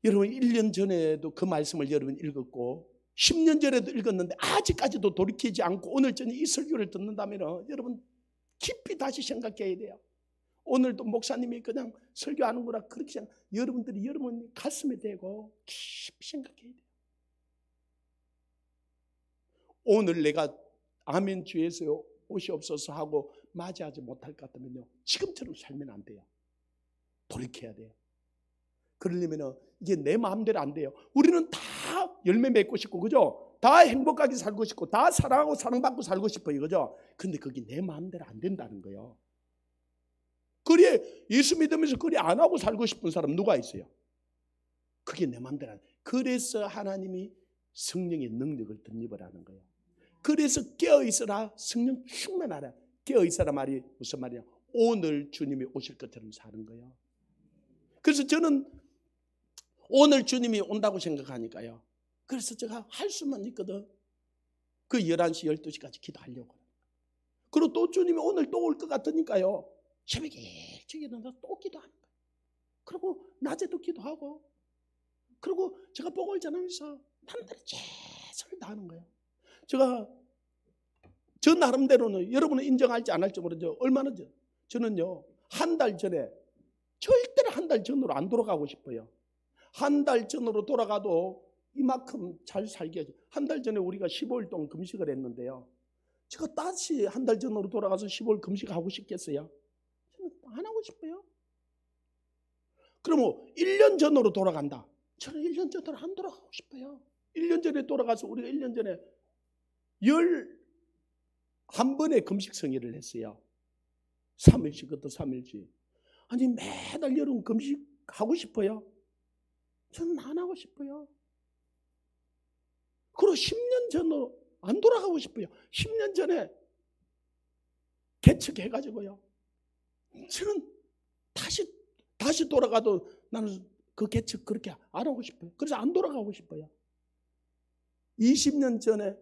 Speaker 1: 여러분 1년 전에도 그 말씀을 여러분 읽었고 10년 전에도 읽었는데 아직까지도 돌이키지 않고 오늘 저녁 이 설교를 듣는다면 여러분 깊이 다시 생각해야 돼요. 오늘도 목사님이 그냥 설교하는구나 그렇게 생각, 여러분들이 여러분 가슴에 대고 깊이 생각해야 돼요. 오늘 내가 아멘 주에서 오시옵소서 하고 맞이하지 못할 것 같으면요 지금처럼 살면 안 돼요. 돌이켜야 돼요. 그러려면 이게 내 마음대로 안 돼요. 우리는 다 열매 맺고 싶고 그죠? 다 행복하게 살고 싶고 다 사랑하고 사랑받고 살고 싶어요 그죠? 근데 그게 내 마음대로 안 된다는 거예요. 그래 예수 믿으면서 그래 안 하고 살고 싶은 사람 누가 있어요? 그게 내 마음대로 안 돼. 그래서 하나님이 성령의 능력을 덧입으라는 거예요. 그래서 깨어있으라 성령 충만하라. 깨어있으라 말이 무슨 말이야? 오늘 주님이 오실 것처럼 사는 거예요. 그래서 저는 오늘 주님이 온다고 생각하니까요. 그래서 제가 할 수만 있거든. 그 11시 12시까지 기도하려고. 그리고 또 주님이 오늘 또 올 것 같으니까요. 새벽에 일찍 일어나서 또 기도하는 거예요. 그리고 낮에도 기도하고 그리고 제가 복음을 전하면서 남들이 최선을 다하는 거예요. 제가 저 나름대로는 여러분은 인정할지 안 할지 모르죠. 얼마나 저는요 한 달 전에 절대로 한 달 전으로 안 돌아가고 싶어요. 한 달 전으로 돌아가도 이만큼 잘 살게 하죠. 한 달 전에 우리가 15일 동안 금식을 했는데요. 제가 다시 한 달 전으로 돌아가서 15일 금식하고 싶겠어요? 저는 안 하고 싶어요. 그러면 1년 전으로 돌아간다. 저는 1년 전으로 안 돌아가고 싶어요. 1년 전에 돌아가서 우리가 1년 전에 11번의 금식 성의를 했어요. 3일씩 그것도 3일씩. 아니 매달 여름 금식하고 싶어요? 저는 안 하고 싶어요. 그리고 10년 전으로 안 돌아가고 싶어요. 10년 전에 개척해가지고요. 저는 다시 돌아가도 나는 그 개척 그렇게 안 하고 싶어요. 그래서 안 돌아가고 싶어요. 20년 전에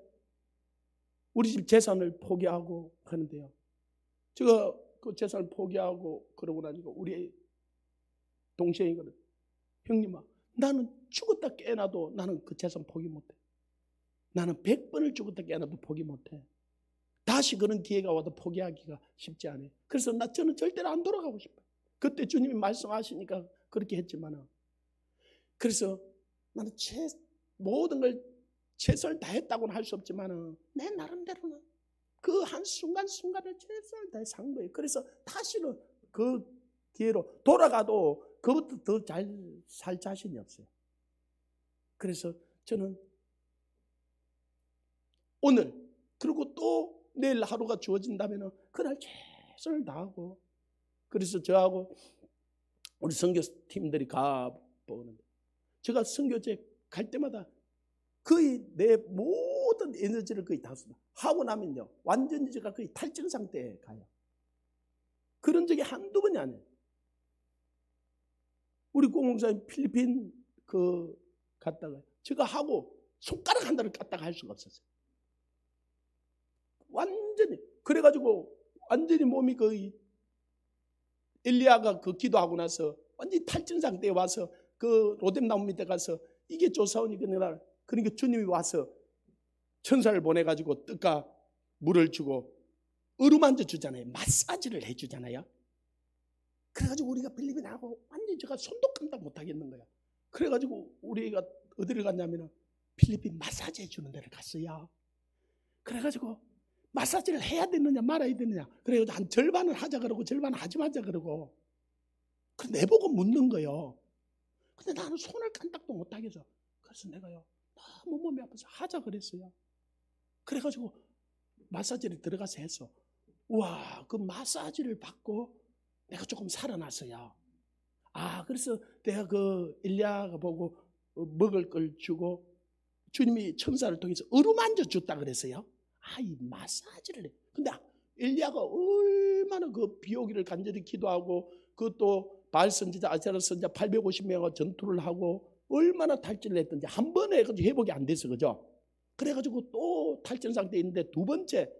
Speaker 1: 우리 집 재산을 포기하고 하는데요. 제가 그 재산을 포기하고 그러고 나니까 우리 동생이거든. 형님아, 나는 죽었다 깨어나도 나는 그 재산 포기 못해. 나는 100번을 죽었다 깨어나도 포기 못해. 다시 그런 기회가 와도 포기하기가 쉽지 않아요. 그래서 저는 절대로 안 돌아가고 싶어요. 그때 주님이 말씀하시니까 그렇게 했지만 그래서 나는 모든 걸 최선을 다했다고는 할 수 없지만 내 나름대로는 그 한순간순간을 최선을 다해 산 거예요. 그래서 다시는 그 기회로 돌아가도 그것도 더 잘 살 자신이 없어요. 그래서 저는 오늘 그리고 또 내일 하루가 주어진다면 그날 최선을 다하고, 그래서 저하고 우리 선교팀들이 가보는데 제가 선교제 갈 때마다 거의 내 모든 에너지를 거의 다 쏟아. 하고 나면요 완전히 제가 거의 탈진 상태에 가요. 그런 적이 한두 번이 아니에요. 우리 공공사님 필리핀 갔다가 제가 하고 손가락 하나를 까딱 할 수가 없었어요. 완전히. 그래가지고 완전히 몸이 거의 엘리야가 기도하고 나서 완전히 탈진 상태에 와서 로뎀나무 밑에 가서 이게 조사오니 그날, 그러니까 주님이 와서 천사를 보내가지고 뜻과 물을 주고 어루만져 주잖아요. 마사지를 해주잖아요. 그래가지고 우리가 필리핀하고 완전히 제가 손도 깜짝 못하겠는 거야. 그래가지고 우리가 어디를 갔냐면 필리핀 마사지 해주는 데를 갔어요. 그래가지고 마사지를 해야 되느냐 말아야 되느냐, 그래가지고 한 절반을 하자 그러고 절반을 하지 말자 그러고, 그래서 내보고 묻는 거예요. 근데 나는 손을 깜짝도 못하겠어. 그래서 내가요 너무 몸이 아파서 하자 그랬어요. 그래가지고 마사지를 들어가서 했어. 우와, 그 마사지를 받고 내가 조금 살아났어요. 그래서 내가 엘리야가 보고 먹을 걸 주고 주님이 천사를 통해서 어루만져 줬다 그랬어요. 이 마사지를 해. 근데 엘리야가 얼마나 비오기를 간절히 기도하고 그것도 바알 선지자, 아세라 선지자 850명과 전투를 하고 얼마나 탈진을 했던지 한 번에 회복이 안 돼서, 그죠? 그래가지고 또 탈진 상태에 있는데 두 번째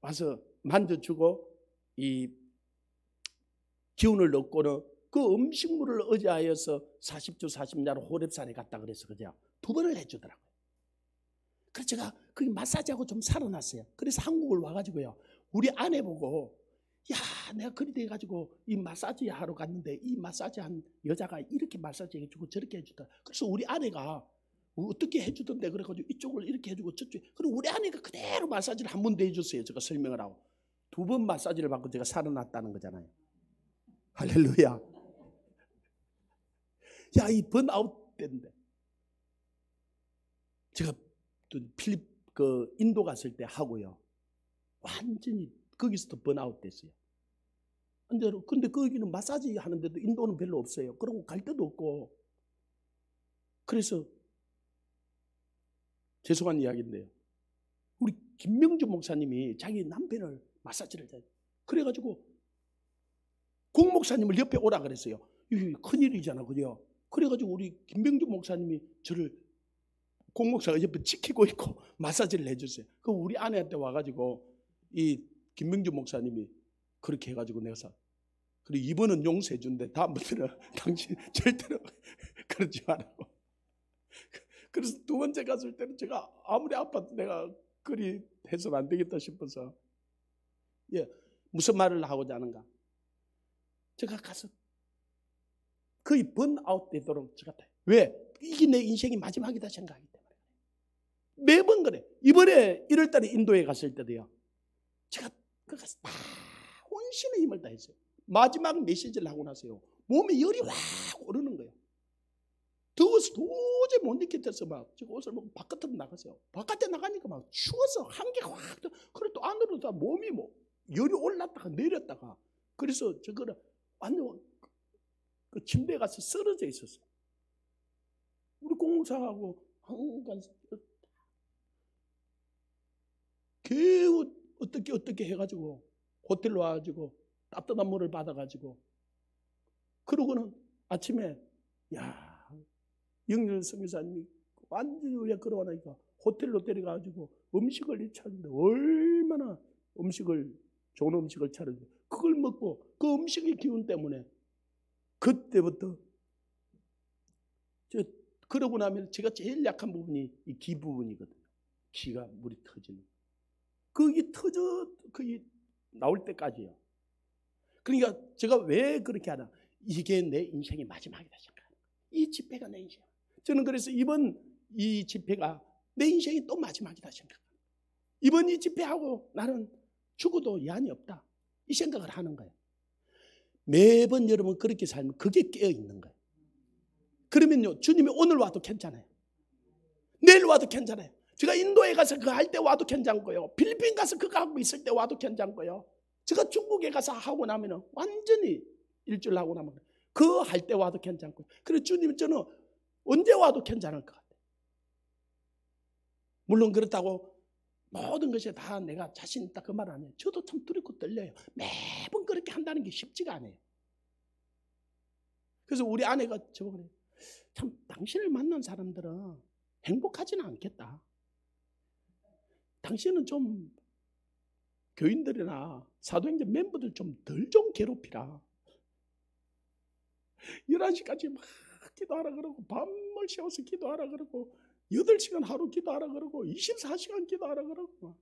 Speaker 1: 와서 만져주고 이 기운을 얻고는 그 음식물을 의지하여서 40주 40야로 호렙산에 갔다 그래서, 그죠? 두 번을 해주더라고요. 그래서 제가 거기 마사지하고 좀 살아났어요. 그래서 한국을 와가지고요 우리 아내 보고, 내가 그리 돼가지고 이 마사지 하러 갔는데 이 마사지 한 여자가 이렇게 마사지 해주고 저렇게 해주더라. 그래서 우리 아내가 어떻게 해주던데 그래가지고 이쪽을 이렇게 해주고 저쪽, 그리고 우리 아내가 그대로 마사지를 한 번 더 해줬어요. 제가 설명을 하고 두 번 마사지를 받고 제가 살아났다는 거잖아요. 할렐루야. 이 번아웃 때인데 제가 또 인도 갔을 때 하고요 완전히 거기서도 번아웃 됐어요. 근데 거기는 마사지 하는데도 인도는 별로 없어요. 그리고 갈 데도 없고. 그래서 죄송한 이야기인데요 우리 김명주 목사님이 자기 남편을 마사지를 해. 그래가지고 공 목사님을 옆에 오라 그랬어요. 이게 큰일이잖아, 그죠? 그래가지고 우리 김명주 목사님이 저를 공 목사가 옆에 지키고 있고 마사지를 해줬어요. 그 우리 아내한테 와가지고 이 김명주 목사님이 그렇게 해가지고 내가 그리고 이번은 용서해 준대. 다음부터는 당신 절대로 그러지 말라고. 그래서 두 번째 갔을 때는 제가 아무리 아파도 내가 그리 해서는 안 되겠다 싶어서 무슨 말을 하고자 하는가, 제가 가서 거의 번아웃 되도록 제가 왜? 이게 내 인생이 마지막이다 생각하기 때문에. 매번 그래. 이번에 1월달에 인도에 갔을 때도요 제가 그 가서 다 혼신의 힘을 다했어요. 마지막 메시지를 하고 나서요 몸에 열이 확 오르는 거예요. 더워서 도저히 못 느꼈어서 막 제가 옷을 먹고 바깥으로 나갔어요. 바깥에 나가니까 막 추워서 한기가 확, 그리고 또 안으로 다 몸이 열이 올랐다가 내렸다가, 그래서 저거를 완전 그 침대에 가서 쓰러져 있었어요. 우리 공사하고 한간 겨우 어떻게 해가지고 호텔로 와가지고 따뜻한 물을 받아가지고, 그러고는 아침에 영렬 선교사님이 완전히 우리가 걸어와 나니까 호텔로 데려가가지고 음식을 찾는데 얼마나 좋은 음식을 차렸는데 그걸 먹고 그 음식의 기운 때문에 그때부터 그러고 나면 제가 제일 약한 부분이 이 기 부분이거든요. 기가 물이 터지는. 그게 나올 때까지요. 그러니까 제가 왜 그렇게 하나, 이게 내 인생의 마지막이다 생각하는 거예요. 이 집회가 내 인생. 저는 그래서 이번 이 집회가 내 인생이 또 마지막이다 생각합니다. 이번 이 집회하고 나는 죽어도 여한이 없다, 이 생각을 하는 거예요. 매번 여러분 그렇게 살면 그게 깨어있는 거예요. 그러면요 주님이 오늘 와도 괜찮아요. 내일 와도 괜찮아요. 제가 인도에 가서 그거 할 때 와도 괜찮고요. 필리핀 가서 그거 하고 있을 때 와도 괜찮고요. 제가 중국에 가서 하고 나면 완전히 일주일 하고 나면 그거 할 때 와도 괜찮고요. 그래서 주님 저는 언제 와도 괜찮을 것 같아요. 물론 그렇다고 모든 것이 다 내가 자신 있다 그 말 아니에요. 저도 참 두렵고 떨려요. 매번 그렇게 한다는 게 쉽지가 않아요. 그래서 우리 아내가 저보고 참 당신을 만난 사람들은 행복하지는 않겠다. 당신은 좀 교인들이나 사도행전 멤버들 좀 덜 좀 괴롭히라. 11시까지 막 기도하라 그러고 밤을 새워서 기도하라 그러고 8시간 하루 기도하라 그러고 24시간 기도하라 그러고.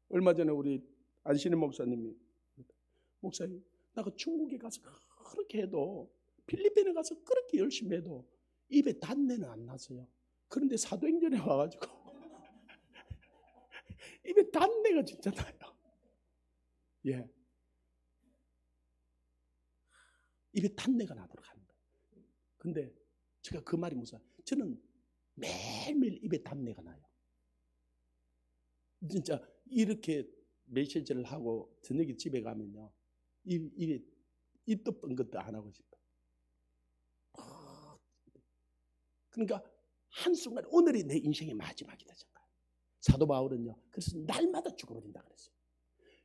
Speaker 1: 얼마 전에 우리 안신희 목사님이 목사님 나가 중국에 가서 그렇게 해도 필리핀에 가서 그렇게 열심히 해도 입에 단내는 안 났어요. 그런데 사도행전에 와가지고 입에 단내가 진짜 나요. 예, 입에 단내가 나도록 하는 거예요. 근데 제가 그 말이 무슨 저는 매일매일 입에 단내가 나요. 진짜 이렇게 메시지를 하고 저녁에 집에 가면요 입에 입도 뻥긋도 안 하고 싶어요. 그러니까 한순간 오늘이 내 인생의 마지막이다 생각. 사도 바울은요 그래서 날마다 죽어버린다 그랬어요.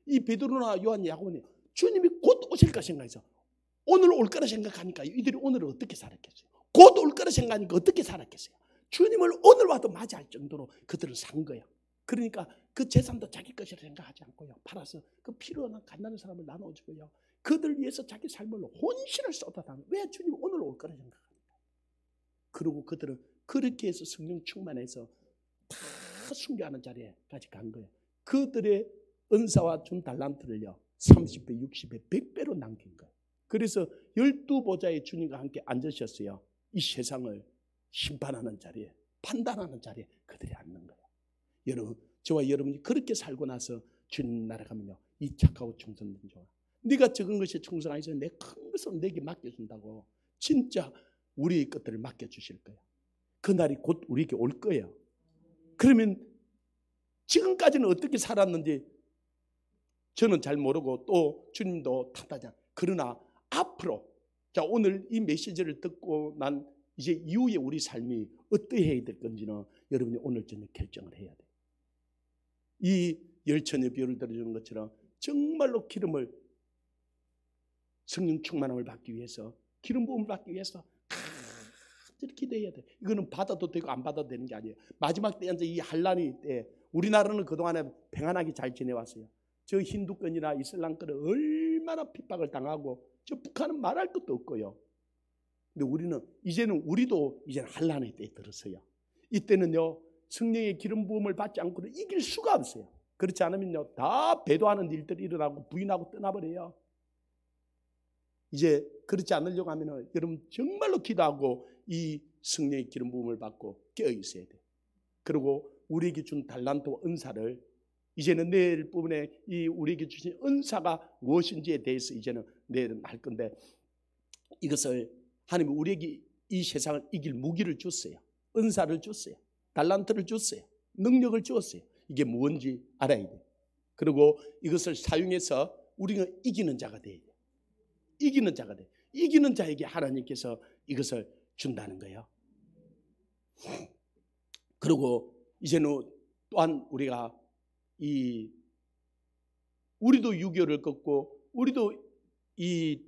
Speaker 1: 이 베드로나 요한 야고보는 주님이 곧 오실까 생각해서 오늘 올 거라 생각하니까 이들이 오늘을 어떻게 살았겠어요? 곧 올 거라 생각하니까 어떻게 살았겠어요? 주님을 오늘 와도 맞이할 정도로 그들은 산 거예요. 그러니까 그 재산도 자기 것이라 생각하지 않고요 팔아서 그 필요한 갓나는 사람을 나눠주고요 그들 위해서 자기 삶을 혼신을 쏟아다는. 왜 주님 오늘 올 거라 생각합니까? 그리고 그들은 그렇게 해서 성령 충만해서 다 순교하는 자리에까지 간 거예요. 그들의 은사와 준 달란트를요 30배, 60배, 100배로 남긴 거예요. 그래서 12보좌의 주님과 함께 앉으셨어요. 이 세상을 심판하는 자리에, 판단하는 자리에 그들이 앉는 거예요. 여러분, 저와 여러분이 그렇게 살고 나서 주님 나라 가면요 이 착하고 충성된 종아, 네가 적은 것에 충성하여서 내 큰 것을 내게 맡겨준다고 진짜 우리의 것들을 맡겨주실 거예요. 그날이 곧 우리에게 올 거예요. 그러면 지금까지는 어떻게 살았는지 저는 잘 모르고 또 주님도 탓하지 않아요. 그러나 앞으로 자 오늘 이 메시지를 듣고 난 이제 이후에 우리 삶이 어떠해야 될 건지는 여러분이 오늘 저녁 결정을 해야 돼요. 이 열천의 비유를 들어주는 것처럼 정말로 기름을 성령 충만함을 받기 위해서 기름 부음을 받기 위해서 간절히 기도해야 돼. 이거는 받아도 되고 안 받아도 되는 게 아니에요. 마지막 때 이 한란이 때 우리나라는 그동안에 평안하게 잘 지내왔어요. 저 힌두권이나 이슬람권은 얼마나 핍박을 당하고 저 북한은 말할 것도 없고요. 근데 우리는 우리도 이제는 한란의 때에 들었어요. 이때는요 성령의 기름 부음을 받지 않고는 이길 수가 없어요. 그렇지 않으면요 다 배도하는 일들이 일어나고 부인하고 떠나버려요. 이제 그렇지 않으려고 하면은 여러분 정말로 기도하고 이 성령의 기름 부음을 받고 깨어 있어야 돼요. 그리고 우리에게 준 달란트와 은사를 이제는 내일 부분에 이 우리에게 주신 은사가 무엇인지에 대해서 이제는 내일은 할 건데 이것을 하나님이 우리에게 이 세상을 이길 무기를 줬어요. 은사를 줬어요. 달란트를 줬어요. 능력을 주었어요. 이게 무엇인지 알아야 돼요. 그리고 이것을 사용해서 우리가 이기는 자가 돼야 돼요. 이기는 자가 돼요. 이기는 자에게 하나님께서 이것을 준다는 거예요. 그리고 이제는 또한 우리가 우리도 6.25를 겪고 우리도 이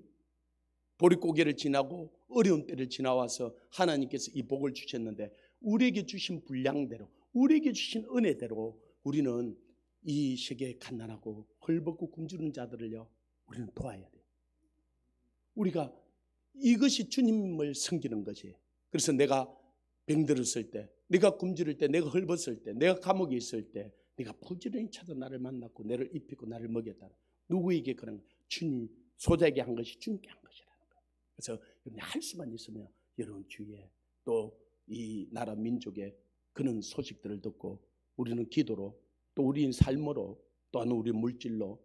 Speaker 1: 보릿고개를 지나고 어려운 때를 지나와서 하나님께서 이 복을 주셨는데 우리에게 주신 분량대로 우리에게 주신 은혜대로 우리는 이 세계에 갓난하고 헐벗고 굶주린 자들을요 우리는 도와야 돼요. 우리가 이것이 주님을 섬기는 것이에요. 그래서 내가 병들었을 때, 내가 굶주릴 때, 내가 헐벗을 때, 내가 감옥에 있을 때 네가 부지런히 찾아 나를 만났고 나를 입히고 나를 먹였다. 누구에게 그런 거예요? 주님, 소자에게 한 것이 주님께 한 것이라는 거예요. 그래서 여러분이 할 수만 있으면 여러분 주위에 또 이 나라 민족의 그런 소식들을 듣고 우리는 기도로 또 우리의 삶으로 또한 우리 물질로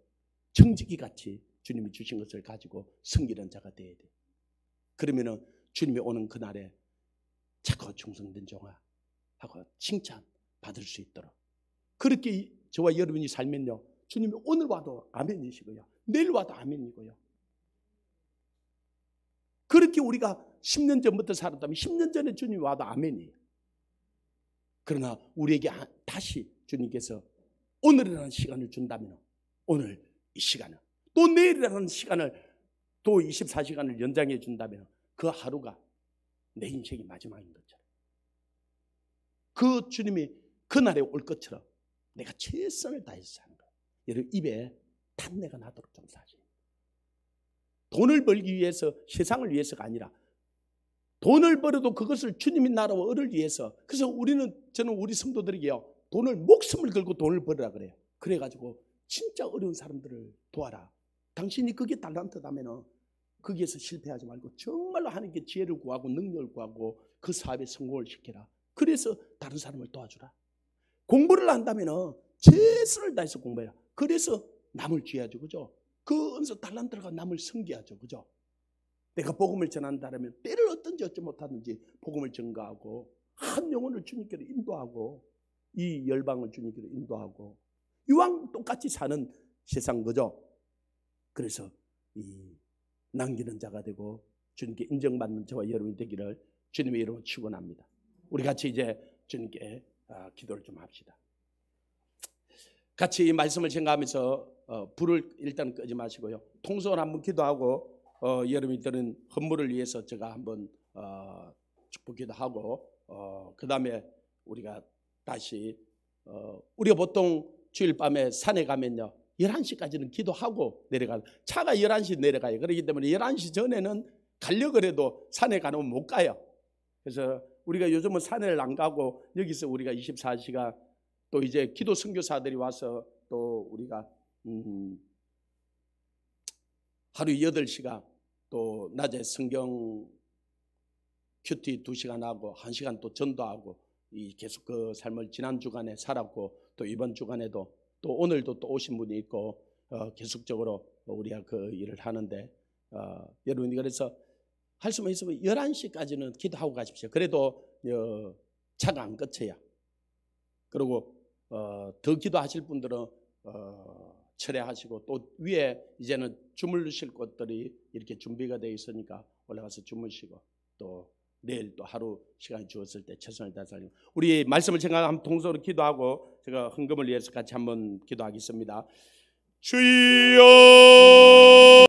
Speaker 1: 청지기 같이 주님이 주신 것을 가지고 섬기는 자가 되어야 돼요. 그러면은 주님이 오는 그날에 착하고 충성된 종아 하고 칭찬 받을 수 있도록 그렇게 저와 여러분이 살면요, 주님이 오늘 와도 아멘이시고요, 내일 와도 아멘이고요. 그렇게 우리가 10년 전부터 살았다면 10년 전에 주님이 와도 아멘이에요. 그러나 우리에게 다시 주님께서 오늘이라는 시간을 준다면 오늘 이 시간을, 또 내일이라는 시간을, 또 24시간을 연장해 준다면 그 하루가 내 인생이 마지막인 것처럼, 그 주님이 그날에 올 것처럼 내가 최선을 다해서 사는 거예요. 여러분 입에 탄내가 나도록 좀 사세요. 돈을 벌기 위해서, 세상을 위해서가 아니라 돈을 벌어도 그것을 주님의 나라와 을을 위해서. 그래서 저는 우리 성도들에게요, 돈을 목숨을 걸고 돈을 벌으라 그래요. 그래가지고 진짜 어려운 사람들을 도와라. 당신이 그게 달란트다면 거기에서 실패하지 말고 정말로 하나님께 지혜를 구하고 능력을 구하고 그 사업에 성공을 시켜라. 그래서 다른 사람을 도와주라. 공부를 한다면 최선을 다해서 공부해라. 그래서 남을 쥐어야죠, 그죠? 그 은사 달란트가 남을 섬겨야죠, 그죠? 내가 복음을 전한다면 때를 어떤지 어찌 못하든지 복음을 전가하고 한 영혼을 주님께로 인도하고 이 열방을 주님께로 인도하고 이왕 똑같이 사는 세상, 그죠? 그래서 이 남기는 자가 되고 주님께 인정받는 저와 여러분이 되기를 주님의 이름으로 축원합니다. 우리 같이 이제 주님께 기도를 좀 합시다. 같이 이 말씀을 생각하면서 불을 일단 끄지 마시고요, 통성을 한번 기도하고 여러분이 드는 헌물을 위해서 제가 한번 축복기도 하고 그 다음에 우리가 다시 우리가 보통 주일 밤에 산에 가면요 11시까지는 기도하고 내려가요. 차가 11시 내려가요. 그렇기 때문에 11시 전에는 가려고 해도 산에 가면 못 가요. 그래서 우리가 요즘은 산을 안 가고 여기서 우리가 24시간 또 이제 기도 선교사들이 와서 또 우리가 하루 8시간 또 낮에 성경 큐티 2시간 하고 1시간 또 전도하고 이 계속 그 삶을 지난 주간에 살았고 또 이번 주간에도 또 오늘도 또 오신 분이 있고 계속적으로 우리가 그 일을 하는데 여러분이 그래서 할 수만 있으면 11시까지는 기도하고 가십시오. 그래도 차가 안 끝쳐야. 그리고 더 기도하실 분들은 철회하시고 또 위에 이제는 주무실 곳들이 이렇게 준비가 되어 있으니까 올라가서 주무시고 또 내일 또 하루 시간이 주었을 때 최선을 다해서 우리 말씀을 생각하면 통성으로 기도하고 제가 헌금을 위해서 같이 한번 기도하겠습니다. 주여